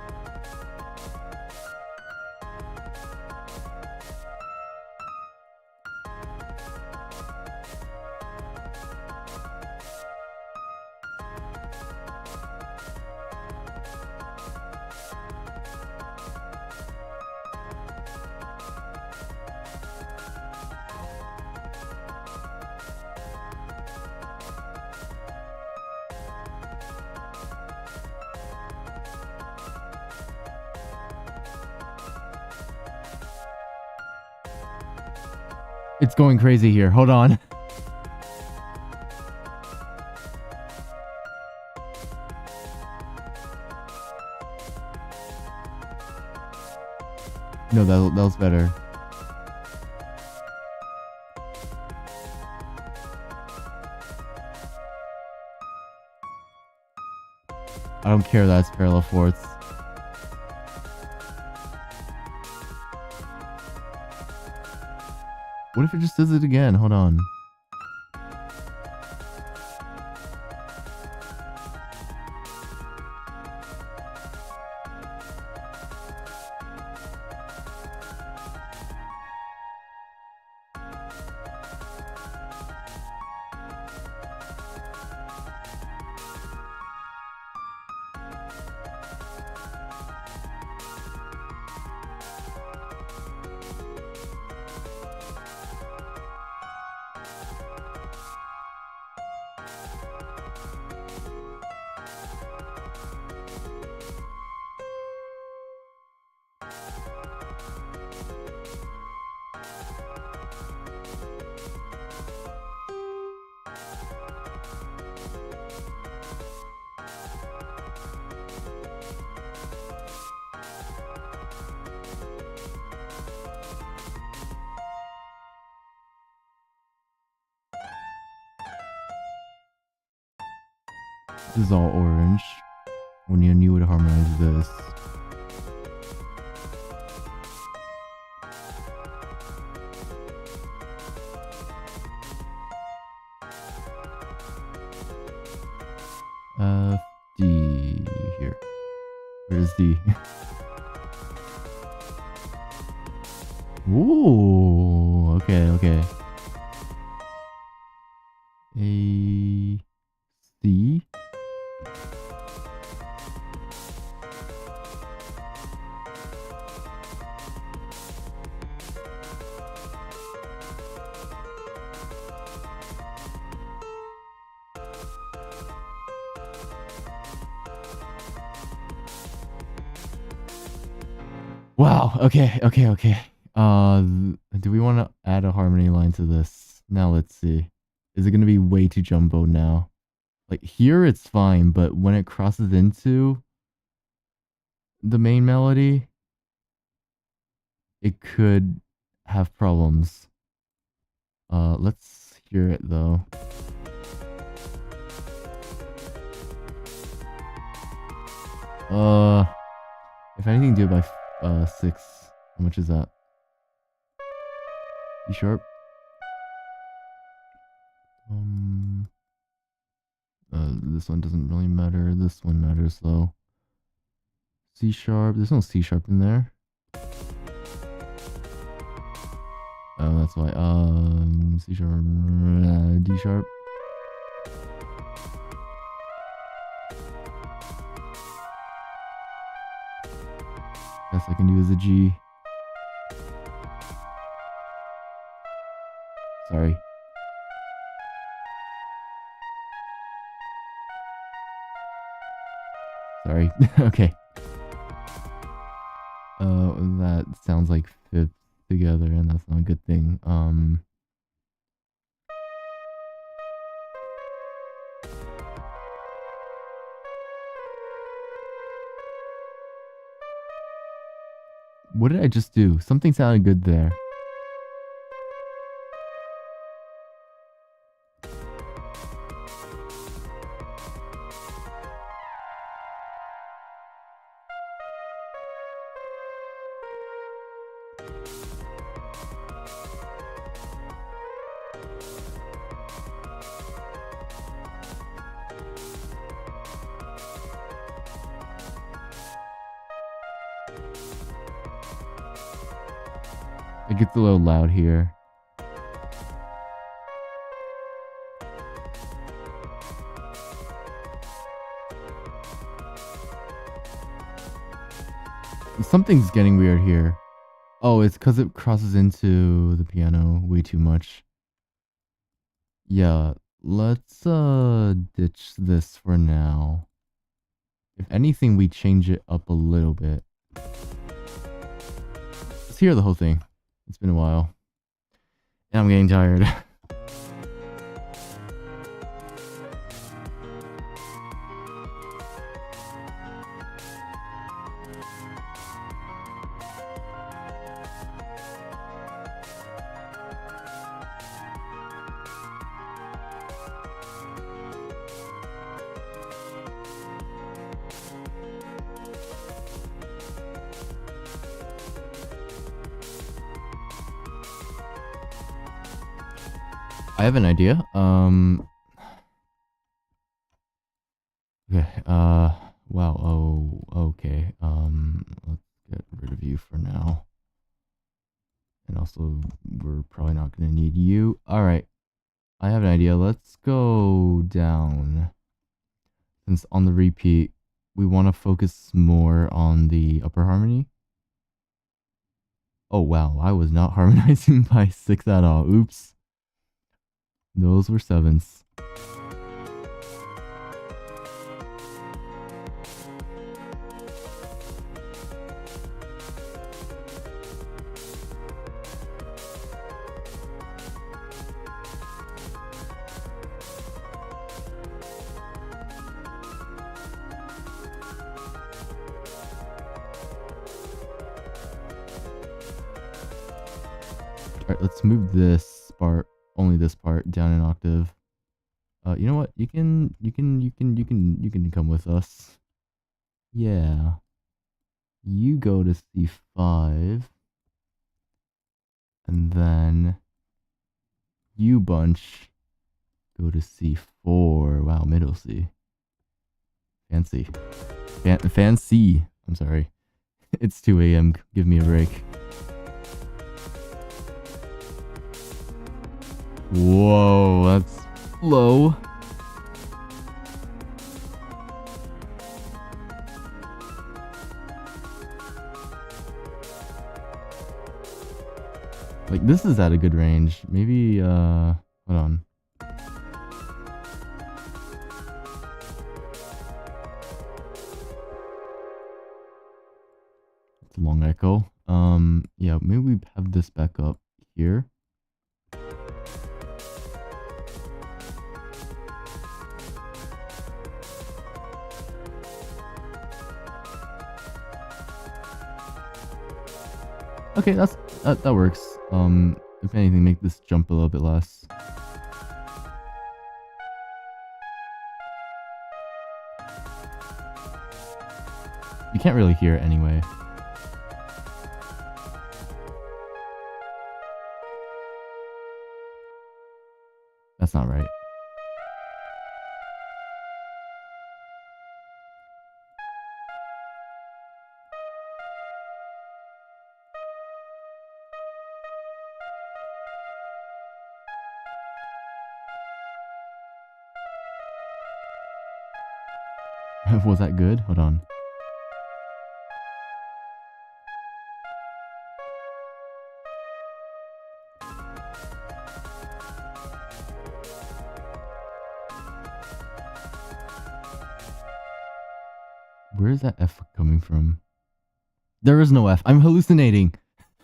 It's going crazy here. Hold on. No, that was better. I don't care that it's parallel fourths. What if it just does it again? Hold on. This is all orange. When you knew to harmonize this. D here. Where's D? Ooh, okay. A C. Wow, okay. Do we want to add a harmony line to this? Now let's see. Is it going to be way too jumbo now? Like here it's fine, but when it crosses into the main melody, it could have problems. Let's hear it though. If anything, do it by 6. How much is that? E sharp. This one doesn't really matter. This one matters though. C sharp. There's no C sharp in there. Oh, that's why. C sharp, D sharp. Best I can do is a G. Sorry. Okay. That sounds like fifths together, and that's not a good thing. What did I just do? Something sounded good there. It gets a little loud here. Something's getting weird here. Oh, it's because it crosses into the piano way too much. Yeah, let's ditch this for now. If anything, we change it up a little bit. Let's hear the whole thing. It's been a while. And I'm getting tired. I have an idea. Okay, wow, oh, okay, let's get rid of you for now. And also, we're probably not gonna need you. Alright, I have an idea. Let's go down. Since on the repeat, we want to focus more on the upper harmony. Oh wow, I was not harmonizing by 6 at all. Oops. Those were 7s. Alright, let's move this part, only this part, down an octave. You know what? You can come with us. Yeah. You go to C5. And then you bunch go to C4. Wow, middle C. Fancy. Fancy. I'm sorry. It's 2 a.m. Give me a break. Whoa, that's low. Like, this is at a good range. Maybe, hold on. It's a long echo. Yeah, maybe we have this back up here. Okay, that works. If anything, make this jump a little bit less. You can't really hear it anyway. That's not right. Was that good? Hold on. Where is that F coming from? There is no F. I'm hallucinating.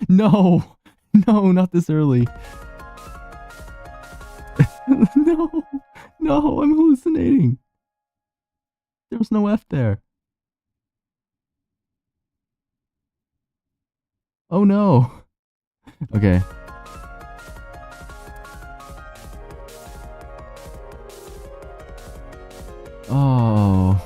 No! No, not this early. No! No, I'm hallucinating. There's no F there. Oh no. Okay. Oh.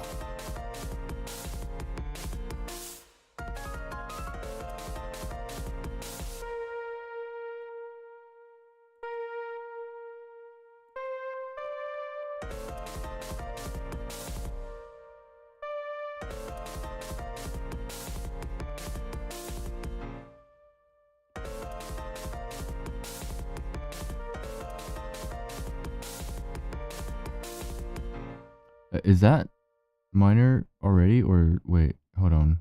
Is that minor already, or wait, hold on.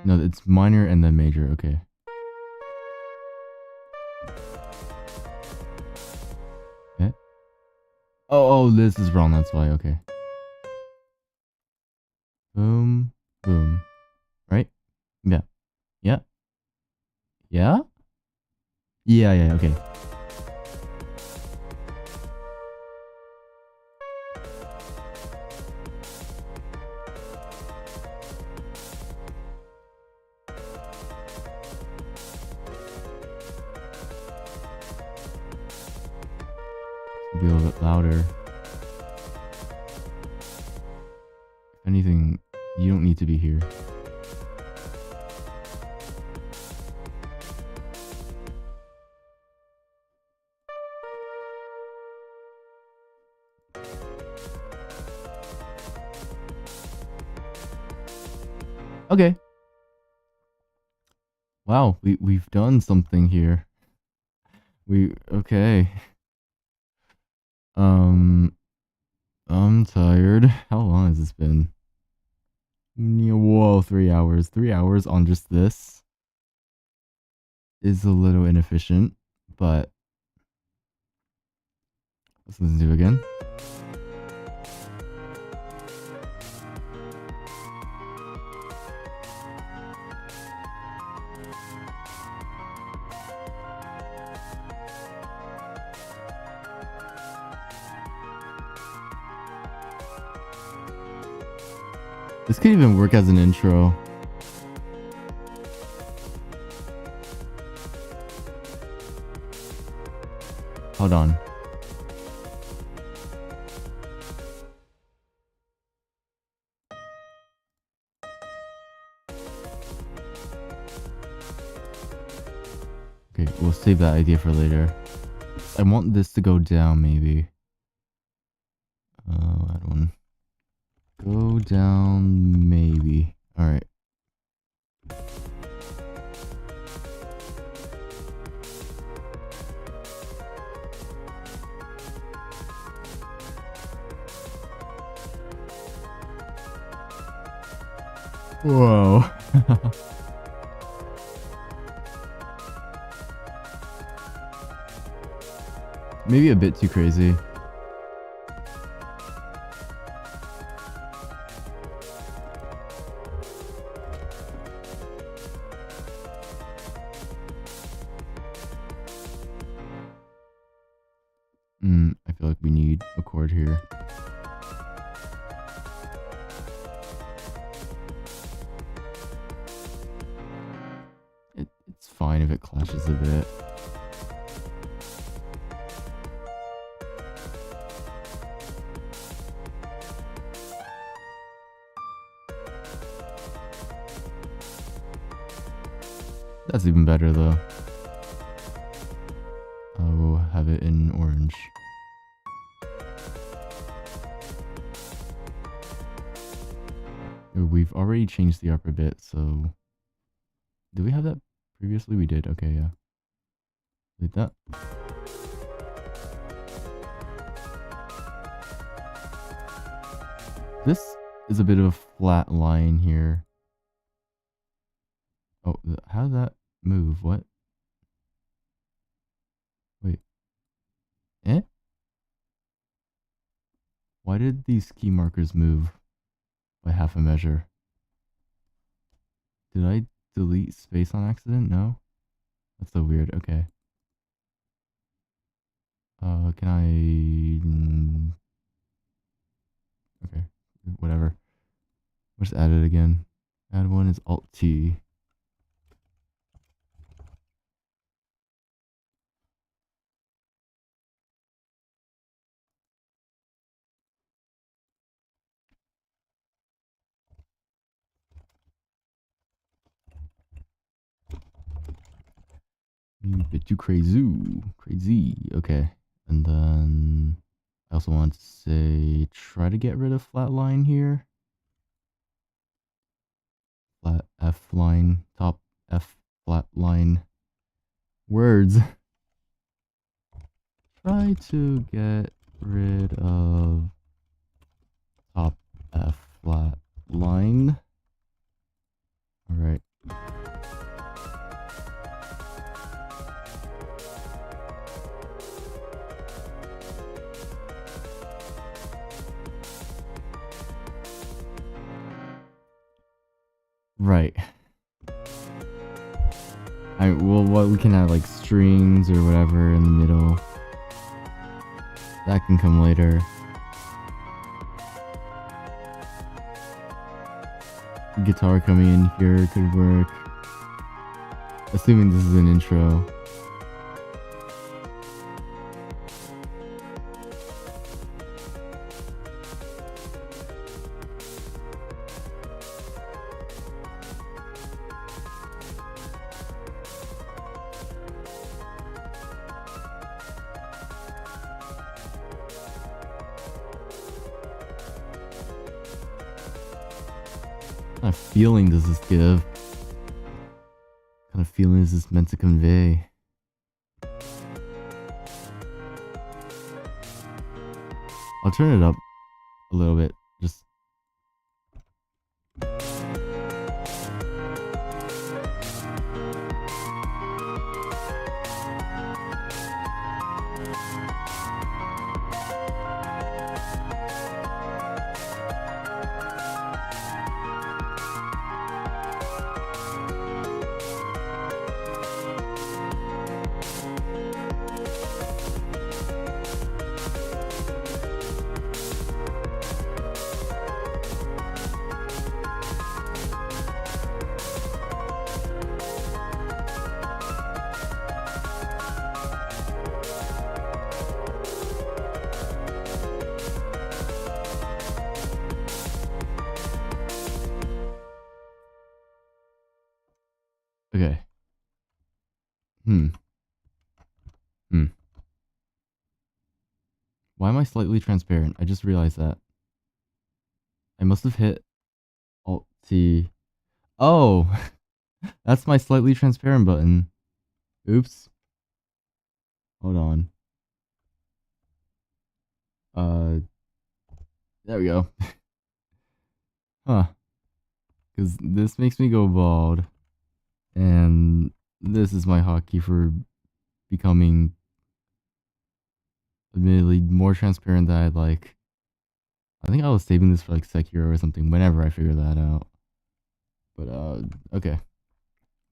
No, it's minor and then major, okay. Okay. Oh, this is wrong, that's why, okay. Boom, boom. Right? Yeah. Yeah. Yeah? Yeah, okay. Be a little bit louder. If anything, you don't need to be here. Okay. Wow, we've done something here. Okay. I'm tired. How long has this been? Whoa, 3 hours. 3 hours on just this is a little inefficient, but let's listen to it again. This could even work as an intro. Hold on. Okay, we'll save that idea for later. I want this to go down, maybe. Add one. Go down, maybe. Alright. Whoa. Maybe a bit too crazy. I feel like we need a chord here. It's fine if it clashes a bit. That's even better though. I will have it in orange. We've already changed the upper bit, so... Did we have that previously? We did. Okay, yeah. Delete that. This is a bit of a flat line here. Oh, how did that move? What? Wait. Eh? Why did these key markers move by half a measure? Did I delete space on accident? No? That's so weird. Okay. Can I... Okay. Whatever. We'll just add it again. Add one is Alt-T. A bit too crazy. Okay, and then I also want to say try to get rid of flat line here. Flat F line, top F flat line. Words. Try to get rid of top F flat line. All right. Right. Well, we can have like strings or whatever in the middle. That can come later. Guitar coming in here could work. Assuming this is an intro. What kind of feeling does this give? What kind of feeling is this meant to convey? I'll turn it up a little bit. Just okay. Why am I slightly transparent? I just realized that. I must have hit Alt-T. Oh! That's my slightly transparent button. Oops. Hold on. There we go. Huh. Because this makes me go bald. And this is my hotkey for becoming admittedly more transparent than I'd like. I think I was saving this for like Sekiro or something whenever I figure that out. But okay.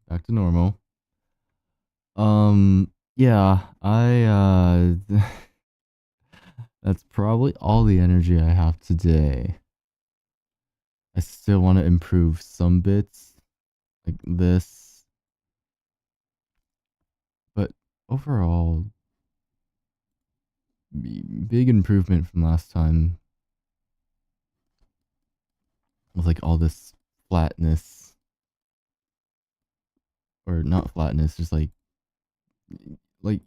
Back to normal. Yeah, that's probably all the energy I have today. I still want to improve some bits like this. But overall, big improvement from last time. With like all this flatness. Or not flatness, just like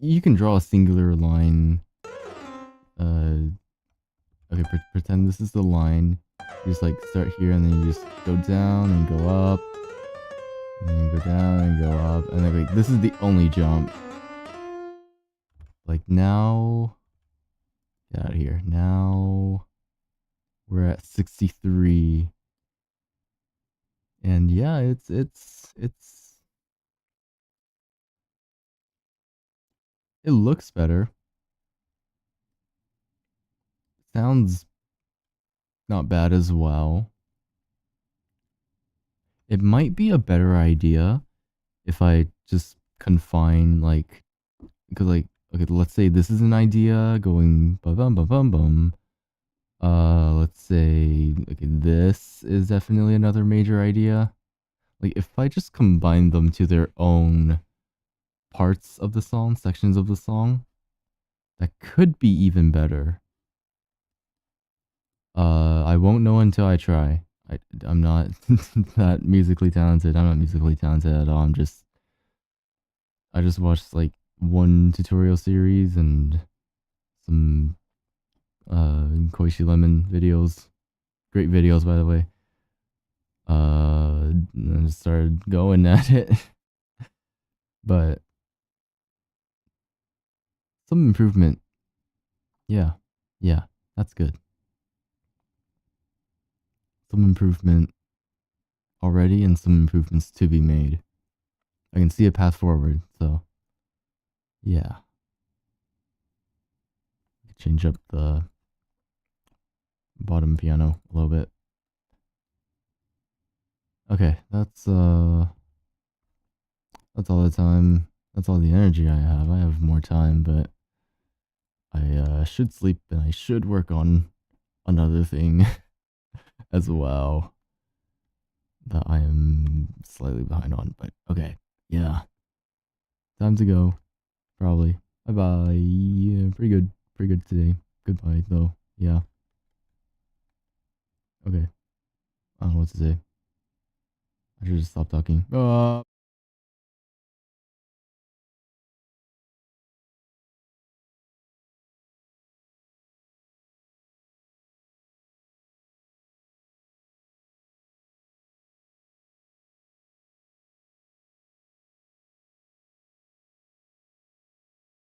you can draw a singular line. Okay, pretend this is the line. You just like start here and then you just go down and go up. And then you go down and go up. And then like this is the only jump. Like now, get out of here. Now we're at 63. And yeah, it looks better. Sounds not bad as well. It might be a better idea if I just confine like, because like, okay, let's say this is an idea going bum bum bum bum bum. Let's say okay, this is definitely another major idea. Like if I just combine them to their own parts of the song, sections of the song, that could be even better. I won't know until I try. I'm not that musically talented. I'm not musically talented at all. I just watched like one tutorial series and some Koishi Lemon videos. Great videos, by the way. And I just started going at it. But some improvement. Yeah. Yeah. That's good. Some improvement already and some improvements to be made. I can see a path forward, so yeah. Change up the bottom piano a little bit. Okay, that's all the time. That's all the energy I have. I have more time, but I should sleep and I should work on another thing as well that I am slightly behind on, but okay. Yeah. Time to go. Probably. Bye-bye. Yeah, pretty good. Pretty good today. Goodbye, though. Yeah. Okay. I don't know what to say. I should just stop talking.